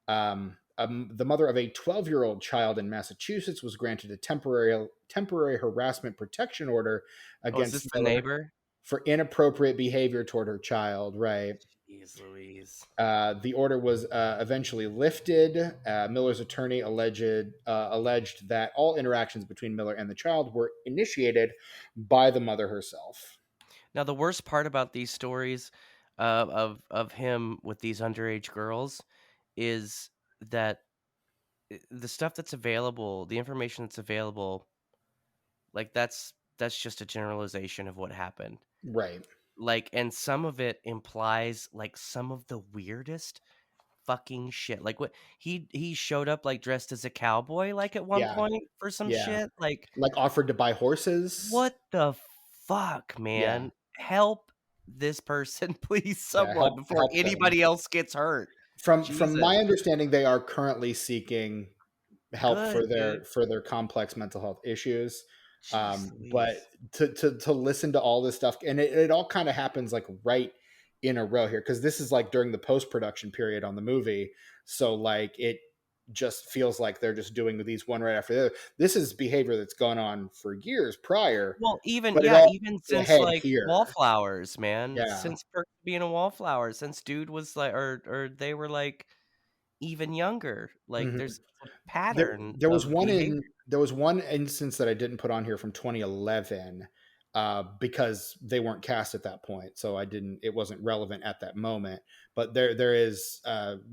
Speaker 1: the mother of a 12-year-old child in Massachusetts was granted a temporary harassment protection order
Speaker 3: Oh, is this
Speaker 1: against
Speaker 3: the
Speaker 1: Miller
Speaker 3: neighbor?
Speaker 1: for inappropriate behavior toward her child. Right.
Speaker 3: Jeez Louise.
Speaker 1: The order was eventually lifted. Miller's attorney alleged that all interactions between Miller and the child were initiated by the mother herself.
Speaker 3: Now, the worst part about these stories of him with these underage girls is that the stuff that's available, the information that's available, like that's just a generalization of what happened.
Speaker 1: Right.
Speaker 3: Like, and some of it implies like some of the weirdest fucking shit. Like what he showed up like dressed as a cowboy like at one
Speaker 1: Yeah.
Speaker 3: point for some
Speaker 1: Yeah.
Speaker 3: shit. Like
Speaker 1: Like offered to buy horses.
Speaker 3: what the fuck,
Speaker 1: Yeah.
Speaker 3: man? Help this person, please,
Speaker 1: Yeah.
Speaker 3: someone before
Speaker 1: Help them.
Speaker 3: anybody else gets hurt.
Speaker 1: From
Speaker 3: Jesus.
Speaker 1: my understanding, they are currently seeking help
Speaker 3: Good, dude.
Speaker 1: for their complex mental health issues.
Speaker 3: Jeez
Speaker 1: But
Speaker 3: Louise.
Speaker 1: to listen to all this stuff, and it all kind of happens like right in a row here, because this is like during the post-production period on the movie, so like it just feels like they're just doing these one right after the other. This is behavior that's gone on for years prior,
Speaker 3: Well, even
Speaker 1: but it
Speaker 3: yeah,
Speaker 1: all
Speaker 3: even
Speaker 1: comes to a
Speaker 3: since
Speaker 1: head
Speaker 3: like
Speaker 1: here.
Speaker 3: Wallflowers, man.
Speaker 1: Yeah.
Speaker 3: Since Perk being a Wallflower, since dude was like or they were like even younger. Like
Speaker 1: Mhm.
Speaker 3: there's a pattern
Speaker 1: There was
Speaker 3: of
Speaker 1: one
Speaker 3: behavior.
Speaker 1: in there was one instance that I didn't put on here from 2011 because they weren't cast at that point, so it wasn't relevant at that moment. But there is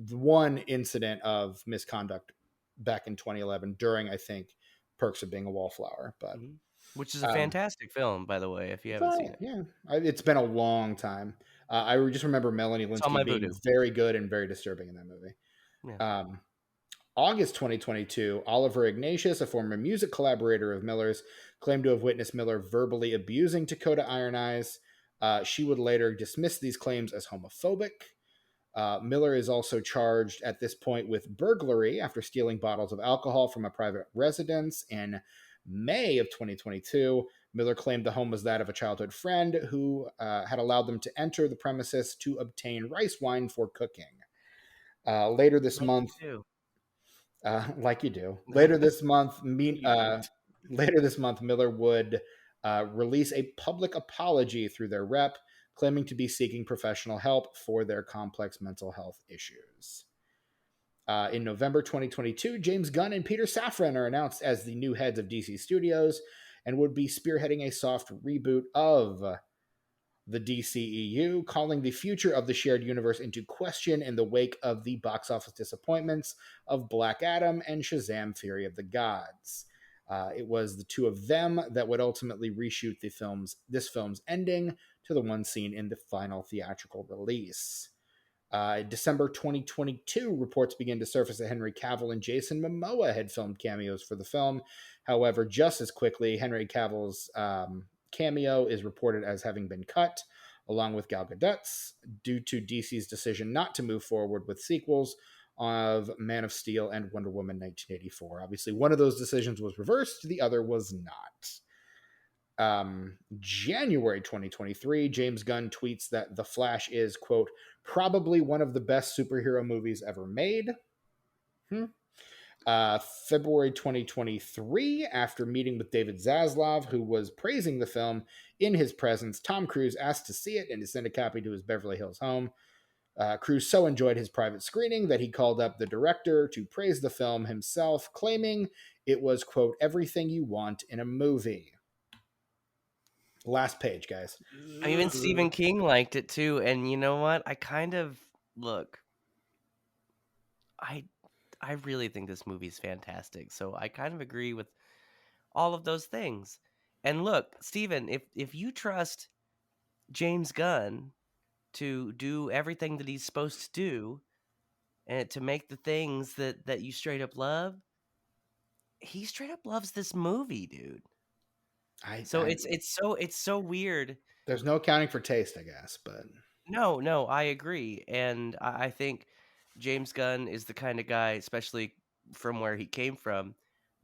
Speaker 1: one incident of misconduct back in 2011 during, I think, Perks of Being a Wallflower. But
Speaker 3: Mhm. Which is a
Speaker 1: um,
Speaker 3: fantastic film, by the way, if you haven't seen
Speaker 1: so
Speaker 3: it.
Speaker 1: yeah, it's been a long time. I just remember Melanie
Speaker 3: It's on
Speaker 1: Linsky
Speaker 3: my
Speaker 1: being
Speaker 3: voodoo.
Speaker 1: very good and very disturbing in that movie.
Speaker 3: Yeah.
Speaker 1: Um, August 2022, Oliver Ignatius, a former music collaborator of Miller's, claimed to have witnessed Miller verbally abusing Dakota Iron Eyes. She would later dismiss these claims as homophobic. Miller is also charged at this point with burglary after stealing bottles of alcohol from a private residence. In May of 2022, Miller claimed the home was that of a childhood friend who had allowed them to enter the premises to obtain rice wine for cooking. Later this
Speaker 3: Like you
Speaker 1: month,
Speaker 3: do.
Speaker 1: like you do.
Speaker 3: You don't.
Speaker 1: Later this month, Miller would release a public apology through their rep, claiming to be seeking professional help for their complex mental health issues. In November 2022, James Gunn and Peter Safran are announced as the new heads of DC Studios and would be spearheading a soft reboot of the DCEU, calling the future of the shared universe into question in the wake of the box office disappointments of Black Adam and Shazam: Fury of the Gods. It was the two of them that would ultimately reshoot this film's ending to the one seen in the final theatrical release. December 2022, reports began to surface that Henry Cavill and Jason Momoa had filmed cameos for the film. However, just as quickly, Henry Cavill's cameo is reported as having been cut, along with Gal Gadot's, due to DC's decision not to move forward with sequels of Man of Steel and Wonder Woman 1984. Obviously, one of those decisions was reversed, the other was not. January 2023, James Gunn tweets that The Flash is, quote, probably one of the best superhero movies ever made. February 2023, after meeting with David Zaslav, who was praising the film in his presence, Tom Cruise asked to see it and to send a copy to his Beverly Hills home. Cruise so enjoyed his private screening that he called up the director to praise the film himself, claiming it was, quote, everything you want in a movie. Last page, guys.
Speaker 3: Even Stephen King liked it too, and you know what? Look. I really think this movie's fantastic. So I kind of agree with all of those things. And look, Stephen, if you trust James Gunn to do everything that he's supposed to do and to make the things that you straight up love, he straight up loves this movie, dude. So it's so weird.
Speaker 1: there's no accounting for taste, I guess, but
Speaker 3: No, I agree, and I think James Gunn is the kind of guy, especially from where he came from,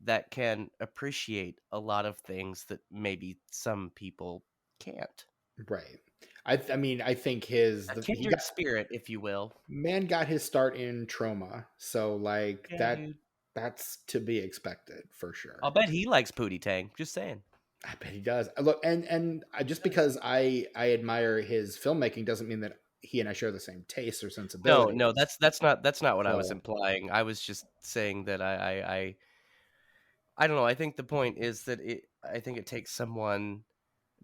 Speaker 3: that can appreciate a lot of things that maybe some people can't.
Speaker 1: right. I mean, I think
Speaker 3: A
Speaker 1: he
Speaker 3: kindred spirit, if you will.
Speaker 1: man got his start in Trauma, so like
Speaker 3: Yeah, dude.
Speaker 1: that's to be expected for
Speaker 3: I'll
Speaker 1: sure.
Speaker 3: bet he likes Pootie Tang. Just saying.
Speaker 1: I bet he does. Look, just because I admire his filmmaking doesn't mean that he and I share the same tastes or
Speaker 3: No,
Speaker 1: sensibilities.
Speaker 3: that's not what I was
Speaker 1: So
Speaker 3: implying. I was just saying that I don't know. I think the point is that I think it takes someone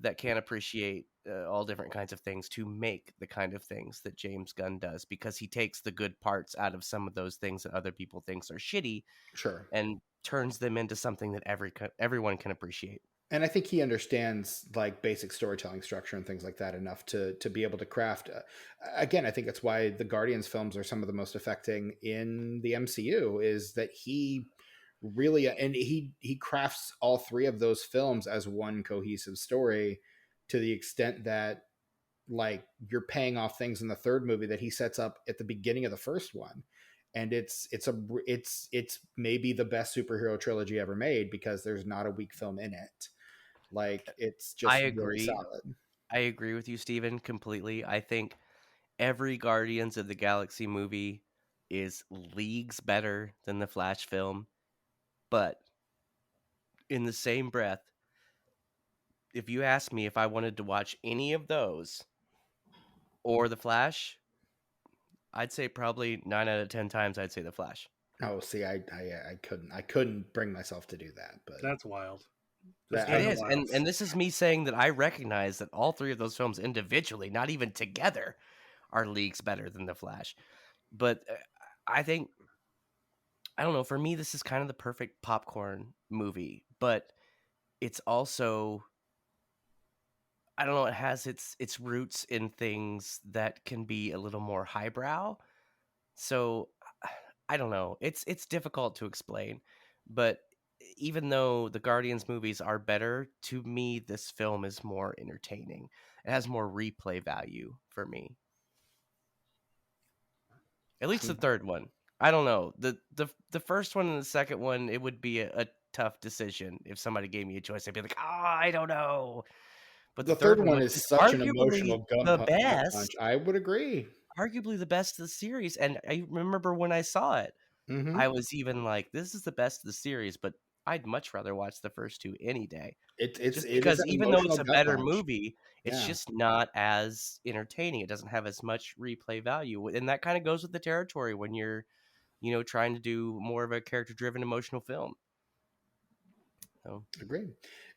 Speaker 3: that can appreciate all different kinds of things to make the kind of things that James Gunn does, because he takes the good parts out of some of those things that other people thinks are shitty
Speaker 1: sure.
Speaker 3: and turns them into something that everyone can appreciate.
Speaker 1: And I think he understands like basic storytelling structure and things like that enough to be able to craft. Again, I think that's why the Guardians films are some of the most affecting in the MCU. Is that he really and he crafts all three of those films as one cohesive story, to the extent that like you're paying off things in the third movie that he sets up at the beginning of the first one. And it's maybe the best superhero trilogy ever made, because there's not a weak film in it. Like it's
Speaker 3: I
Speaker 1: just really
Speaker 3: agree.
Speaker 1: solid.
Speaker 3: I agree with you, Steven, completely. I think every Guardians of the Galaxy movie is leagues better than the Flash film, but in the same breath, if you ask me if I wanted to watch any of those or the Flash, I'd say probably 9 out of 10 times I'd say the Flash.
Speaker 1: Oh, see, I couldn't bring myself to do that, but
Speaker 2: That's wild. Just
Speaker 1: that
Speaker 3: It
Speaker 2: in the
Speaker 3: is,
Speaker 2: wilds.
Speaker 3: and this is me saying that I recognize that all three of those films individually, not even together, are leagues better than the Flash. But I think, I don't know, for me this is kind of the perfect popcorn movie, but it's also, I don't know, it has its roots in things that can be a little more highbrow. So I don't know. It's difficult to explain, but even though the Guardians movies are better, to me this film is more entertaining. It has more replay value for me. At least the third one. I don't know. The first one and the second one, it would be a tough decision if somebody gave me a choice. I'd be like, I don't know." But the
Speaker 1: the
Speaker 3: third
Speaker 1: third
Speaker 3: one,
Speaker 1: one
Speaker 3: which
Speaker 1: is
Speaker 3: is
Speaker 1: such an emotional gut punch.
Speaker 3: best,
Speaker 1: I would agree.
Speaker 3: arguably the best of the series, and I remember when I saw it,
Speaker 1: Hmm.
Speaker 3: I was even like, "This is the best of the series," but I'd much rather watch the first two any day. Just
Speaker 1: It is
Speaker 3: because
Speaker 1: an
Speaker 3: even though
Speaker 1: emotional
Speaker 3: it's a
Speaker 1: gut
Speaker 3: better
Speaker 1: punch.
Speaker 3: movie, it's
Speaker 1: Yeah,
Speaker 3: just not as entertaining. It doesn't have as much replay value, and that kind of goes with the territory when you're, trying to do more of a character-driven emotional film. So,
Speaker 1: agree.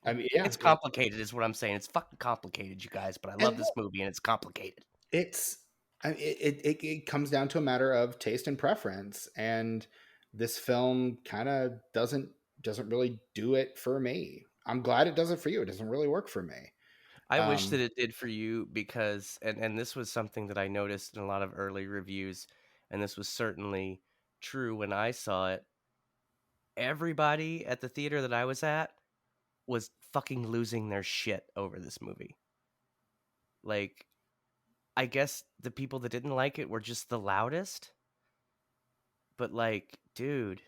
Speaker 1: I
Speaker 3: yeah.
Speaker 1: mean, yeah,
Speaker 3: It's complicated, is what I'm saying. It's fucking complicated, you guys, but I love
Speaker 1: and
Speaker 3: this movie, and it's complicated.
Speaker 1: it's it comes down to a matter of taste and preference, and this film kind of doesn't really do it for me. I'm glad it does it for you. It doesn't really work for me.
Speaker 3: I wish that
Speaker 1: um
Speaker 3: it did for you because, and this was something that I noticed in a lot of early reviews, and this was certainly true when I saw it. Everybody at the theater that I was at was fucking losing their shit over this movie. Like, I guess the people that didn't like it were just the loudest, but like, dude,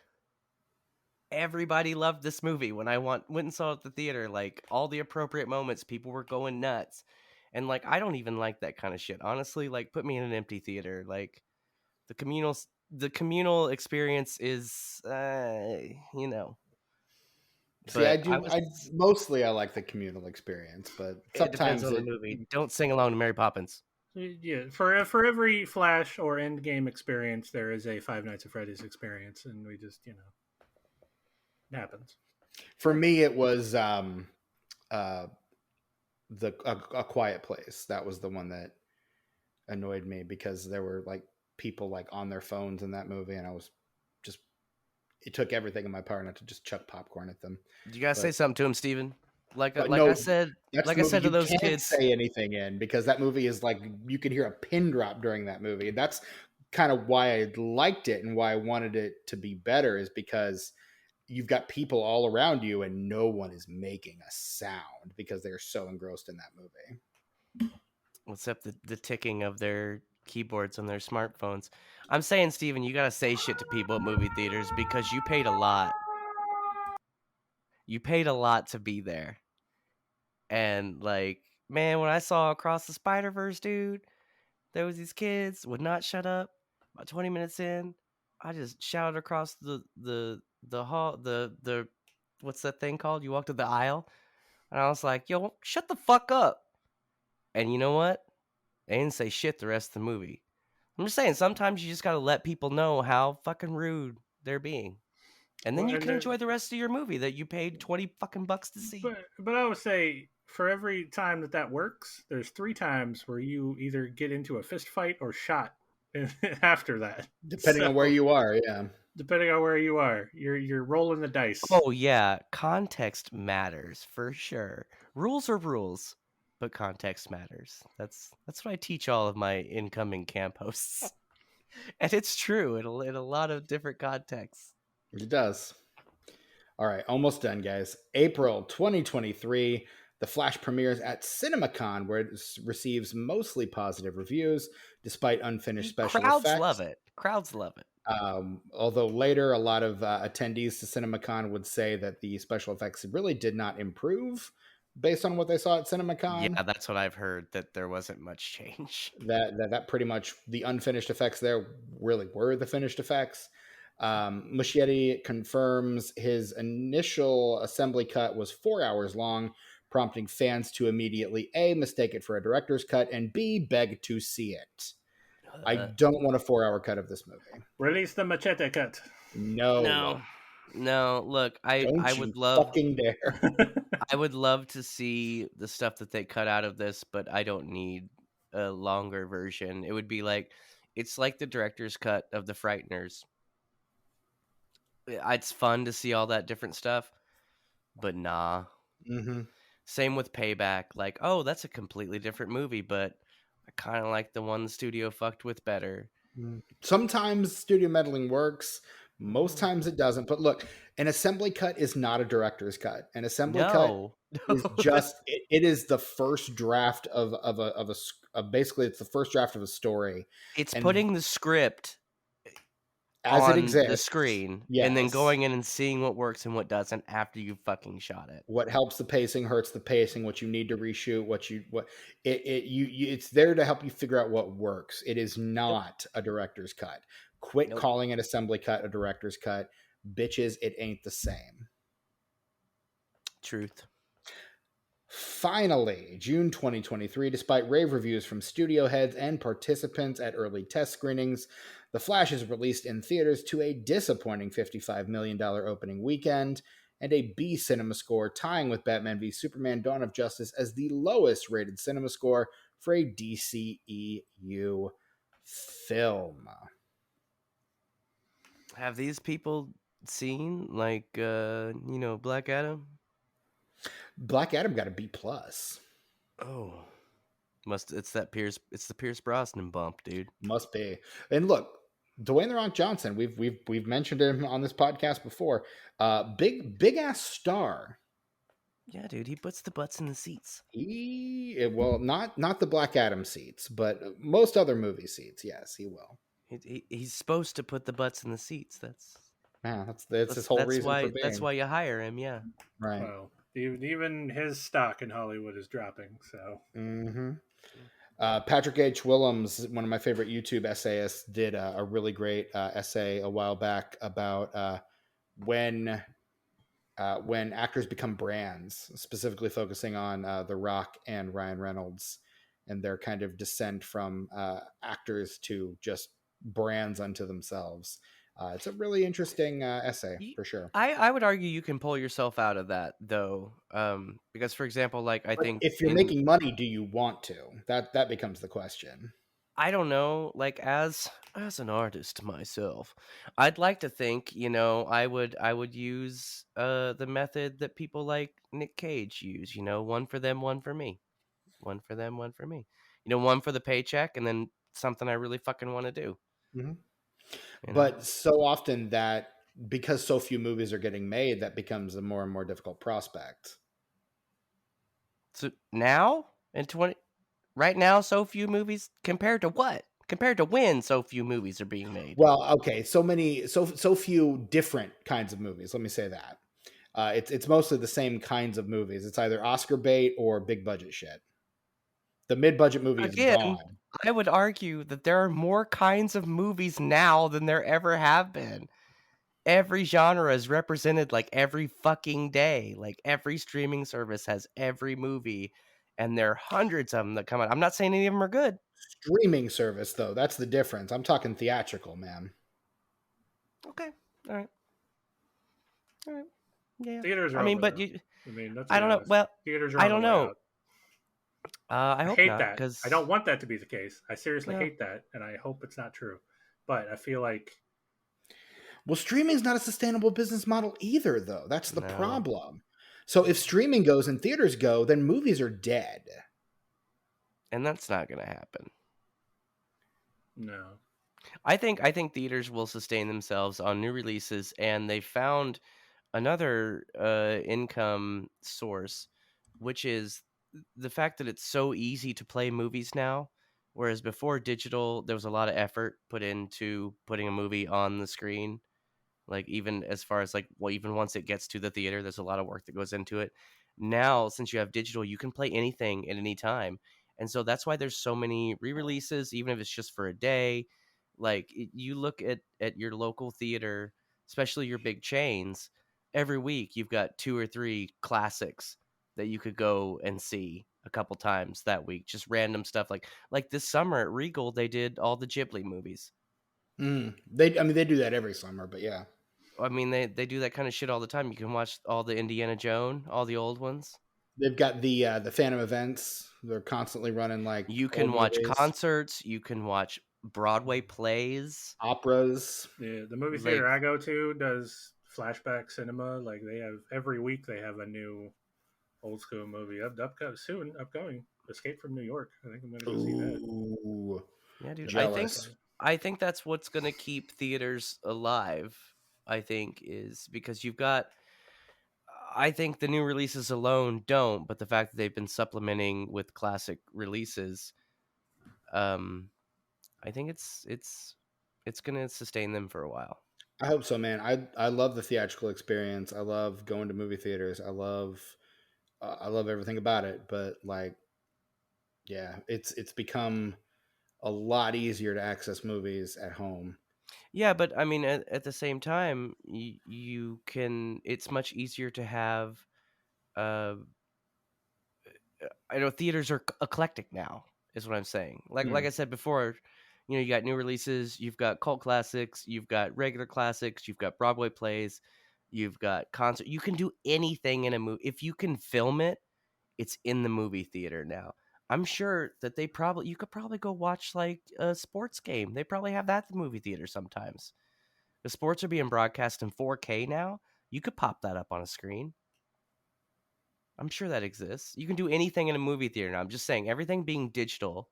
Speaker 3: everybody loved this movie when I went and saw it at the theater. Like, all the appropriate moments, people were going nuts. And like, I don't even like that kind of shit. Honestly, like, put me in an empty theater. Like, the communal experience is, you know.
Speaker 1: See,
Speaker 3: But I was.
Speaker 1: I mostly I like the communal experience, but
Speaker 3: It depends
Speaker 1: sometimes
Speaker 3: on the
Speaker 1: it
Speaker 3: movie. Don't sing along to Mary Poppins.
Speaker 2: Yeah, for every Flash or Endgame experience, there is a Five Nights at Freddy's experience, and we just it happens.
Speaker 1: for me it was uh a Quiet Place. That was the one that annoyed me, because there were like people like on their phones in that movie, and I was just it took everything in my power not to just chuck popcorn at them.
Speaker 3: You gotta say
Speaker 1: But
Speaker 3: something to him, Steven. Like like I
Speaker 1: no,
Speaker 3: said,
Speaker 1: that's
Speaker 3: like
Speaker 1: the
Speaker 3: I
Speaker 1: movie
Speaker 3: said to
Speaker 1: you
Speaker 3: those
Speaker 1: can't
Speaker 3: kids.
Speaker 1: say anything in, because that movie is like you can hear a pin drop during that movie. That's kind of why I liked it and why I wanted it to be better, is because you've got people all around you and no one is making a sound because they're so engrossed in that movie.
Speaker 3: Except the ticking of their keyboards on their smartphones. I'm saying, Steven, you gotta say shit to people at movie theaters because you paid a lot. You paid a lot to be there. And like, man, when I saw Across the Spider-Verse, dude, there was these kids would not shut up. About 20 minutes in, I just shouted across the hall, the what's that thing called? You walk to the aisle, and I was like, "Yo, shut the fuck up!" And you know what? They didn't say shit the rest of the movie. I'm just saying, sometimes you just gotta let people know how fucking rude they're being, and then
Speaker 2: Well,
Speaker 3: you
Speaker 2: and
Speaker 3: can enjoy the rest of your movie that you paid 20 fucking bucks to see.
Speaker 2: but I would say for every time that works, there's 3 times where you either get into a fist fight or shot after that.
Speaker 1: Depending on where
Speaker 2: So
Speaker 1: you are, yeah.
Speaker 2: depending on where you are, you're rolling the dice.
Speaker 3: Oh yeah, context matters for sure. Rules are rules, but context matters. That's what I teach all of my incoming camp hosts, and it's true in a lot of different contexts.
Speaker 1: It does. All right, almost done, guys. April 2023, The Flash premieres at CinemaCon, where it receives mostly positive reviews despite unfinished special
Speaker 3: Crowds love
Speaker 1: effects.
Speaker 3: it. Crowds love it.
Speaker 1: Although later, a lot of attendees to CinemaCon would say that the special effects really did not improve based on what they saw at CinemaCon.
Speaker 3: Yeah, that's what I've heard. That there wasn't much change.
Speaker 1: That pretty much the unfinished effects there really were the finished effects. Muschietti confirms his initial assembly cut was 4 hours long, prompting fans to immediately A, mistake it for a director's cut, and B, beg to see it. I don't want a 4-hour cut of this movie.
Speaker 2: Release the machete cut.
Speaker 1: No.
Speaker 3: No. Look, I
Speaker 1: Don't
Speaker 3: would
Speaker 1: you
Speaker 3: love
Speaker 1: fucking dare.
Speaker 3: I would love to see the stuff that they cut out of this, but I don't need a longer version. It would be like it's like the director's cut of The Frighteners. It's fun to see all that different stuff, but nah.
Speaker 1: Mm-hmm.
Speaker 3: Same with Payback. Like, oh, that's a completely different movie, but I kind of like the one the studio fucked with better.
Speaker 1: Sometimes studio meddling works. Most times it doesn't. But look, an assembly cut is not a director's cut. An assembly cut
Speaker 3: No,
Speaker 1: is just it is the first draft basically it's the first draft of a story,
Speaker 3: it's
Speaker 1: and
Speaker 3: putting the script
Speaker 1: as it
Speaker 3: on the
Speaker 1: exists,
Speaker 3: screen and then
Speaker 1: yes,
Speaker 3: going in and seeing what works and what doesn't after you fucking shot it.
Speaker 1: what helps the pacing hurts the pacing. What you need to reshoot, it's there to help you figure out what works. It is not a director's cut. Quit
Speaker 3: Nope.
Speaker 1: calling an assembly cut a director's cut, bitches. It ain't the same.
Speaker 3: Truth.
Speaker 1: Finally, June 2023, despite rave reviews from studio heads and participants at early test screenings, The Flash is released in theaters to a disappointing $55 million opening weekend and a B cinema score, tying with Batman v Superman Dawn of Justice as the lowest rated cinema score for a DCEU film.
Speaker 3: Have these people seen Black Adam?
Speaker 1: Black Adam got a B plus.
Speaker 3: Oh, it's the Pierce Brosnan bump, dude.
Speaker 1: Must be. And look, Dwayne the Rock Johnson, we've mentioned him on this podcast before. Big ass star.
Speaker 3: Yeah, dude, he puts the butts in the seats.
Speaker 1: Not the Black Adam seats, but most other movie seats. Yes, he will.
Speaker 3: He's supposed to put the butts in the seats. That's
Speaker 1: his whole reason for being.
Speaker 3: That's why you hire him. Yeah.
Speaker 1: Right.
Speaker 2: Well, even his stock in Hollywood is dropping. So.
Speaker 1: Mm-hmm. Patrick H. Willems, one of my favorite YouTube essayists, did a really great essay a while back about when actors become brands, specifically focusing on The Rock and Ryan Reynolds and their kind of descent from actors to just brands unto themselves. It's a really interesting essay for sure.
Speaker 3: I would argue you can pull yourself out of that though, because for example, like I think
Speaker 1: if you're making money, do you want to? That becomes the question.
Speaker 3: I don't know. Like as an artist myself, I'd like to think I would use the method that people like Nick Cage use. One for them, one for me. One for them, one for me. One for the paycheck, and then something I really fucking want to do.
Speaker 1: Mm-hmm. But so often that because so few movies are getting made, that becomes a more and more difficult prospect.
Speaker 3: So now in 20 right now, so few movies compared to what? Compared to when so few movies are being made.
Speaker 1: Well, okay, so few different kinds of movies. Let me say that. It's mostly the same kinds of movies. It's either Oscar bait or big budget shit. The mid budget movie is
Speaker 3: Again,
Speaker 1: gone.
Speaker 3: I would argue that there are more kinds of movies now than there ever have been. Every genre is represented like every fucking day. Like every streaming service has every movie, and there are hundreds of them that come out. I'm not saying any of them are good.
Speaker 1: Streaming service, though, that's the difference. I'm talking theatrical, man.
Speaker 3: Okay, all right, all right, yeah.
Speaker 2: Theaters are
Speaker 3: I mean,
Speaker 2: over
Speaker 3: but
Speaker 2: though.
Speaker 3: you,
Speaker 2: I mean, let's
Speaker 3: I
Speaker 2: be
Speaker 3: don't know.
Speaker 2: honest.
Speaker 3: Well,
Speaker 2: Theaters are
Speaker 3: I
Speaker 2: on the
Speaker 3: don't
Speaker 2: way
Speaker 3: know.
Speaker 2: out.
Speaker 3: I
Speaker 2: I
Speaker 3: hope
Speaker 2: hate
Speaker 3: not,
Speaker 2: that. I
Speaker 3: because
Speaker 2: don't want that to be the case. I seriously
Speaker 3: no.
Speaker 2: hate that, and I hope it's not true. But I feel like
Speaker 1: Well, streaming is not a sustainable business model either, though. That's the
Speaker 3: No,
Speaker 1: problem. So if streaming goes and theaters go, then movies are dead.
Speaker 3: and that's not gonna happen.
Speaker 2: no.
Speaker 3: I think theaters will sustain themselves on new releases, and they found another income source, which is the fact that it's so easy to play movies now. Whereas before digital, there was a lot of effort put into putting a movie on the screen. Like even as far as like, well, even once it gets to the theater, there's a lot of work that goes into it. Now, since you have digital, you can play anything at any time. And so that's why there's so many re-releases, even if it's just for a day. Like you look at your local theater, especially your big chains, every week you've got 2 or 3 classics that you could go and see a couple times that week. Just random stuff like this summer at Regal, they did all the Ghibli movies.
Speaker 1: They do that every summer, but yeah,
Speaker 3: I mean, they do that kind of shit all the time. You can watch all the Indiana Jones, all the old ones.
Speaker 1: they've got the Phantom events. They're constantly running like
Speaker 3: You can
Speaker 1: old
Speaker 3: watch
Speaker 1: movies,
Speaker 3: concerts. You can watch Broadway plays.
Speaker 1: operas.
Speaker 2: The movie theater
Speaker 3: Like,
Speaker 2: I go to does flashback cinema. Like they have every week they have a new old school movie upcoming. Escape from New York. I think I'm gonna go see that.
Speaker 1: Ooh,
Speaker 3: yeah, dude. I think
Speaker 1: jealous.
Speaker 3: I think that's what's gonna keep theaters alive. I think is because you've got. I think the new releases alone don't, but the fact that they've been supplementing with classic releases, um, I think it's gonna sustain them for a while.
Speaker 1: I hope so, man. I love the theatrical experience. I love going to movie theaters. I love everything about it. But like, yeah, it's become a lot easier to access movies at home.
Speaker 3: Yeah, but I mean, at the same time, you can. It's much easier to have. Uh, I know theaters are eclectic now. Is what I'm saying. Like
Speaker 1: Hmm.
Speaker 3: I said before, you got new releases, you've got cult classics, you've got regular classics, you've got Broadway plays, you've got concert. You can do anything in a movie if you can film it. It's in the movie theater now. I'm sure that you could probably go watch like a sports game. They probably have that at the movie theater sometimes. The sports are being broadcast in 4K now. You could pop that up on a screen. I'm sure that exists. You can do anything in a movie theater now. I'm just saying, everything being digital,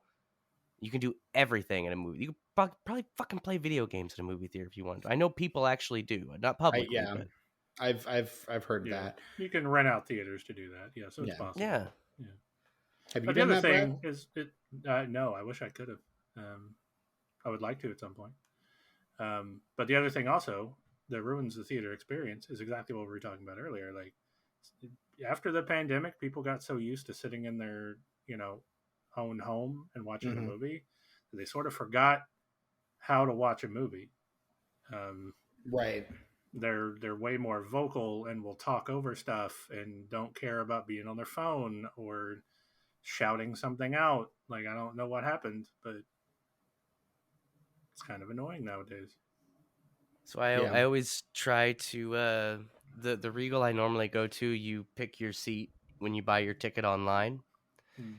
Speaker 3: you can do everything in a movie. You could probably fucking play video games in a movie theater if you want to. I know people actually do, not publicly,
Speaker 1: Yeah,
Speaker 3: but
Speaker 1: I've heard
Speaker 2: Yeah,
Speaker 1: that.
Speaker 2: you can rent out theaters to do that. Yeah, so it's
Speaker 1: Yeah.
Speaker 2: possible.
Speaker 3: yeah.
Speaker 2: Yeah.
Speaker 1: Have you
Speaker 2: But the
Speaker 1: done
Speaker 2: other
Speaker 1: that, Brad?
Speaker 2: thing is, no, I wish I could have. I would like to at some point. But the other thing also that ruins the theater experience is exactly what we were talking about earlier. Like after the pandemic, people got so used to sitting in their, own home and watching a
Speaker 1: Hmm.
Speaker 2: movie that they sort of forgot how to watch a movie. Um,
Speaker 1: Right.
Speaker 2: they're way more vocal and will talk over stuff and don't care about being on their phone or shouting something out. Like I don't know what happened, but it's kind of annoying nowadays.
Speaker 3: So I
Speaker 1: Yeah.
Speaker 3: I always try to the Regal I normally go to. You pick your seat when you buy your ticket online,
Speaker 2: Hmm.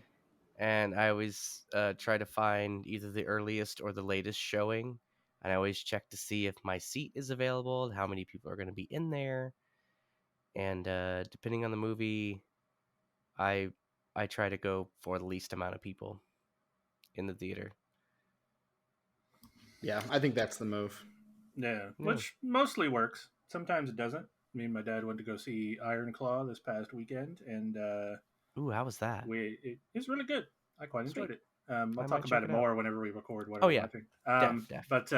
Speaker 3: and I always try to find either the earliest or the latest showing. And I always check to see if my seat is available, how many people are going to be in there, and depending on the movie, I I try to go for the least amount of people in the theater.
Speaker 1: Yeah, I think that's the move.
Speaker 2: Yeah,
Speaker 3: Yeah,
Speaker 2: which mostly works. sometimes it doesn't. Me and my dad went to go see Iron Claw this past weekend, and
Speaker 3: Ooh, how was that?
Speaker 2: it's really good. I quite
Speaker 3: Sweet.
Speaker 2: enjoyed it. I'll
Speaker 3: I
Speaker 2: talk
Speaker 3: might
Speaker 2: about
Speaker 3: check
Speaker 2: it
Speaker 3: it out.
Speaker 2: more whenever we record what
Speaker 3: Oh,
Speaker 2: we're
Speaker 3: yeah.
Speaker 2: watching.
Speaker 3: Def.
Speaker 2: But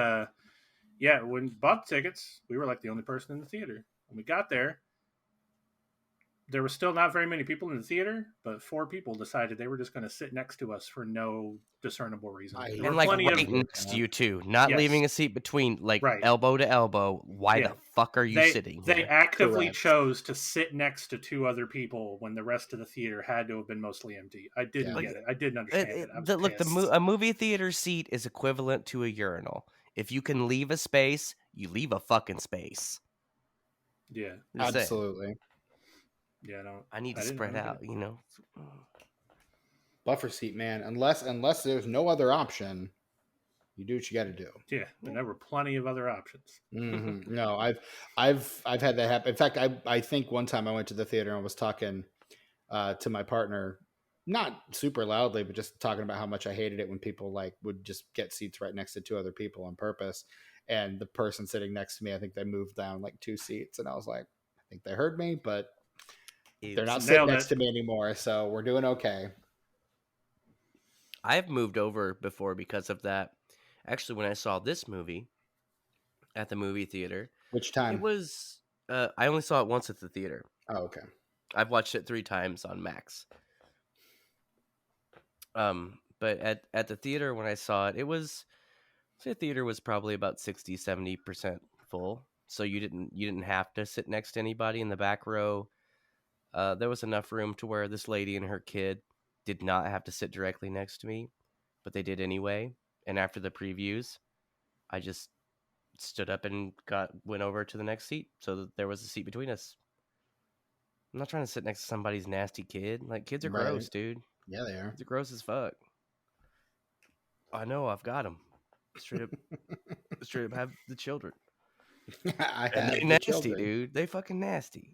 Speaker 2: yeah, when we bought the tickets, we were like the only person in the theater. When we got there was still not very many people in the theater, but 4 people decided they were just going to sit next to us for no discernible reason.
Speaker 1: I
Speaker 2: There
Speaker 3: And
Speaker 2: were
Speaker 3: like
Speaker 2: plenty
Speaker 3: right
Speaker 2: of
Speaker 3: next to you too, not
Speaker 2: yes,
Speaker 3: leaving a seat between, like
Speaker 2: right,
Speaker 3: elbow to elbow. Why
Speaker 2: yeah.
Speaker 3: the fuck are you sitting
Speaker 2: They
Speaker 3: here?
Speaker 2: actively
Speaker 1: Correct.
Speaker 2: chose to sit next to 2 other people when the rest of the theater had to have been mostly empty. I didn't
Speaker 1: Yeah.
Speaker 2: get it. I didn't understand it. I was
Speaker 3: Look,
Speaker 2: pissed.
Speaker 3: a movie theater seat is equivalent to a urinal. If you can leave a space, you leave a fucking space.
Speaker 2: Yeah,
Speaker 3: Just saying.
Speaker 1: Absolutely.
Speaker 2: yeah.
Speaker 3: I need to
Speaker 2: I
Speaker 3: spread
Speaker 2: don't get
Speaker 3: out,
Speaker 2: it.
Speaker 3: you know.
Speaker 1: Buffer seat, man. Unless there's no other option, you do what you got to do.
Speaker 2: Yeah, and there were plenty of other options.
Speaker 1: No, I've had that happen. In fact, I think one time I went to the theater and was talking to my partner, not super loudly, but just talking about how much I hated it when people like would just get seats right next to 2 other people on purpose. And the person sitting next to me, I think they moved down like 2 seats, and I was like, I think they heard me, but they're not sitting
Speaker 2: Nailed
Speaker 1: next
Speaker 2: it.
Speaker 1: to me anymore, so we're doing okay.
Speaker 3: I've moved over before because of that. Actually, when I saw this movie at the movie theater,
Speaker 1: Which
Speaker 3: it
Speaker 1: time?
Speaker 3: was I only saw it once at the theater.
Speaker 1: Oh, okay.
Speaker 3: I've watched it 3 times on Max. But at the theater when I saw it, the theater was probably about 60-70% full. So you didn't have to sit next to anybody in the back row. There was enough room to where this lady and her kid did not have to sit directly next to me, but they did anyway. And after the previews, I just stood up and went over to the next seat so that there was a seat between us. I'm not trying to sit next to somebody's nasty kid. Like, kids are
Speaker 1: Right.
Speaker 3: gross, dude.
Speaker 1: Yeah, they are.
Speaker 3: Kids are gross as fuck. I know, I've got them. Straight up have the children.
Speaker 1: I
Speaker 3: And
Speaker 1: have
Speaker 3: they
Speaker 1: the
Speaker 3: nasty,
Speaker 1: children.
Speaker 3: dude. They fucking nasty.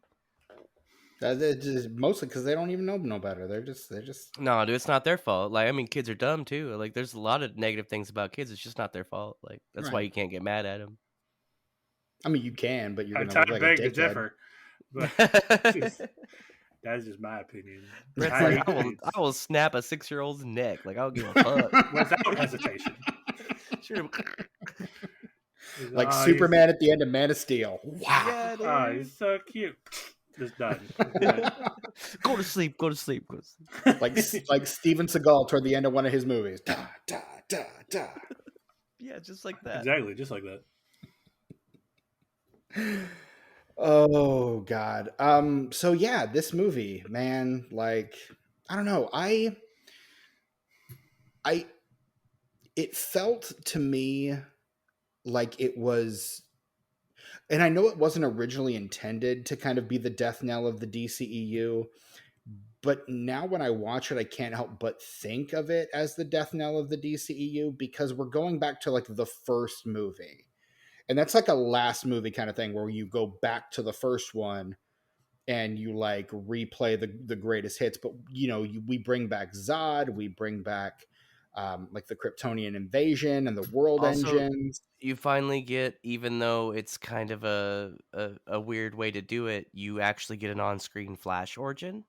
Speaker 1: That's just mostly because they don't even know no better. They're just
Speaker 3: No, dude, it's not their fault. Like, I mean, kids are dumb too. Like, there's a lot of negative things about kids. It's just not their fault. Like, that's why
Speaker 1: right.
Speaker 3: you can't get mad at them.
Speaker 1: I mean, you can, but you're
Speaker 2: I
Speaker 1: gonna look like a
Speaker 2: beg to
Speaker 1: dickhead.
Speaker 2: differ, but that's just my opinion.
Speaker 3: Brett's like, I will snap a 6-year-old's neck. Like, I don't give a fuck.
Speaker 2: Without hesitation.
Speaker 3: Sure.
Speaker 1: Like Superman at the end of Man of Steel. Wow.
Speaker 3: Yeah, dude.
Speaker 2: Oh, he's so cute. Just done.
Speaker 3: Go to sleep. Go to sleep. Go to sleep.
Speaker 1: like Steven Seagal toward the end of one of his movies. Da, da, da, da.
Speaker 3: Yeah, just like that.
Speaker 2: Exactly, just like that.
Speaker 1: Oh God. So yeah, this movie, man, like, I don't know. It felt to me like it was, and I know it wasn't originally intended to kind of be the death knell of the DCEU, but now when I watch it, I can't help but think of it as the death knell of the DCEU, because we're going back to like the first movie. And that's like a last movie kind of thing where you go back to the first one and you like replay the greatest hits. But, you know, we bring back Zod, we bring back like the Kryptonian invasion and the world
Speaker 3: Also,
Speaker 1: engines.
Speaker 3: you finally get, even though it's kind of a weird way to do it, you actually get an on-screen Flash origin.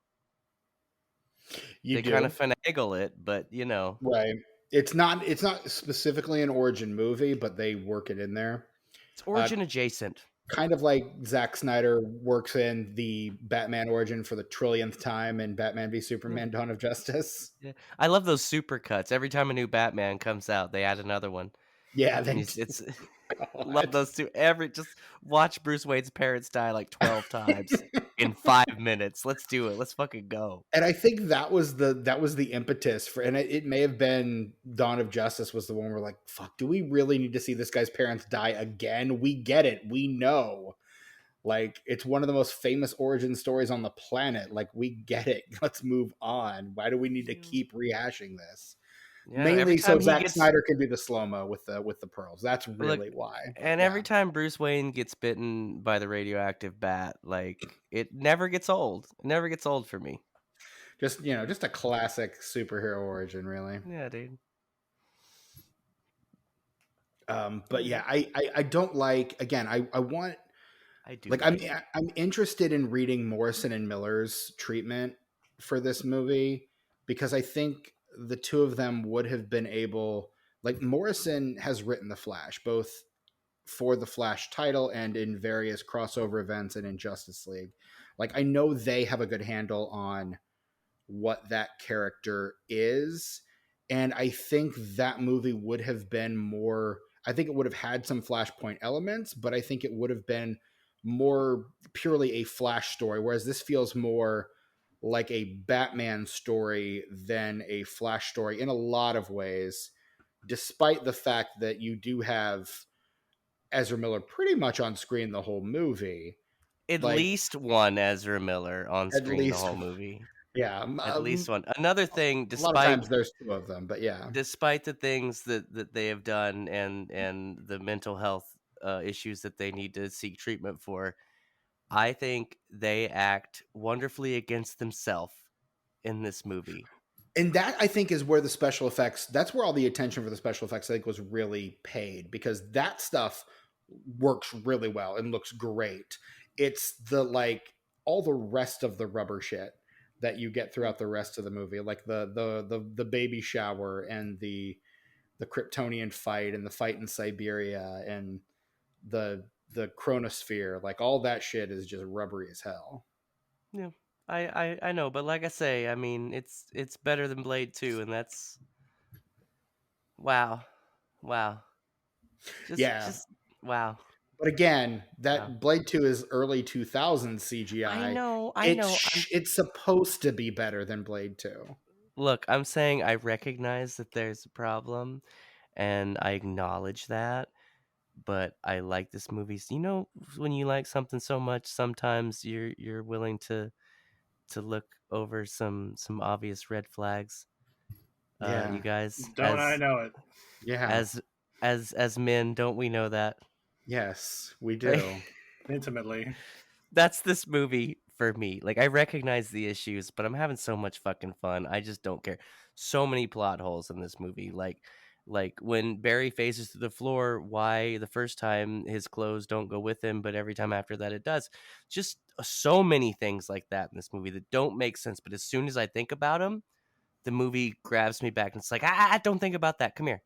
Speaker 3: They kind of finagle it, but you know,
Speaker 1: right. It's not specifically an origin movie, but they work it in there.
Speaker 3: it's origin adjacent.
Speaker 1: Kind of like Zack Snyder works in the Batman origin for the trillionth time in Batman v Superman: Dawn of Justice.
Speaker 3: Yeah. I love those super cuts. Every time a new Batman comes out, they add another one.
Speaker 1: Yeah,
Speaker 3: And
Speaker 1: they
Speaker 3: it's love those two. Just watch Bruce Wayne's parents die like 12 times in 5 minutes. Let's do it. Let's fucking go.
Speaker 1: And I think that was the impetus for, and it may have been Dawn of Justice was the one where like, fuck, do we really need to see this guy's parents die again? We get it. We know. Like, it's one of the most famous origin stories on the planet. Like, we get it. Let's move on. Why do we need to keep rehashing this?
Speaker 3: Yeah,
Speaker 1: Mainly so Zack Snyder can do the slow-mo with the pearls. That's really why.
Speaker 3: And every time Bruce Wayne gets bitten by the radioactive bat, like, it never gets old. It never gets old for me.
Speaker 1: Just, you know, just a classic superhero origin, really.
Speaker 3: Yeah, dude.
Speaker 1: But yeah, I don't like, again, I want
Speaker 3: I do
Speaker 1: Like
Speaker 3: like it.
Speaker 1: I'm interested in reading Morrison and Miller's treatment for this movie because I think the two of them would have been able, like Morrison has written The Flash both for the Flash title and in various crossover events and in Justice League. Like I know they have a good handle on what that character is. And I think that movie would have been more, I think it would have had some Flashpoint elements, but I think it would have been more purely a Flash story, whereas this feels more like a Batman story than a Flash story in a lot of ways, despite the fact that you do have Ezra Miller pretty much on screen the whole movie.
Speaker 3: At
Speaker 1: Like,
Speaker 3: least one Ezra Miller on
Speaker 1: at
Speaker 3: screen the
Speaker 1: least,
Speaker 3: whole movie.
Speaker 1: yeah.
Speaker 3: At least one. Another thing,
Speaker 1: A lot of times there's two of them, but yeah.
Speaker 3: despite the things that they have done and the mental health issues that they need to seek treatment for, I think they act wonderfully against themselves in this movie.
Speaker 1: And that I think is where the special effects, that's where all the attention for the special effects I think was really paid, because that stuff works really well and looks great. It's the like all the rest of the rubber shit that you get throughout the rest of the movie, like the baby shower and the Kryptonian fight and the fight in Siberia and the chronosphere, like all that shit is just rubbery as hell.
Speaker 3: Yeah, I know, but like I say, I mean, it's better than Blade 2, and that's wow, wow,
Speaker 1: Yeah.
Speaker 3: just wow,
Speaker 1: But again,
Speaker 3: wow.
Speaker 1: that Blade 2 is early 2000s
Speaker 3: I
Speaker 1: CGI.
Speaker 3: know, I
Speaker 1: It's
Speaker 3: know. I'm
Speaker 1: it's supposed to be better than Blade 2.
Speaker 3: look, I'm saying I recognize that there's a problem, and I acknowledge that. But I like this movie. You know, when you like something so much, sometimes you're willing to look over some obvious red flags. You
Speaker 1: Yeah.
Speaker 3: guys,
Speaker 2: Don't I know it?
Speaker 1: Yeah.
Speaker 3: as as men, don't we know that?
Speaker 1: Yes, we
Speaker 3: Like,
Speaker 1: do.
Speaker 2: Intimately.
Speaker 3: that's this movie for me. Like, I recognize the issues, but I'm having so much fucking fun. I just don't care. So many plot holes in this movie. Like when Barry phases through the floor, why the first time his clothes don't go with him, but every time after that it does. Just so many things like that in this movie that don't make sense. But as soon as I think about them, the movie grabs me back and it's like, don't think about that. Come here.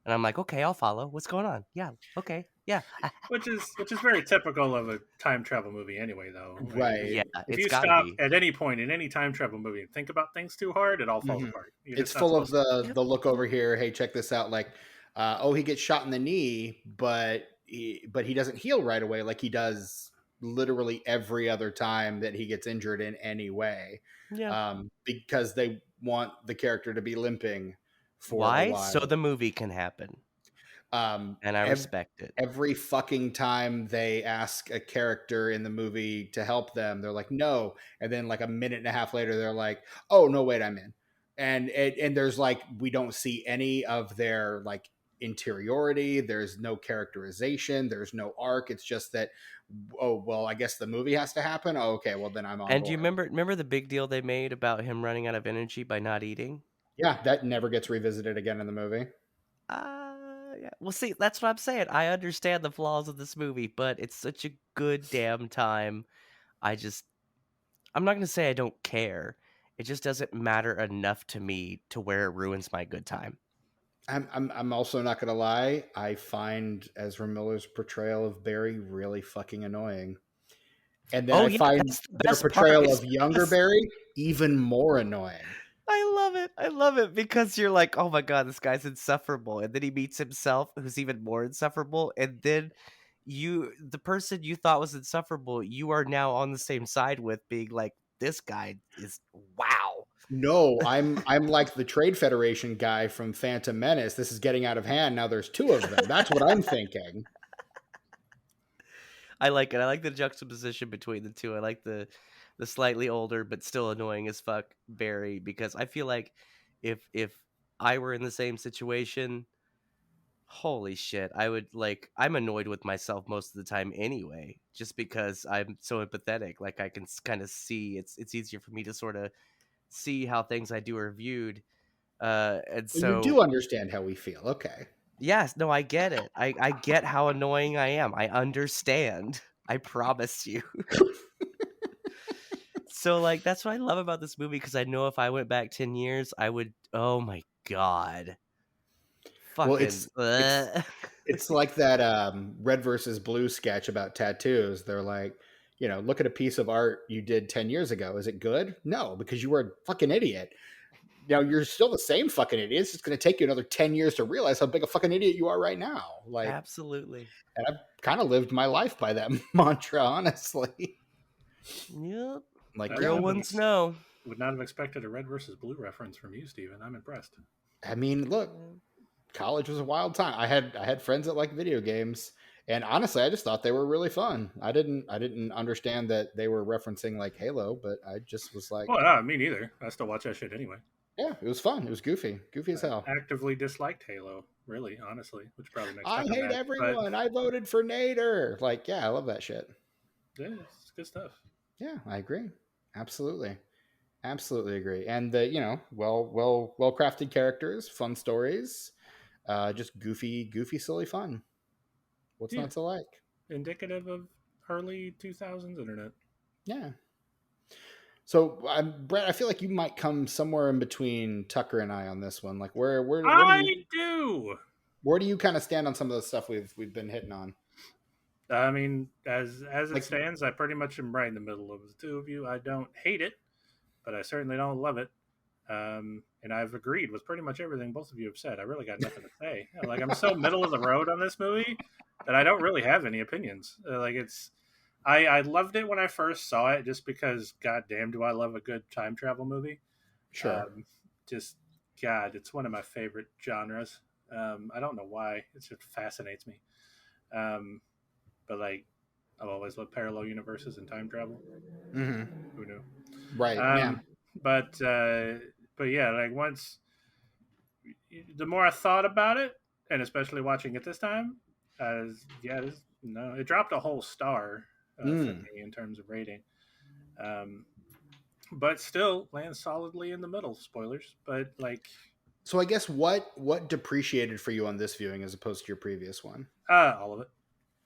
Speaker 3: And I'm like, okay, I'll follow. What's going on? Yeah, okay, yeah,
Speaker 2: Which is very typical of a time travel movie anyway, though. I mean,
Speaker 1: Right.
Speaker 3: yeah.
Speaker 2: if
Speaker 3: It's
Speaker 2: you
Speaker 3: got to
Speaker 2: stop
Speaker 3: be.
Speaker 2: at any point in any time travel movie and think about things too hard, it all falls
Speaker 1: Hmm.
Speaker 2: apart. You're
Speaker 1: It's
Speaker 2: just not
Speaker 1: full of
Speaker 2: supposed to.
Speaker 1: the look over here. Hey, check this out. Like, oh, he gets shot in the knee, but he doesn't heal right away like he does literally every other time that he gets injured in any way,
Speaker 3: Yeah.
Speaker 1: because they want the character to be limping for a
Speaker 3: Why? So
Speaker 1: while.
Speaker 3: the movie can happen,
Speaker 1: Um,
Speaker 3: and I respect it.
Speaker 1: every fucking time they ask a character in the movie to help them, they're like, no. And then like a minute and a half later, they're like, oh no, wait, I'm in. And there's like, we don't see any of their like interiority. There's no characterization. There's no arc. It's just that, oh, well, I guess the movie has to happen. Oh, okay. Well, then I'm on
Speaker 3: And do you
Speaker 1: board.
Speaker 3: remember the big deal they made about him running out of energy by not eating?
Speaker 1: Yeah. That never gets revisited again in the movie.
Speaker 3: Yeah. Well, see, that's what I'm saying. I understand the flaws of this movie, but it's such a good damn time. I just, I'm not gonna say I don't care. It just doesn't matter enough to me to where it ruins my good time.
Speaker 1: I'm also not gonna lie. I find Ezra Miller's portrayal of Barry really fucking annoying, and then
Speaker 3: Oh
Speaker 1: I
Speaker 3: yeah,
Speaker 1: find
Speaker 3: that's the
Speaker 1: their
Speaker 3: best part.
Speaker 1: portrayal
Speaker 3: Is
Speaker 1: of younger
Speaker 3: because
Speaker 1: Barry even more annoying.
Speaker 3: I love it. I love it because you're like, oh my god, this guy's insufferable, and then he meets himself, who's even more insufferable, and then the person you thought was insufferable, you are now on the same side with, being like, this guy is wow.
Speaker 1: No, I'm like the Trade Federation guy from Phantom Menace. This is getting out of hand. Now there's two of them. That's what I'm thinking.
Speaker 3: I like it. I like the juxtaposition between the two. I like the slightly older but still annoying as fuck Barry, because I feel like if I were in the same situation, holy shit, I would like, I'm annoyed with myself most of the time anyway, just because I'm so empathetic. Like I can kind of see, it's easier for me to sort of see how things I do are viewed. And
Speaker 1: Well, you do
Speaker 3: so
Speaker 1: understand how we feel. Okay.
Speaker 3: yes, no, I get it. I get how annoying I am. I understand. I promise you. So, like, that's what I love about this movie, because I know if I went back 10 years, I would, oh my God.
Speaker 1: Well,
Speaker 3: Fucking.
Speaker 1: it's like that red versus blue sketch about tattoos. They're like, look at a piece of art you did 10 years ago. Is it good? No, because you were a fucking idiot. Now you're still the same fucking idiot. It's just going to take you another 10 years to realize how big a fucking idiot you are right now. Like,
Speaker 3: Absolutely.
Speaker 1: and I've kind of lived my life by that mantra, honestly.
Speaker 3: Yep.
Speaker 1: Like,
Speaker 2: I
Speaker 3: Real
Speaker 1: yeah,
Speaker 3: ones know.
Speaker 2: would not have expected a red versus blue reference from you, Steven. I'm impressed.
Speaker 1: I mean, look, college was a wild time. I had friends that liked video games, and honestly, I just thought they were really fun. I didn't understand that they were referencing like Halo, but I just was like,
Speaker 2: Well, no, me neither. I still watch that shit anyway.
Speaker 1: yeah, it was fun. It was goofy as hell.
Speaker 2: Actively disliked Halo, really, honestly, which probably makes
Speaker 1: I
Speaker 2: sense.
Speaker 1: hate everyone. I voted for Nader. Like, yeah, I love that shit.
Speaker 2: Yeah, it's good stuff.
Speaker 1: Yeah, I agree. Absolutely. Absolutely agree. And the, well crafted characters, fun stories, just goofy, silly fun. What's
Speaker 2: Yeah,
Speaker 1: not to like?
Speaker 2: indicative of early 2000s internet.
Speaker 1: Yeah. So, Brett, I feel like you might come somewhere in between Tucker and I on this one. Like, where do you kind of stand on some of the stuff we've been hitting on?
Speaker 2: I mean, as it
Speaker 1: Like,
Speaker 2: stands, I pretty much am right in the middle of the two of you. I don't hate it, but I certainly don't love it. And I've agreed with pretty much everything both of you have said. I really got nothing to say. Like, I'm so middle of the road on this movie that I don't really have any opinions. I loved it when I first saw it, just because, goddamn, do I love a good time travel movie?
Speaker 1: sure.
Speaker 2: Just, God, it's one of my favorite genres. I don't know why. It just fascinates me. But like, I've always loved parallel universes and time travel.
Speaker 1: Mm-hmm.
Speaker 2: Who knew?
Speaker 1: Right. Yeah.
Speaker 2: But yeah, like the more I thought about it, and especially watching it this time, it dropped a whole star for me in terms of rating. But still lands solidly in the middle. Spoilers, but like.
Speaker 1: So I guess what depreciated for you on this viewing as opposed to your previous one?
Speaker 2: All of it.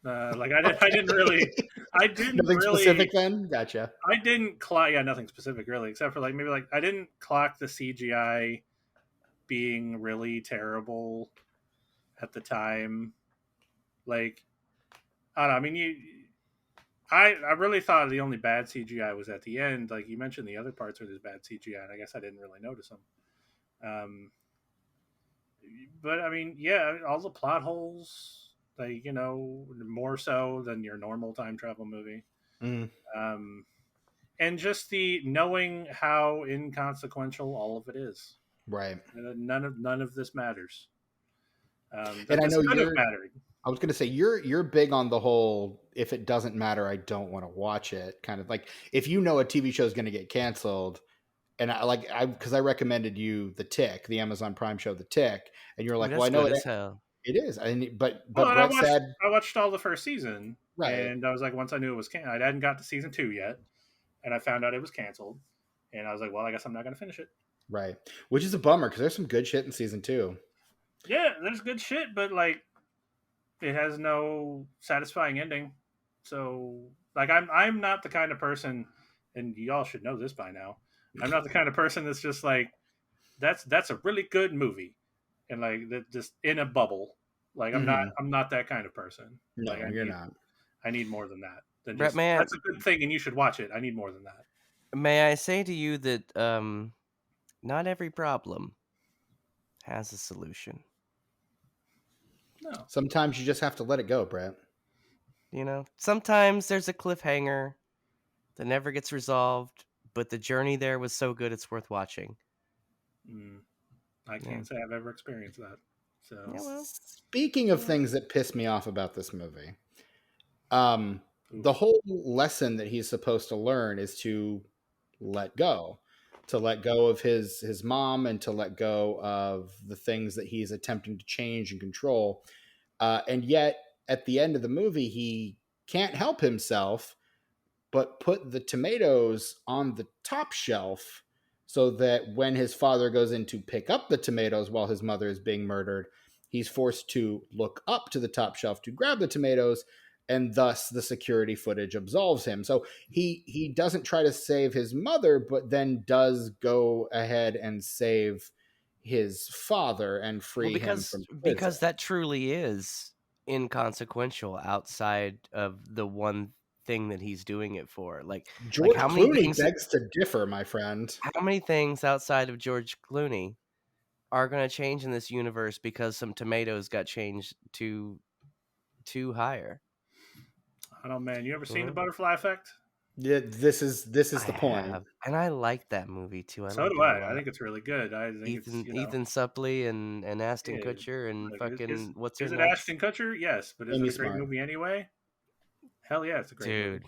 Speaker 2: I didn't really.
Speaker 1: Nothing specific then? Gotcha.
Speaker 2: I didn't clock. Yeah, nothing specific really, except for like maybe like I didn't clock the CGI being really terrible at the time. Like, I don't know. I mean, I really thought the only bad CGI was at the end. Like you mentioned, the other parts were this bad CGI, and I guess I didn't really notice them. But I mean, yeah, all the plot holes, like more so than your normal time travel movie. And just the knowing how inconsequential all of it is.
Speaker 1: Right.
Speaker 2: None of this matters.
Speaker 1: And I know I was going to say you're big on the whole if it doesn't matter, I don't want to watch it kind of like if a TV show is going to get canceled. And because I recommended you The Tick, the Amazon Prime show The Tick, and you're like, well, I know it is. But Brett said
Speaker 2: I watched all the first season,
Speaker 1: right?
Speaker 2: And I was like, once I knew it was I hadn't got to season 2 yet, and I found out it was canceled, and I was like, well, I guess I'm not going to finish it.
Speaker 1: Right, which is a bummer because there's some good shit in season 2.
Speaker 2: Yeah, there's good shit, but like, it has no satisfying ending. So, like, I'm not the kind of person, and y'all should know this by now. I'm not the kind of person that's just like, that's a really good movie, and like that just in a bubble. Like I'm not that kind of person.
Speaker 1: No,
Speaker 2: like,
Speaker 1: you're not.
Speaker 2: I need more than that.
Speaker 3: Brett,
Speaker 2: that's a good thing, and you should watch it. I need more than that.
Speaker 3: May I say to you that not every problem has a solution.
Speaker 2: No.
Speaker 1: Sometimes you just have to let it go, Brett.
Speaker 3: Sometimes there's a cliffhanger that never gets resolved, but the journey there was so good it's worth watching.
Speaker 2: I can't say I've ever experienced that. So,
Speaker 1: Speaking of things that piss me off about this movie, the whole lesson that he's supposed to learn is to let go of his mom and to let go of the things that he's attempting to change and control. And yet at the end of the movie, he can't help himself but put the tomatoes on the top shelf so that when his father goes in to pick up the tomatoes while his mother is being murdered, he's forced to look up to the top shelf to grab the tomatoes, and thus the security footage absolves him. So he doesn't try to save his mother, but then does go ahead and save his father and
Speaker 3: Well,
Speaker 1: free him
Speaker 3: because
Speaker 1: from prison.
Speaker 3: because that truly is inconsequential outside of the one thing that he's doing it for. Like
Speaker 1: George
Speaker 3: how many
Speaker 1: Clooney
Speaker 3: things
Speaker 1: begs to differ, my friend.
Speaker 3: how many things outside of George Clooney are going to change in this universe because some tomatoes got changed to higher?
Speaker 2: I don't know, man. You ever
Speaker 3: You
Speaker 2: seen the
Speaker 3: know?
Speaker 2: Butterfly Effect?
Speaker 1: Yeah, this is
Speaker 3: I
Speaker 1: the point.
Speaker 3: have, and I like that movie too. I
Speaker 2: So
Speaker 3: like
Speaker 2: do
Speaker 3: it a
Speaker 2: I. I
Speaker 3: lot.
Speaker 2: think it's really good. I think it's
Speaker 3: Ethan Suplee and Ashton
Speaker 2: yeah.
Speaker 3: Kutcher and
Speaker 2: Look,
Speaker 3: fucking what's her
Speaker 2: is it
Speaker 3: nuts,
Speaker 2: Ashton Kutcher? Yes, but is it
Speaker 1: Amy
Speaker 2: a great
Speaker 1: Smart.
Speaker 2: movie anyway? Hell yeah, it's a great movie.
Speaker 3: dude.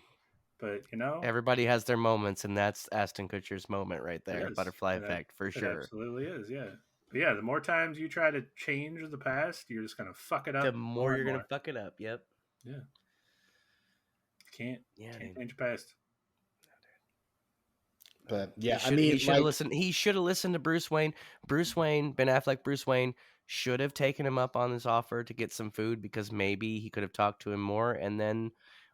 Speaker 2: But
Speaker 3: Everybody has their moments, and that's Ashton Kutcher's moment right
Speaker 2: it
Speaker 3: there.
Speaker 2: is.
Speaker 3: Butterfly Effect for
Speaker 2: It
Speaker 3: sure.
Speaker 2: absolutely is. Yeah. But yeah, the more times you try to change the past, you're just gonna fuck it
Speaker 3: The
Speaker 2: up
Speaker 3: more
Speaker 2: more and
Speaker 3: you're gonna
Speaker 2: more.
Speaker 3: fuck it up. Yep.
Speaker 2: Yeah. Can't
Speaker 3: Yeah,
Speaker 2: can't
Speaker 3: dude.
Speaker 2: change the past.
Speaker 1: But
Speaker 3: He
Speaker 1: yeah, I
Speaker 3: should he
Speaker 1: mean,
Speaker 3: should have
Speaker 1: like,
Speaker 3: listened. He should have listened to Bruce Wayne. Bruce Wayne, Ben Affleck, Bruce Wayne should have taken him up on this offer to get some food because maybe he could have talked to him more, and then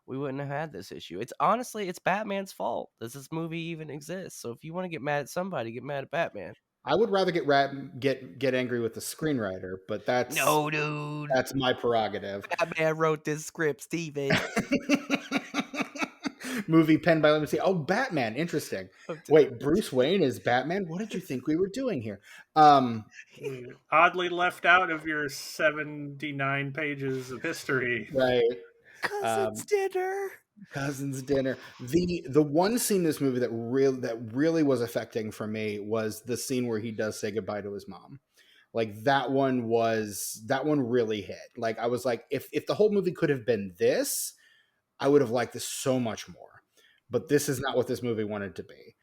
Speaker 3: we wouldn't have had this issue. It's honestly, it's Batman's fault that this movie even exists. So if you want to get mad at somebody, get mad at Batman.
Speaker 1: I would rather get angry with the screenwriter, but
Speaker 3: No, dude.
Speaker 1: that's my prerogative.
Speaker 3: Batman wrote this script, Steven.
Speaker 1: Movie penned by, let me see. Oh, Batman, interesting. Wait, Bruce Wayne is Batman? What did you think we were doing here?
Speaker 2: Oddly left out of your 79 pages of history.
Speaker 1: Right.
Speaker 3: Cousin's dinner.
Speaker 1: Cousin's dinner. The one scene in this movie that really was affecting for me was the scene where he does say goodbye to his mom. Like that one really hit. Like I was like, if the whole movie could have been this, I would have liked this so much more. But this is not what this movie wanted to be,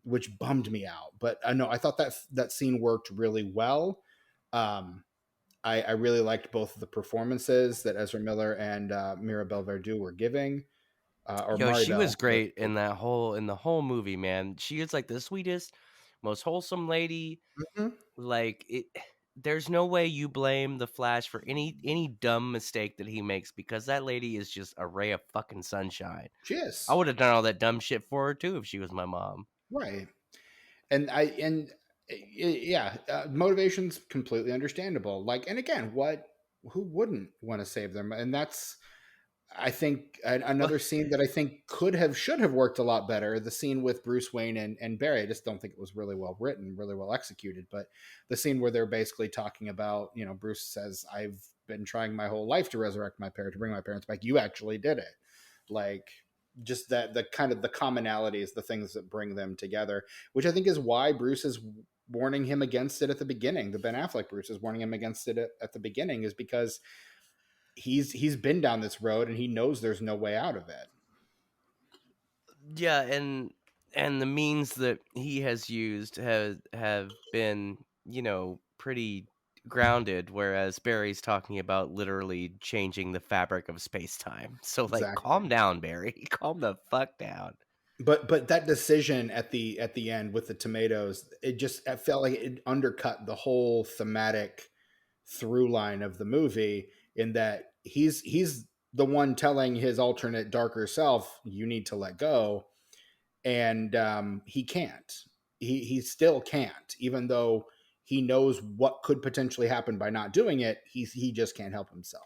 Speaker 1: which bummed me out. But I know I thought that scene worked really well. I really liked both of the performances that Ezra Miller and Mirabel Verdú were giving. Or
Speaker 3: Yo, she was
Speaker 1: Maribel.
Speaker 3: great in the whole movie, man. She is like the sweetest, most wholesome lady.
Speaker 1: Mhm.
Speaker 3: Like it, there's no way you blame the Flash for any dumb mistake that he makes because that lady is just a ray of fucking sunshine.
Speaker 1: She
Speaker 3: I
Speaker 1: is.
Speaker 3: would have done all that dumb shit for her too if she was my mom.
Speaker 1: Right. Yeah, motivation's completely understandable. Like, and again, who wouldn't want to save them? And that's, I think, another scene that I think should have worked a lot better. The scene with Bruce Wayne and Barry. I just don't think it was really well written, really well executed. But the scene where they're basically talking about, Bruce says, "I've been trying my whole life to resurrect my parents, to bring my parents back. You actually did it." Like, just that the kind of the commonalities, the things that bring them together, which I think is why Bruce is warning him against it at the beginning. The Ben Affleck Bruce is warning him against it at the beginning, is because he's been down this road and he knows there's no way out of it.
Speaker 3: Yeah, and the means that he has used have been, pretty grounded, whereas Barry's talking about literally changing the fabric of space-time. So like
Speaker 1: Exactly.
Speaker 3: calm down, Barry. Calm the fuck down.
Speaker 1: But that decision at the end with the tomatoes, it felt like it undercut the whole thematic through line of the movie, in that he's the one telling his alternate darker self, you need to let go, and he can't. He still can't, even though he knows what could potentially happen by not doing it. He just can't help himself.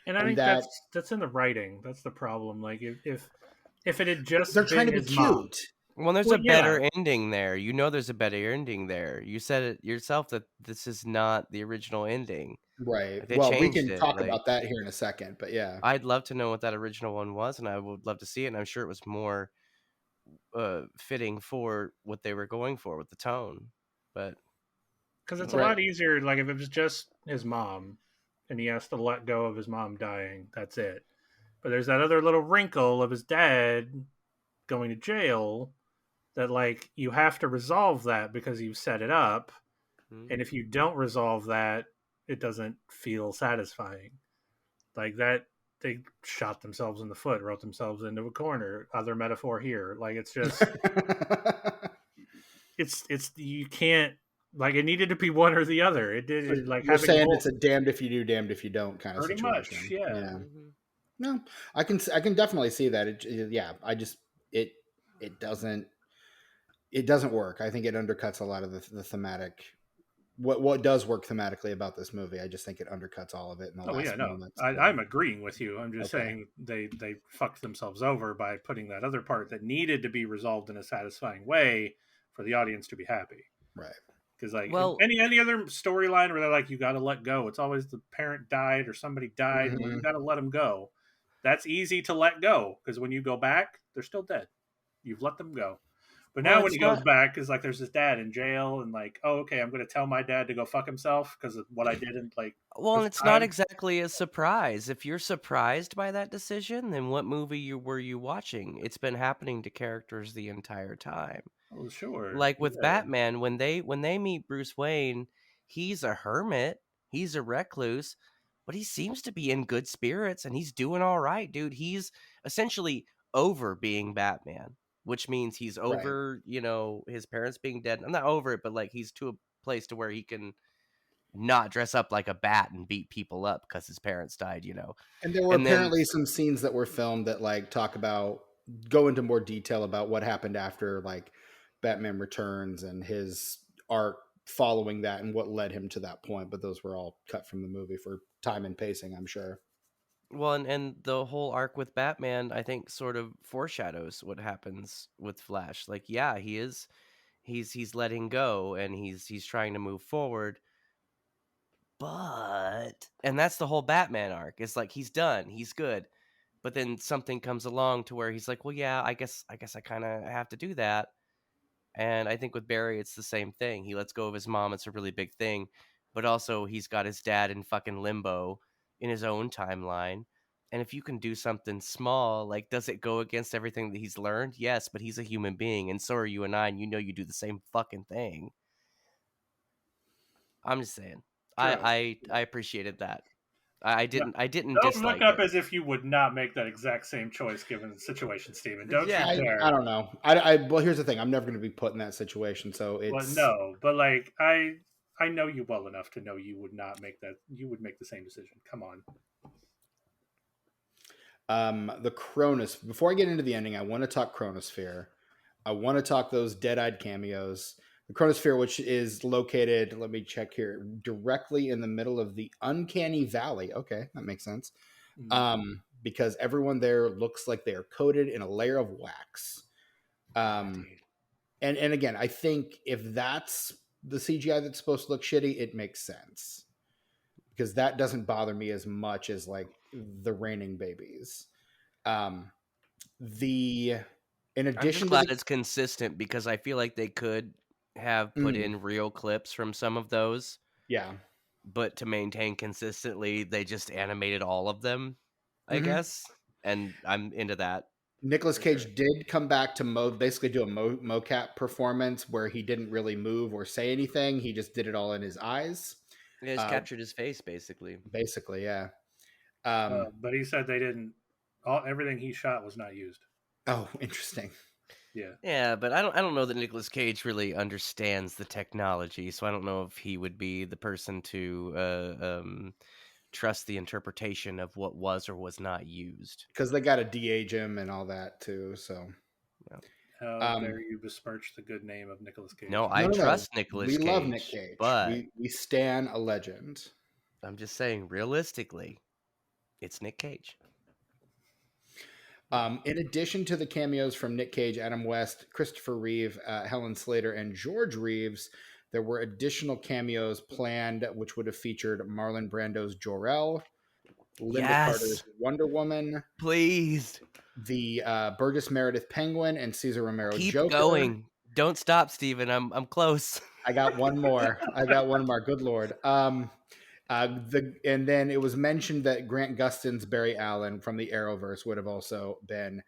Speaker 2: And I
Speaker 1: And
Speaker 2: think
Speaker 1: that
Speaker 2: that's in the writing. That's the problem. Like if it had just
Speaker 1: they're trying
Speaker 2: been
Speaker 1: to be
Speaker 2: his mom.
Speaker 1: cute.
Speaker 3: Well, there's
Speaker 2: Well,
Speaker 3: a
Speaker 2: yeah.
Speaker 3: better ending there. There's a better ending there. You said it yourself that this is not the original ending.
Speaker 1: Right.
Speaker 3: Like, they
Speaker 1: Well, we
Speaker 3: changed
Speaker 1: can
Speaker 3: it.
Speaker 1: talk
Speaker 3: Like,
Speaker 1: about that here in a second, but yeah.
Speaker 3: I'd love to know what that original one was, and I would love to see it. And I'm sure it was more fitting for what they were going for with the tone. But
Speaker 2: Because it's a
Speaker 1: Right.
Speaker 2: lot easier. Like if it was just his mom, and he has to let go of his mom dying. That's it. But there's that other little wrinkle of his dad going to jail that like you have to resolve that because you've set it up. And if you don't resolve that, it doesn't feel satisfying. Like that, they shot themselves in the foot, wrote themselves into a corner. Other metaphor here. Like it's just, it's you can't, like it needed to be one or the other. It did like
Speaker 1: You're
Speaker 2: having
Speaker 1: saying
Speaker 2: both.
Speaker 1: it's a damned if you do, damned if you don't kind of
Speaker 2: Pretty
Speaker 1: situation.
Speaker 2: much, yeah.
Speaker 1: Yeah. No, I can definitely see that. Yeah, it it doesn't it doesn't work. I think it undercuts a lot of the thematic. What does work thematically about this movie? I just think it undercuts all of it in the
Speaker 2: Oh yeah,
Speaker 1: last
Speaker 2: no,
Speaker 1: moments.
Speaker 2: I'm agreeing with you. I'm just
Speaker 1: Okay,
Speaker 2: saying they fucked themselves over by putting that other part that needed to be resolved in a satisfying way for the audience to be happy.
Speaker 1: right.
Speaker 2: Because like in
Speaker 3: Well,
Speaker 2: any other storyline where they're like, you got to let go. It's always the parent died or somebody died. Well, you
Speaker 1: Hmm.
Speaker 2: got to let them go. That's easy to let go because when you go back, they're still dead. You've let them go. But
Speaker 3: well,
Speaker 2: now when he
Speaker 3: it's
Speaker 2: goes
Speaker 3: not.
Speaker 2: back, is like there's his dad in jail, and like, oh, okay, I'm going to tell my dad to go fuck himself because of what I did in like
Speaker 3: Well,
Speaker 2: this
Speaker 3: and it's not
Speaker 2: time.
Speaker 3: exactly a surprise. If you're surprised by that decision, then what movie were you watching? It's been happening to characters the entire time.
Speaker 2: Oh, sure,
Speaker 3: Like with
Speaker 2: yeah.
Speaker 3: Batman, when they meet Bruce Wayne, he's a hermit, he's a recluse, but he seems to be in good spirits and he's doing all right, dude. He's essentially over being Batman, which means he's
Speaker 1: Right.
Speaker 3: over, his parents being dead. I'm not over it, but like he's to a place to where he can not dress up like a bat and beat people up because his parents died.
Speaker 1: And there were
Speaker 3: And then,
Speaker 1: apparently some scenes that were filmed that like talk about go into more detail about what happened after like Batman Returns and his arc following that and what led him to that point. But those were all cut from the movie for time and pacing, I'm sure.
Speaker 3: well, and the whole arc with Batman, I think, sort of foreshadows what happens with Flash. Like, yeah, he's letting go and he's trying to move forward, but and that's the whole Batman arc. It's like he's done, he's good, but then something comes along to where he's like, well, yeah, I guess I kind of have to do that. And I think with Barry, it's the same thing. He lets go of his mom. It's a really big thing. But also, he's got his dad in fucking limbo in his own timeline. And if you can do something small, like, does it go against everything that he's learned? Yes, but he's a human being. And so are you and I. And you do the same fucking thing. I'm just saying.
Speaker 2: True.
Speaker 3: I appreciated that. I didn't
Speaker 2: Don't look
Speaker 3: dislike
Speaker 2: up
Speaker 3: it.
Speaker 2: as if you would not make that exact same choice given the situation, Steven. Don't you
Speaker 3: Yeah.
Speaker 1: I
Speaker 2: dare.
Speaker 1: don't know. Well, here's the thing. I'm never going to be put in that situation, so
Speaker 2: Well,
Speaker 1: it's
Speaker 2: no, but like I know you well enough to know you would not make that. You would make the same decision. Come on.
Speaker 1: the Cronus. Before I get into the ending, I want to talk Chronosphere. I want to talk those dead-eyed cameos. The Chronosphere, which is located, let me check here, directly in the middle of the Uncanny Valley. Okay, that makes sense.
Speaker 2: Mm,
Speaker 1: Because everyone there looks like they are coated in a layer of wax.
Speaker 3: Yeah,
Speaker 1: Um,
Speaker 3: dude.
Speaker 1: and again, I think if that's the CGI that's supposed to look shitty, it makes sense because that doesn't bother me as much as like the raining babies. Um, the in
Speaker 3: I'm just
Speaker 1: addition to
Speaker 3: glad
Speaker 1: the
Speaker 3: it's consistent because I feel like they could have put
Speaker 1: mm,
Speaker 3: in real clips from some of those,
Speaker 1: yeah,
Speaker 3: but to maintain consistently, they just animated all of them, I
Speaker 1: hmm
Speaker 3: guess. And I'm into that.
Speaker 1: Nicholas
Speaker 2: for sure.
Speaker 1: Cage did come back to basically do a mocap performance where he didn't really move or say anything. He just did it all in his eyes.
Speaker 3: It just
Speaker 1: Uh,
Speaker 3: captured his face, basically.
Speaker 1: basically, yeah. Um,
Speaker 2: But he said they didn't. All everything he shot was not used.
Speaker 1: oh, interesting.
Speaker 2: Yeah.
Speaker 3: Yeah, but I don't know that Nicolas Cage really understands the technology, so I don't know if he would be the person to trust the interpretation of what was or was not used.
Speaker 1: Because they got to de-age him and all that too. So,
Speaker 3: Yeah.
Speaker 2: How dare
Speaker 1: um,
Speaker 2: you besmirch the good name of Nicolas
Speaker 3: No,
Speaker 2: Cage?
Speaker 3: I
Speaker 1: no, no, no.
Speaker 3: trust Nicolas
Speaker 1: We love Nick
Speaker 3: Cage,
Speaker 1: Cage.
Speaker 3: but
Speaker 1: We stan a legend.
Speaker 3: I'm just saying, realistically, it's Nick Cage.
Speaker 1: In addition to the cameos from Nick Cage, Adam West, Christopher Reeve, Helen Slater, and George Reeves, there were additional cameos planned, which would have featured Marlon Brando's Jor-El, Linda
Speaker 3: Yes,
Speaker 1: Carter's Wonder Woman,
Speaker 3: please
Speaker 1: the Burgess Meredith Penguin, and Cesar Romero
Speaker 3: keep
Speaker 1: Joker.
Speaker 3: going. Don't stop, Steven. I'm close.
Speaker 1: I got one more. I got one more. Good lord. And then it was mentioned that Grant Gustin's Barry Allen from the Arrowverse would have also been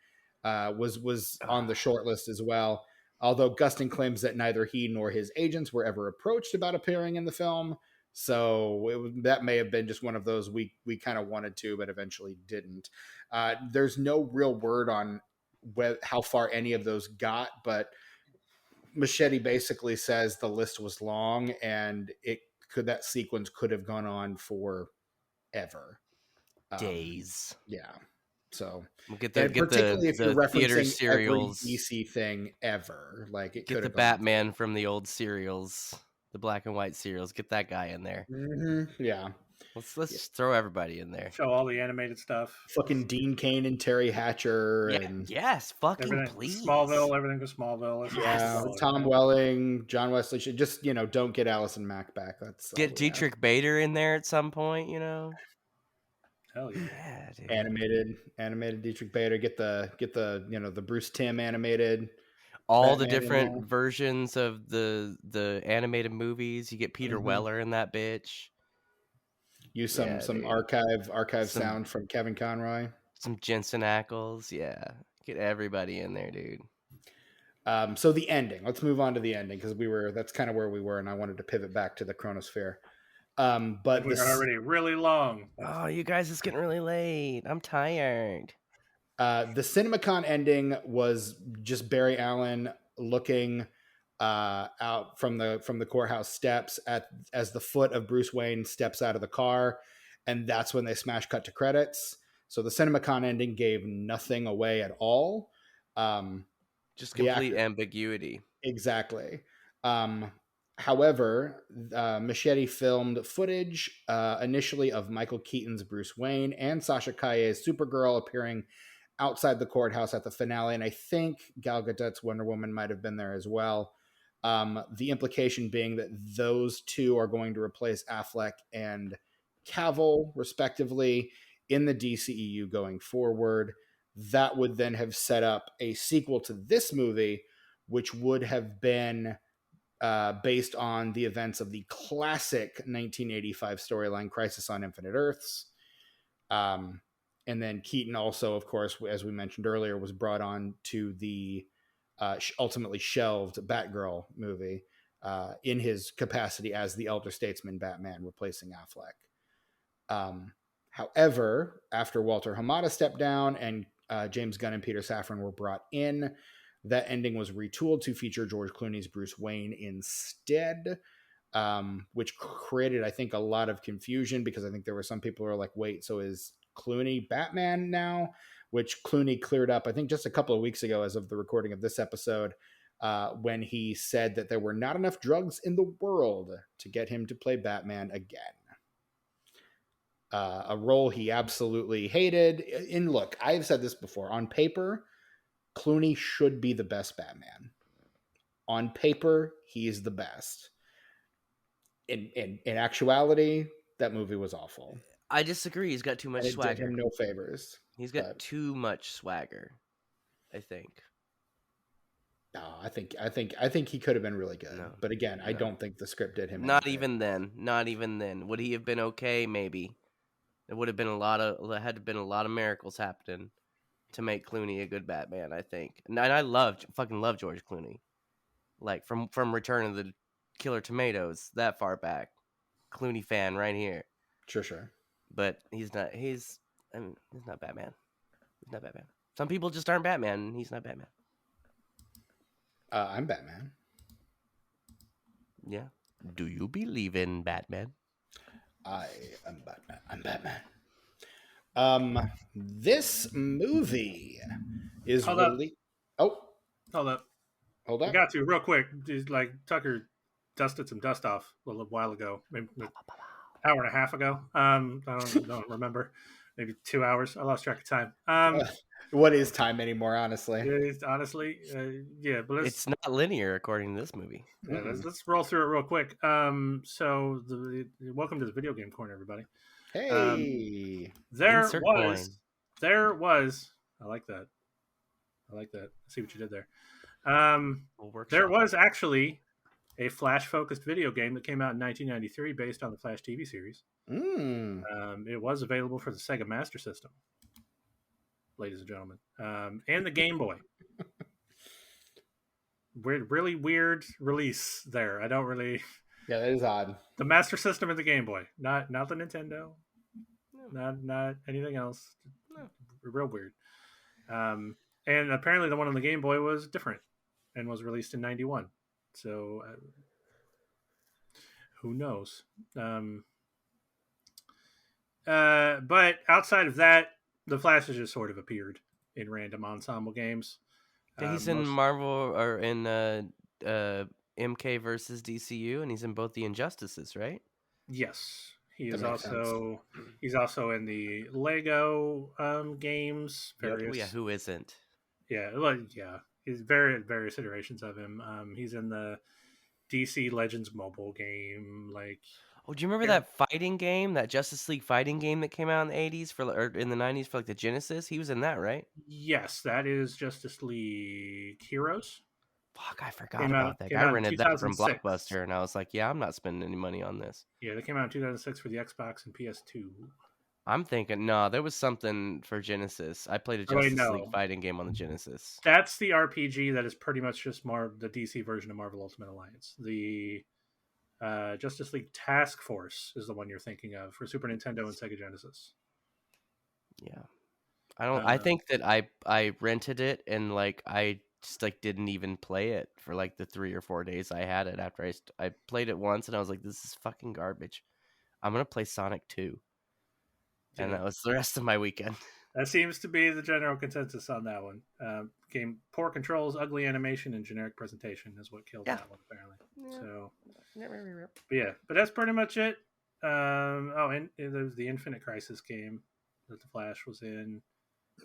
Speaker 1: was on the short list as well. Although Gustin claims that neither he nor his agents were ever approached about appearing in the film, so that may have been just one of those we kind of wanted to, but eventually didn't. There's no real word on how far any of those got, but Machete basically says the list was long and that sequence could have gone on for ever. Um,
Speaker 3: Days.
Speaker 1: yeah. So,
Speaker 3: We'll get
Speaker 1: and particularly if you're
Speaker 3: the theater
Speaker 1: referencing every
Speaker 3: serials.
Speaker 1: DC thing ever, like it
Speaker 3: Get
Speaker 1: could
Speaker 3: the
Speaker 1: have gone.
Speaker 3: Batman from the old serials, the black and white serials. Get that guy in there.
Speaker 1: Yeah.
Speaker 3: Let's just throw everybody in there.
Speaker 2: Show all the animated stuff.
Speaker 1: Fucking Dean Cain and Terry Hatcher
Speaker 3: Yeah,
Speaker 1: and
Speaker 3: yes, fucking
Speaker 2: Everything.
Speaker 3: please.
Speaker 2: Smallville, everything to Smallville. Let's just
Speaker 1: yeah,
Speaker 2: roll it.
Speaker 1: Tom Welling, John Wesley should just don't get Allison Mack back. That's all
Speaker 3: Get
Speaker 1: we ask.
Speaker 3: Dietrich Bader in there at some point,
Speaker 2: Hell yeah.
Speaker 3: Yeah, dude.
Speaker 1: Animated Dietrich Bader. Get the the Bruce Timm animated.
Speaker 3: All
Speaker 1: Batman
Speaker 3: the
Speaker 1: in
Speaker 3: different
Speaker 1: there.
Speaker 3: versions of the animated movies. You get Peter Weller in that bitch.
Speaker 1: Use
Speaker 3: Yeah,
Speaker 1: some
Speaker 3: dude.
Speaker 1: archive
Speaker 3: Some-
Speaker 1: sound from Kevin Conroy.
Speaker 3: Some Jensen Ackles. Yeah. Get everybody in there, dude.
Speaker 1: So the ending. Let's move on to the ending because that's kind of where we were, and I wanted to pivot back to the Chronosphere. But
Speaker 2: We're already really long.
Speaker 3: Oh, you guys, it's getting really late. I'm tired.
Speaker 1: The CinemaCon ending was just Barry Allen looking out from the courthouse steps as the foot of Bruce Wayne steps out of the car, and that's when they smash cut to credits. So the CinemaCon ending gave nothing away at all.
Speaker 3: Just complete ambiguity.
Speaker 1: Exactly. However, Machete filmed footage initially of Michael Keaton's Bruce Wayne and Sasha Calle's Supergirl appearing outside the courthouse at the finale, and I think Gal Gadot's Wonder Woman might have been there as well. The implication being that those two are going to replace Affleck and Cavill, respectively, in the DCEU going forward. That would then have set up a sequel to this movie, which would have been based on the events of the classic 1985 storyline Crisis on Infinite Earths. And then Keaton also, of course, as we mentioned earlier, was brought on to the ultimately shelved Batgirl movie in his capacity as the elder statesman Batman, replacing Affleck. However, after Walter Hamada stepped down and James Gunn and Peter Safran were brought in, that ending was retooled to feature George Clooney's Bruce Wayne instead, which created, I think, a lot of confusion because I think there were some people who were like, wait, so is Clooney Batman now? Which Clooney cleared up, I think, just a couple of weeks ago as of the recording of this episode, when he said that there were not enough drugs in the world to get him to play Batman again. A role he absolutely hated. And look, I've said this before. On paper, Clooney should be the best Batman. On paper, he's the best. In actuality, that movie was awful.
Speaker 3: I disagree. He's got too much swagger.
Speaker 1: It did him no favors.
Speaker 3: He's got too much swagger, I think.
Speaker 1: No, I think he could have been really good. No, but again, I don't think the script did him
Speaker 3: Not even then. Would he have been okay? Maybe. There would have been had been a lot of miracles happening to make Clooney a good Batman, I think. And I fucking love George Clooney. Like from Return of the Killer Tomatoes, that far back. Clooney fan right here.
Speaker 1: Sure.
Speaker 3: But he's not Batman. He's not Batman. Some people just aren't Batman, and he's not Batman.
Speaker 1: I'm Batman.
Speaker 3: Yeah. Do you believe in Batman?
Speaker 1: I am Batman. I'm Batman. This movie is really. Oh,
Speaker 2: hold up. I got to real quick. Just like Tucker dusted some dust off a little while ago, maybe an hour and a half ago. I don't remember. Maybe 2 hours. I lost track of time.
Speaker 1: What is time anymore? Honestly,
Speaker 2: yeah, but
Speaker 3: it's not linear according to this movie.
Speaker 2: Yeah, let's roll through it real quick. So welcome to the video game corner, everybody.
Speaker 1: Hey,
Speaker 2: there was. I like that. I see what you did there. There was actually a Flash-focused video game that came out in 1993 based on the Flash TV series. It was available for the Sega Master System, ladies and gentlemen, and the Game Boy. Really weird release there. I don't really.
Speaker 1: Yeah, that is odd.
Speaker 2: The Master System and the Game Boy, not the Nintendo, not anything else. No. Real weird. And apparently the one on the Game Boy was different and was released in '91. So who knows? But outside of that, The Flash has just sort of appeared in random ensemble games.
Speaker 3: Yeah, he's in
Speaker 2: Most
Speaker 3: Marvel or in MK versus DCU, and he's in both the Injustices, right?
Speaker 2: Yes,
Speaker 1: That makes sense.
Speaker 2: he's also in the Lego games.
Speaker 1: Yep.
Speaker 3: Oh yeah,
Speaker 2: Various
Speaker 3: who isn't?
Speaker 2: yeah. He's various iterations of him. He's in the DC Legends mobile game. Like,
Speaker 3: Oh, do you remember that fighting game, that Justice League fighting game that came out in the '80s or in the '90s for like the Genesis? He was in that, right?
Speaker 2: yes, that is Justice League Heroes.
Speaker 3: Fuck, I forgot about that.
Speaker 2: Came
Speaker 3: I
Speaker 2: out in
Speaker 3: rented that from
Speaker 2: 2006.
Speaker 3: Blockbuster, and I was like, yeah, I'm not spending any money on this.
Speaker 2: Yeah, they came out in 2006 for the Xbox and PS2.
Speaker 3: I'm thinking, no, there was something for Genesis. I played a
Speaker 2: Oh wait,
Speaker 3: Justice League
Speaker 2: no,
Speaker 3: fighting game on the Genesis.
Speaker 2: that's the RPG that is pretty much just the DC version of Marvel Ultimate Alliance. The Justice League Task Force is the one you're thinking of for Super Nintendo and Sega Genesis.
Speaker 3: Yeah. I don't. I
Speaker 2: Uh,
Speaker 3: think that I rented it and like I just like didn't even play it for like the 3 or 4 days I had it. After I played it once and I was like, this is fucking garbage. I'm gonna play Sonic 2, and
Speaker 2: yeah,
Speaker 3: that was the rest of my weekend.
Speaker 2: that seems to be the general consensus on that one. Game poor controls, ugly animation, and generic presentation is what killed
Speaker 3: Yeah.
Speaker 2: that one apparently. So, but that's pretty much it. And there's the Infinite Crisis game that the Flash was in.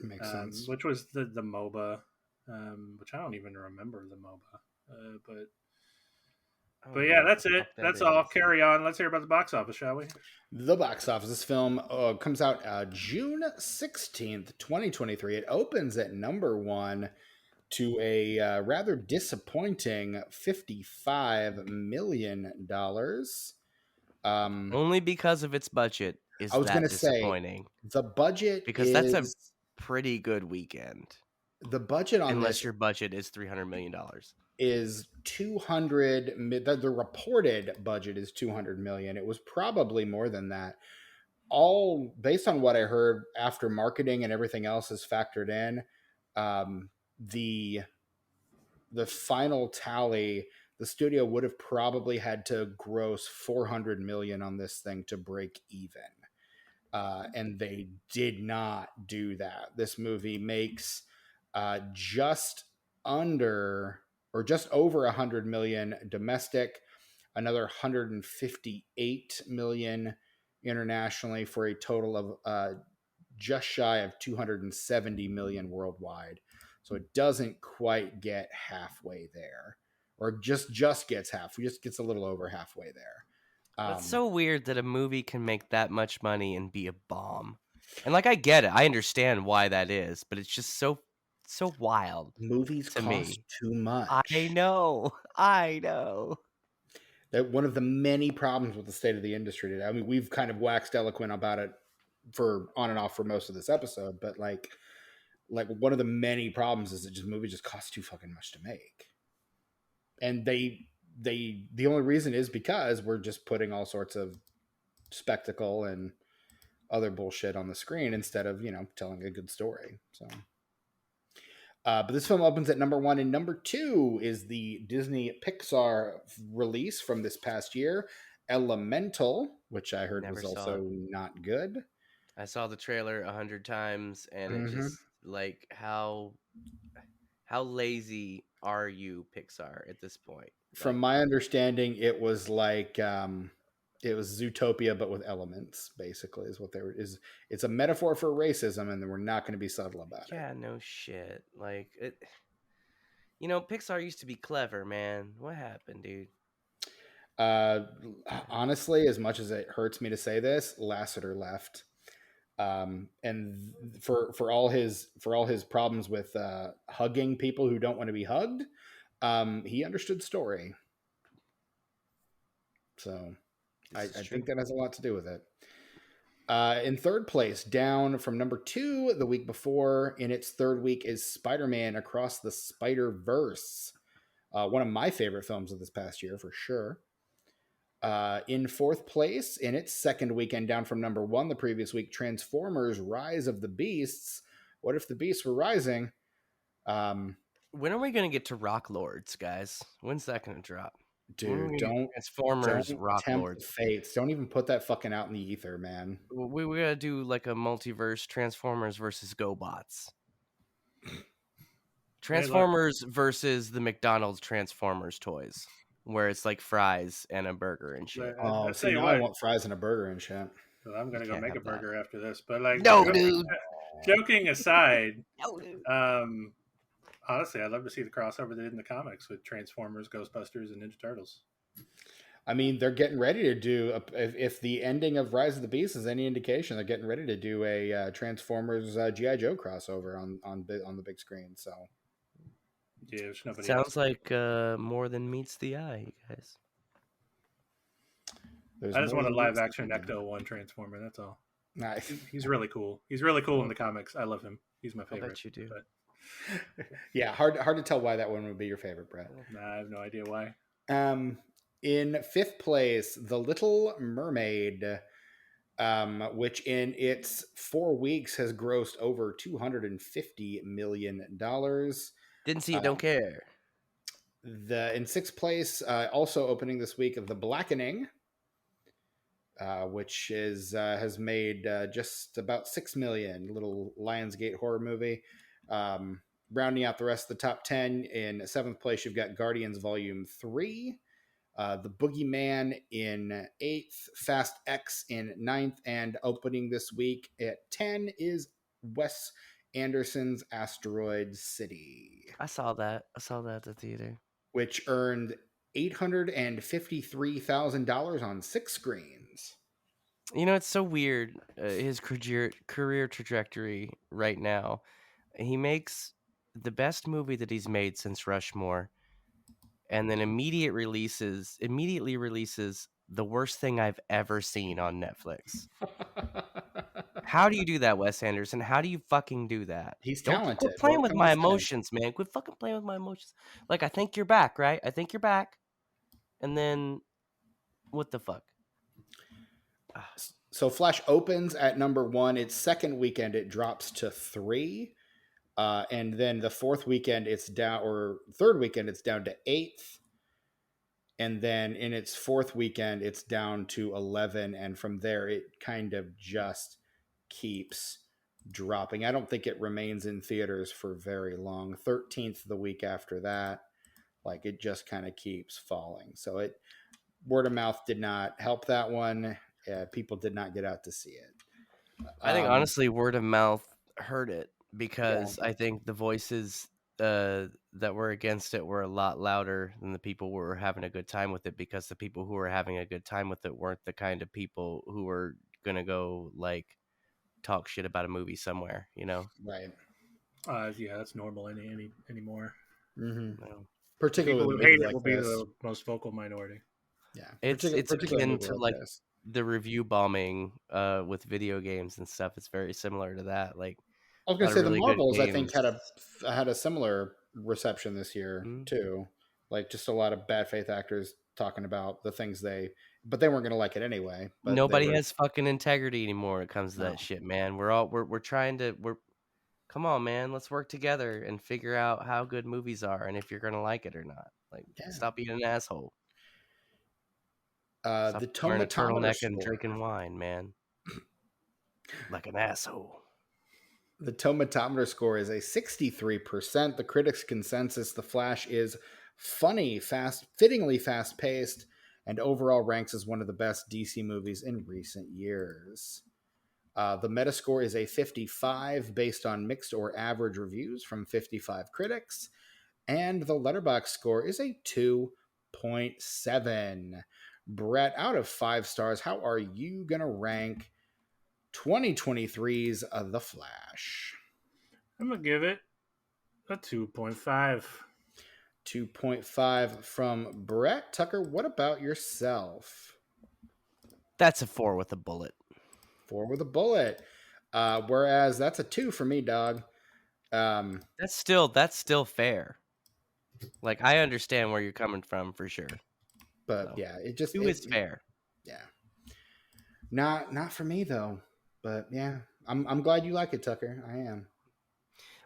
Speaker 1: Makes sense.
Speaker 2: Which was the MOBA, which I don't even remember the MOBA. But yeah, that's it. That's all. Carry on. Let's hear about the box office, shall we?
Speaker 1: The box office. This film comes out June 16th, 2023. It opens at number one to a rather disappointing $55 million.
Speaker 3: Only because of its budget
Speaker 1: I
Speaker 3: is
Speaker 1: was going
Speaker 3: that
Speaker 1: to say
Speaker 3: disappointing.
Speaker 1: the budget
Speaker 3: Because that's a pretty good weekend.
Speaker 1: the budget on
Speaker 3: Unless
Speaker 1: this
Speaker 3: your budget is $300 million.
Speaker 1: is 200. The reported budget is 200 million. It was probably more than that. All based on what I heard after marketing and everything else is factored in. The final tally, the studio would have probably had to gross 400 million on this thing to break even. And they did not do that. This movie makes just under or just over 100 million domestic, another 158 million internationally, for a total of just shy of 270 million worldwide. So it doesn't quite get halfway there, or just gets half. Just gets a little over halfway there.
Speaker 3: It's so weird that a movie can make that much money and be a bomb. And like I get it, I understand why that is, but it's just so wild.
Speaker 1: Movies
Speaker 3: to
Speaker 1: cost
Speaker 3: me.
Speaker 1: too much.
Speaker 3: I know.
Speaker 1: That one of the many problems with the state of the industry today. I mean, we've kind of waxed eloquent about it for on and off for most of this episode, but like one of the many problems is that just movies just cost too fucking much to make. And the only reason is because we're just putting all sorts of spectacle and other bullshit on the screen instead of, telling a good story. So but this film opens at number one, and number two is the Disney Pixar release from this past year, Elemental, which I heard was also not good.
Speaker 3: I saw the trailer 100 times, and it just like how lazy are you, Pixar, at this point?
Speaker 1: From my understanding, it was like it was Zootopia, but with elements. Basically, is what is. It's a metaphor for racism, and we're not going to be subtle about it.
Speaker 3: Yeah, no shit. Like it. Pixar used to be clever, man. What happened, dude?
Speaker 1: Honestly, as much as it hurts me to say this, Lasseter left. And for all his problems with hugging people who don't want to be hugged, he understood story. So I think that has a lot to do with it. In third place, down from number two the week before, in its third week, is Spider-Man Across the Spider-Verse. One of my favorite films of this past year, for sure. In fourth place, in its second weekend down from number one the previous week, Transformers Rise of the Beasts. What if the beasts were rising?
Speaker 3: When are we going to get to Rock Lords, guys? When's that going to drop?
Speaker 1: Dude, don't
Speaker 3: Transformers Rock
Speaker 1: tempt the
Speaker 3: Lords.
Speaker 1: fates. Don't even put that fucking out in the ether, man.
Speaker 3: We gotta do like a multiverse Transformers versus GoBots.
Speaker 2: Hey, look,
Speaker 3: Transformers versus the McDonald's Transformers toys, where it's like fries and a burger and shit.
Speaker 1: Oh,
Speaker 2: I
Speaker 1: see,
Speaker 2: tell you
Speaker 1: now I
Speaker 2: what,
Speaker 1: want fries and a burger and shit.
Speaker 2: I'm
Speaker 3: You
Speaker 2: gonna go
Speaker 3: can't
Speaker 2: make a
Speaker 3: have that.
Speaker 2: burger after this. But like,
Speaker 3: No, dude.
Speaker 2: joking aside,
Speaker 3: No, dude.
Speaker 2: honestly, I'd love to see the crossover they did in the comics with Transformers, Ghostbusters, and Ninja Turtles.
Speaker 1: I mean, they're getting ready to do if the ending of Rise of the Beast is any indication, they're getting ready to do a Transformers GI Joe crossover on the big screen. So
Speaker 2: Yeah, there's nobody else.
Speaker 3: Sounds like more than meets the eye, you guys.
Speaker 1: there's
Speaker 2: I just
Speaker 1: more
Speaker 2: want a
Speaker 1: than
Speaker 2: live
Speaker 1: meets
Speaker 2: action
Speaker 1: the eye.
Speaker 2: Ecto One Transformer. That's all.
Speaker 1: Nice.
Speaker 2: He's really cool. He's really cool in the comics. I love him. He's my
Speaker 3: I
Speaker 2: favorite.
Speaker 3: bet you do.
Speaker 2: But
Speaker 1: Yeah, hard to tell why that one would be your favorite, Brett.
Speaker 2: I have no idea why.
Speaker 1: In fifth place, The Little Mermaid, which in its 4 weeks has grossed over $250 million.
Speaker 3: Didn't see it, don't care.
Speaker 1: In sixth place, also opening this week, of The Blackening, which has made just about $6 million. Little Lionsgate horror movie. Rounding out the rest of the top 10, in seventh place, you've got Guardians Volume 3. The Boogeyman in 8th, Fast X in 9th, and opening this week at 10 is Wes Anderson's Asteroid City,
Speaker 3: I saw that at the theater.
Speaker 1: which earned $853,000 on 6 screens.
Speaker 3: You know, it's so weird, his career trajectory right now. He makes the best movie that he's made since Rushmore, and then immediately releases the worst thing I've ever seen on Netflix. How do you do that, Wes Anderson? How do you fucking do that?
Speaker 1: He's
Speaker 3: Don't
Speaker 1: talented.
Speaker 3: quit playing
Speaker 1: What
Speaker 3: with
Speaker 1: can
Speaker 3: my
Speaker 1: we say?
Speaker 3: emotions, man. Quit fucking playing with my emotions. Like, I think you're back, right? I think you're back. And then, what the fuck?
Speaker 1: So Flash opens at number 1. Its second weekend, it drops to 3. And then the fourth weekend, it's down, or third weekend, it's down to 8th. And then in its fourth weekend, it's down to 11. And from there, it kind of just keeps dropping. I don't think it remains in theaters for very long. 13th the week after that, like it just kind of keeps falling. So word of mouth did not help that one. People did not get out to see it.
Speaker 3: I think honestly, word of mouth hurt it, because
Speaker 1: Yeah.
Speaker 3: I think the voices that were against it were a lot louder than the people who were having a good time with it, because the people who were having a good time with it weren't the kind of people who were gonna go like talk shit about a movie somewhere, you know?
Speaker 1: Right.
Speaker 2: Yeah, that's normal anymore.
Speaker 1: Mm-hmm.
Speaker 3: No.
Speaker 1: Particularly
Speaker 2: People
Speaker 1: with
Speaker 2: who
Speaker 1: a movie
Speaker 2: hate it
Speaker 1: like
Speaker 2: will be
Speaker 1: this.
Speaker 2: the most vocal minority.
Speaker 1: Yeah.
Speaker 3: It's
Speaker 1: Particularly a
Speaker 3: akin
Speaker 1: movie
Speaker 3: to
Speaker 1: like
Speaker 3: like
Speaker 1: this.
Speaker 3: the review bombing with video games and stuff. It's very similar to that. Like,
Speaker 1: I was
Speaker 3: a
Speaker 1: gonna
Speaker 3: lot of
Speaker 1: say the
Speaker 3: really good
Speaker 1: Marvels, I think,
Speaker 3: games.
Speaker 1: had a similar reception this year too. Like just a lot of bad faith actors talking about the things but they weren't gonna like it anyway. But
Speaker 3: Nobody has fucking integrity anymore when it comes to
Speaker 1: no.
Speaker 3: that shit, man. We're trying to come on, man. Let's work together and figure out how good movies are and if you're gonna like it or not. Like,
Speaker 1: Yeah.
Speaker 3: stop being an asshole.
Speaker 1: The
Speaker 3: Stop wearing a
Speaker 1: tomatometer
Speaker 3: turtleneck and
Speaker 1: score.
Speaker 3: drinking wine, man. Like an asshole.
Speaker 1: The tomatometer score is a 63%. The critics' consensus: The Flash is funny, fittingly fast paced, and overall ranks as one of the best DC movies in recent years. The Metascore is a 55 based on mixed or average reviews from 55 critics. And the Letterboxd score is a 2.7. Brett, out of 5 stars, how are you going to rank 2023's The Flash?
Speaker 2: I'm gonna give it a 2.5.
Speaker 1: 2.5 from Brett. Tucker, what about yourself?
Speaker 3: That's a 4 with a bullet.
Speaker 1: 4 with a bullet. Whereas that's a 2 for me, dog.
Speaker 3: That's still fair. Like, I understand where you're coming from for sure.
Speaker 1: But yeah, it just
Speaker 3: 2 is fair.
Speaker 1: Yeah. Not for me though. But yeah, I'm glad you like it, Tucker. I am.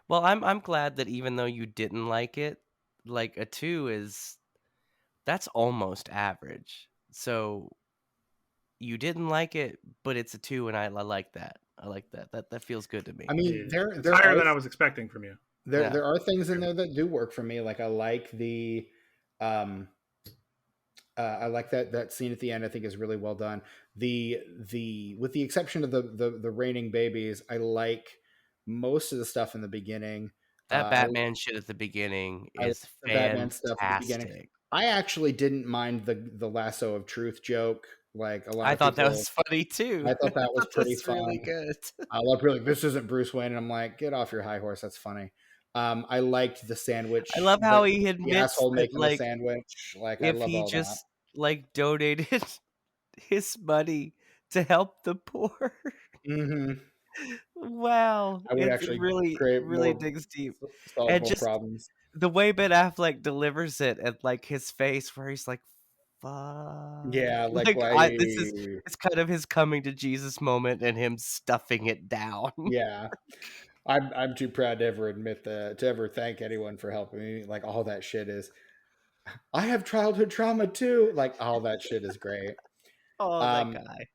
Speaker 3: Well, I'm glad that even though you didn't like it, like a 2 is That's almost average. So you didn't like it, but it's a 2, and I like that. I like that. That feels good to me.
Speaker 1: I mean,
Speaker 2: It's
Speaker 1: there
Speaker 2: higher
Speaker 1: are
Speaker 2: than I was expecting from you.
Speaker 1: there are things in there that do work for me. Like I like the I like that scene at the end. I think is really well done. The with the exception of the raining babies, I like most of the stuff in the beginning.
Speaker 3: That
Speaker 1: I
Speaker 3: Batman shit at the beginning
Speaker 1: I like
Speaker 3: is
Speaker 1: the Batman stuff at the beginning.
Speaker 3: fantastic.
Speaker 1: I actually didn't mind the lasso of truth joke. Like a lot
Speaker 3: I
Speaker 1: of
Speaker 3: thought that
Speaker 1: people,
Speaker 3: was funny too.
Speaker 1: I thought that was pretty
Speaker 3: That's
Speaker 1: fun.
Speaker 3: really good.
Speaker 1: A lot of people are like, this isn't Bruce Wayne, and I'm like, get off your high horse. That's funny. I liked the sandwich,
Speaker 3: I love how he
Speaker 1: the
Speaker 3: admits
Speaker 1: asshole
Speaker 3: that,
Speaker 1: making the
Speaker 3: like,
Speaker 1: sandwich. Like I
Speaker 3: if
Speaker 1: love
Speaker 3: he
Speaker 1: all that.
Speaker 3: just like donated his money to help the poor.
Speaker 1: Mm-hmm.
Speaker 3: Wow,
Speaker 1: I would
Speaker 3: it
Speaker 1: actually
Speaker 3: really,
Speaker 1: create
Speaker 3: really
Speaker 1: more,
Speaker 3: digs deep,
Speaker 1: solve
Speaker 3: and
Speaker 1: more
Speaker 3: just
Speaker 1: problems.
Speaker 3: the way Ben Affleck delivers it, and like his face where he's like, "Fuck,"
Speaker 1: Yeah, like
Speaker 3: like
Speaker 1: why?
Speaker 3: this is it's kind of his coming to Jesus moment, and him stuffing it down.
Speaker 1: Yeah, I'm too proud to ever admit that to ever thank anyone for helping me. Like all that shit is. I have childhood trauma too. Like all that shit is great.
Speaker 3: Oh, that
Speaker 1: Um,
Speaker 3: guy.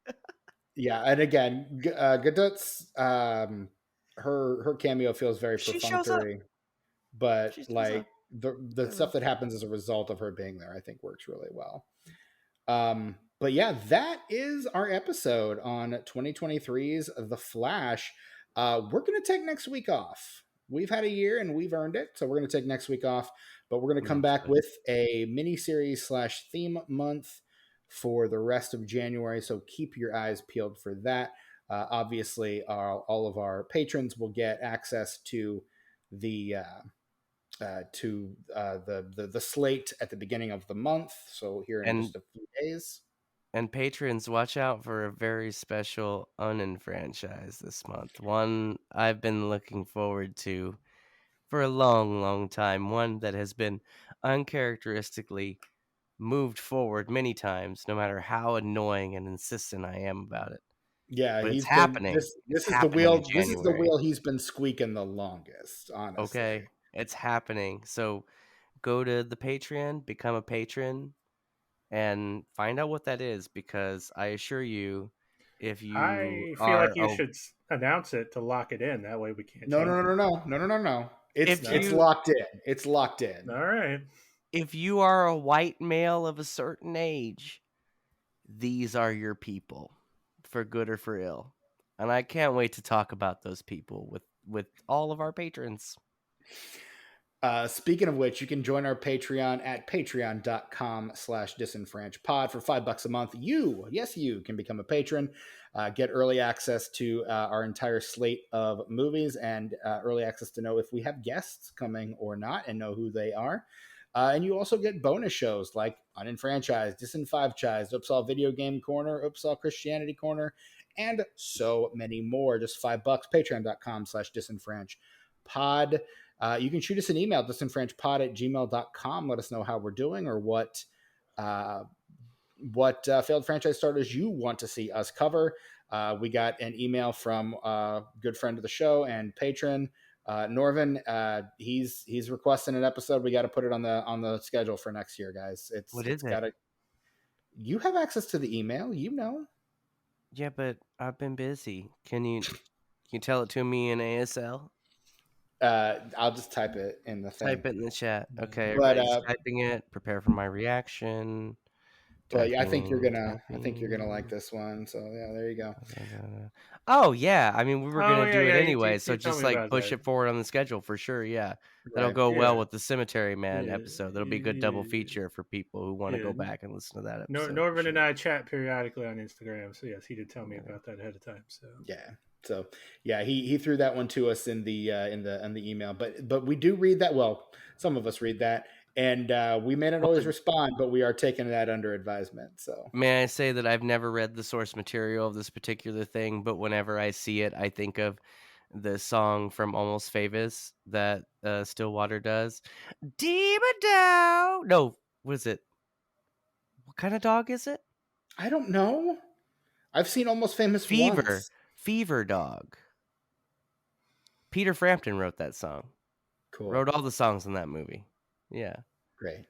Speaker 1: yeah, and again, Gadot's her cameo feels very
Speaker 3: She shows up.
Speaker 1: perfunctory, but
Speaker 3: She shows
Speaker 1: like
Speaker 3: up.
Speaker 1: the stuff that happens as a result of her being there, I think works really well. But yeah, that is our episode on 2023's The Flash. We're gonna take next week off. We've had a year and we've earned it, so we're gonna take next week off. But we're gonna come back with a mini series / theme month for the rest of January. So keep your eyes peeled for that. Obviously, all of our patrons will get access to the the slate at the beginning of the month. So here in
Speaker 3: And
Speaker 1: just a few days.
Speaker 3: and patrons, watch out for a very special unenfranchised this month. One I've been looking forward to for a long, long time. One that has been uncharacteristically moved forward many times, no matter how annoying and insistent I am about it.
Speaker 1: Yeah,
Speaker 3: But it's
Speaker 1: he's been
Speaker 3: happening.
Speaker 1: this.
Speaker 3: It's
Speaker 1: This is the
Speaker 3: happening in
Speaker 1: wheel. This is the
Speaker 3: January.
Speaker 1: wheel he's been squeaking the longest. Honestly.
Speaker 3: Okay, it's happening. So go to the Patreon, become a patron, and find out what that is, because I assure you, if you
Speaker 2: I feel
Speaker 3: are
Speaker 2: like you should announce it to lock it in. That way we can't
Speaker 1: No,
Speaker 2: change
Speaker 1: no, no,
Speaker 2: it.
Speaker 1: no, no, no, no, no.
Speaker 3: if
Speaker 1: It's
Speaker 3: you
Speaker 1: locked in. It's locked in.
Speaker 2: All right.
Speaker 3: if you are a white male of a certain age, these are your people, for good or for ill. And I can't wait to talk about those people with all of our patrons.
Speaker 1: Speaking of which, you can join our Patreon at patreon.com/disenfranchpod for $5 a month. You can become a patron, get early access to our entire slate of movies, and early access to know if we have guests coming or not, and know who they are. And you also get bonus shows like Unenfranchised, Disenfranchised, Upsal Video Game Corner, Upsal Christianity Corner, and so many more. Just $5. Patreon.com/disenfranchpod. You can shoot us an email, disenfranchpod@gmail.com. Let us know how we're doing or what failed franchise starters you want to see us cover. We got an email from a good friend of the show and patron, Norvin. He's requesting an episode. We got to put it on the schedule for next year, guys.
Speaker 3: What
Speaker 1: It's
Speaker 3: is it?
Speaker 1: gotta. You have access to the email, you know.
Speaker 3: Yeah, but I've been busy. Can you tell it to me in ASL?
Speaker 1: I'll just type it in the thing.
Speaker 3: Type it in the chat. Okay,
Speaker 1: But
Speaker 3: everybody's typing it. Prepare for my reaction.
Speaker 1: but I think you're
Speaker 3: Typing.
Speaker 1: gonna like this one. So yeah, there you go.
Speaker 3: Oh yeah, I mean we were
Speaker 2: Oh
Speaker 3: gonna do it
Speaker 2: yeah.
Speaker 3: anyway, so
Speaker 2: You told
Speaker 3: just
Speaker 2: me
Speaker 3: like
Speaker 2: about
Speaker 3: push
Speaker 2: that.
Speaker 3: it forward on the schedule for sure. Yeah, that'll
Speaker 1: Right.
Speaker 3: go well
Speaker 2: Yeah.
Speaker 3: with the Cemetery Man
Speaker 2: Yeah,
Speaker 3: episode. That'll be a good double feature for people who want to go back and listen to that episode.
Speaker 2: Norvin and I chat periodically on Instagram, so yes, he did tell me about that ahead of time. So
Speaker 1: Yeah. So yeah, he threw that one to us in the email, but we do read that. Well, some of us read that, and we may not always respond, but we are taking that under advisement. So
Speaker 3: may I say that I've never read the source material of this particular thing, but whenever I see it, I think of the song from Almost Famous that Stillwater does. Deep down. No, what is it? What kind of dog is it?
Speaker 1: I don't know. I've seen Almost Famous
Speaker 3: Fever.
Speaker 1: once.
Speaker 3: Fever Dog. Peter Frampton wrote that song.
Speaker 1: Cool.
Speaker 3: Wrote all the songs in that movie. Yeah.
Speaker 1: Great.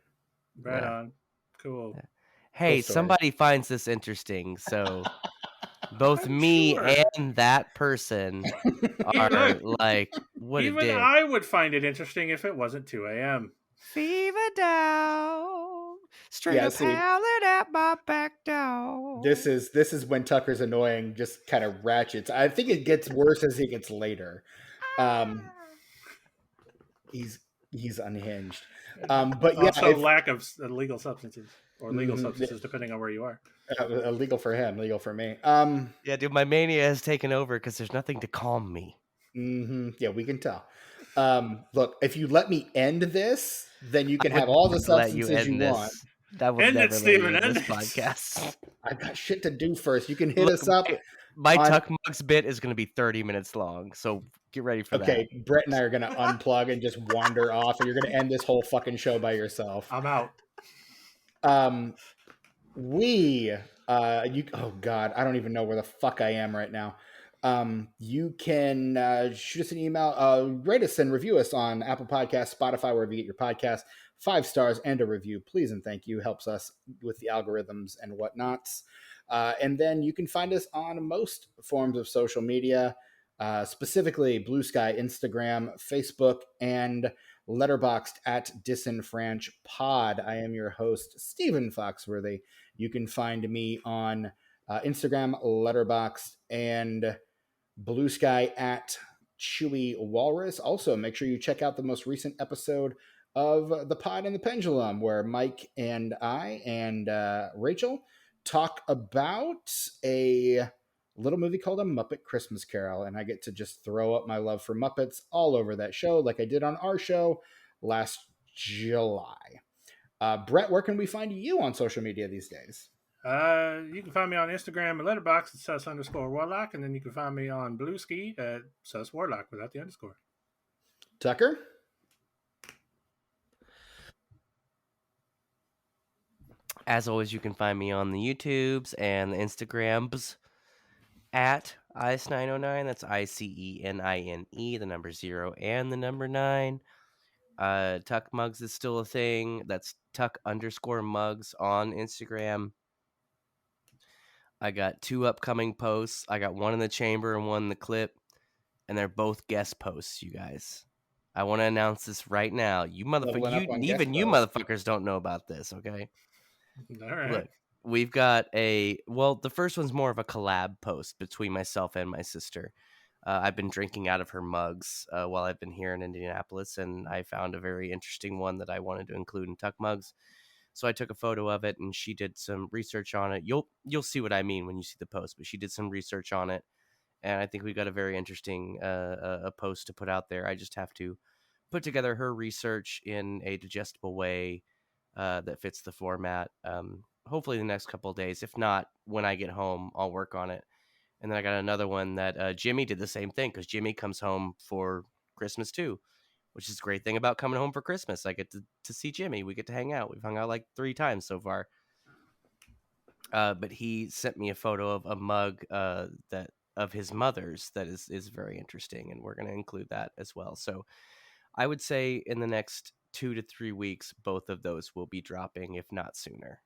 Speaker 2: right on. Cool.
Speaker 3: Hey,
Speaker 1: story.
Speaker 3: somebody finds this interesting, so both
Speaker 2: I'm
Speaker 3: me
Speaker 2: sure.
Speaker 3: and that person are
Speaker 2: Look,
Speaker 3: like, what a
Speaker 2: even
Speaker 3: dick.
Speaker 2: I would find it interesting if it wasn't 2 a.m.
Speaker 3: Fever down, straight
Speaker 1: Yeah,
Speaker 3: up
Speaker 1: see,
Speaker 3: howling at my back door.
Speaker 1: this is when Tucker's annoying just kind of ratchets. I think it gets worse as he gets later. Um, he's unhinged. But yeah,
Speaker 2: Also, lack of illegal substances or legal
Speaker 1: mhm,
Speaker 2: substances, depending on where you are.
Speaker 1: illegal for him, legal for me.
Speaker 3: Yeah, dude, my mania has taken over because there's nothing to calm me.
Speaker 1: Yeah, we can tell. Look, if you let me end this, then you
Speaker 3: I
Speaker 1: can
Speaker 3: would
Speaker 1: have all the
Speaker 3: never let you
Speaker 1: substances you
Speaker 3: end
Speaker 1: want.
Speaker 3: this. I will
Speaker 2: End it,
Speaker 3: never let you
Speaker 2: Steven.
Speaker 3: end
Speaker 2: End
Speaker 3: this
Speaker 2: it.
Speaker 3: podcast.
Speaker 1: I've got shit to do first. You can hit
Speaker 3: Look,
Speaker 1: us up
Speaker 3: my
Speaker 1: on.
Speaker 3: Tuck Mugs bit is going to be 30 minutes long, so get ready for that.
Speaker 1: Okay, Brett and I are gonna unplug and just wander off, and you're gonna end this whole fucking show by yourself.
Speaker 2: I'm out.
Speaker 1: Um, we you oh god, I don't even know where the fuck I am right now. You can shoot us an email, rate us and review us on Apple Podcasts, Spotify, wherever you get your podcast. 5 stars and a review, please and thank you. Helps us with the algorithms and whatnots. And then you can find us on most forms of social media, specifically Blue Sky, Instagram, Facebook, and Letterboxd at Disenfranch Pod. I am your host, Stephen Foxworthy. You can find me on Instagram, Letterboxd, and Blue Sky at Chewy Walrus. Also, make sure you check out the most recent episode of The Pod and the Pendulum, where Mike and I and Rachel talk about a little movie called A Muppet Christmas Carol. And I get to just throw up my love for Muppets all over that show, like I did on our show last July. Brett, where can we find you on social media these days?
Speaker 2: You can find me on Instagram and Letterboxd at sus_warlock, and then you can find me on Blue Ski at sus_warlock without the underscore.
Speaker 1: Tucker?
Speaker 3: As always, you can find me on the YouTubes and the Instagrams at Ice909. That's ICENINE, the number 0 and the number 9. Tuck Mugs is still a thing. That's Tuck_Mugs on Instagram. I got 2 upcoming posts. I got one in the chamber and one in the clip, and they're both guest posts, you guys. I want to announce this right now. You
Speaker 1: Leveling up on guest
Speaker 3: you
Speaker 1: posts.
Speaker 3: motherfuckers don't know about this, okay?
Speaker 2: All right.
Speaker 3: Look, we've got the first one's more of a collab post between myself and my sister. I've been drinking out of her mugs while I've been here in Indianapolis, and I found a very interesting one that I wanted to include in Tuck Mugs. So I took a photo of it, and she did some research on it. You'll see what I mean when you see the post, but she did some research on it, and I think we got a very interesting a post to put out there. I just have to put together her research in a digestible way that fits the format. Hopefully the next couple of days. If not, when I get home, I'll work on it. And then I got another one that Jimmy did the same thing, because Jimmy comes home for Christmas too, which is a great thing about coming home for Christmas. I get to see Jimmy. We get to hang out. We've hung out like 3 times so far. But he sent me a photo of a mug that of his mother's that is very interesting, and we're going to include that as well. So I would say in the next 2 to 3 weeks, both of those will be dropping, if not sooner.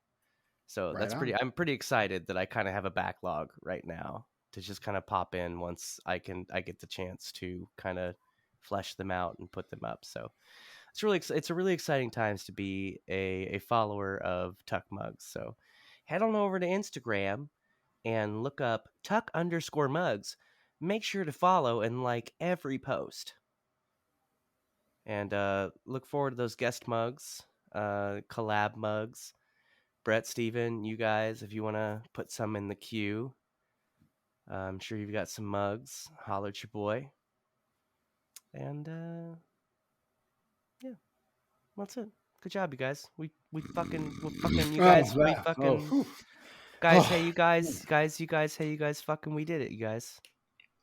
Speaker 3: So
Speaker 1: Right on.
Speaker 3: I'm pretty excited that I kind of have a backlog right now to just kind of pop in once I get the chance to kind of flesh them out and put them up. So it's a really exciting times to be a follower of Tuck Mugs. So head on over to Instagram and look up Tuck_Mugs. Make sure to follow and like every post. And look forward to those guest mugs, collab mugs. Brett, Steven, you guys, if you want to put some in the queue, I'm sure you've got some mugs. Holler at your boy. And yeah, that's it. Good job, you guys. We fucking you guys. We fucking guys. Hey, you guys. Hey, you guys. Fucking, we did it, you guys.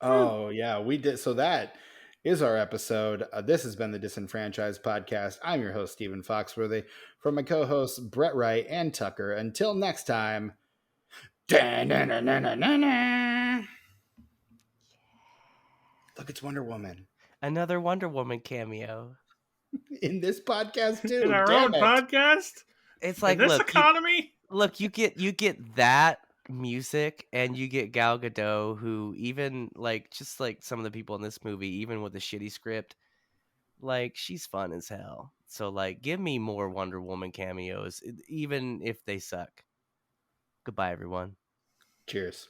Speaker 1: Oh, yeah, we did. So that is our episode. This has been the Disenfranchised Podcast. I'm your host, Stephen Foxworthy. From my co-hosts, Brett Wright and Tucker. Until next time. Look, it's Wonder Woman.
Speaker 3: Another Wonder Woman cameo.
Speaker 1: In this podcast, too.
Speaker 2: In our
Speaker 1: Damn
Speaker 2: own
Speaker 1: it.
Speaker 2: podcast?
Speaker 3: It's
Speaker 2: In
Speaker 3: like,
Speaker 2: this economy,
Speaker 3: you get that music, and you get Gal Gadot, who even like just like some of the people in this movie, even with a shitty script, like she's fun as hell. So like, give me more Wonder Woman cameos, even if they suck. Goodbye, everyone.
Speaker 1: Cheers.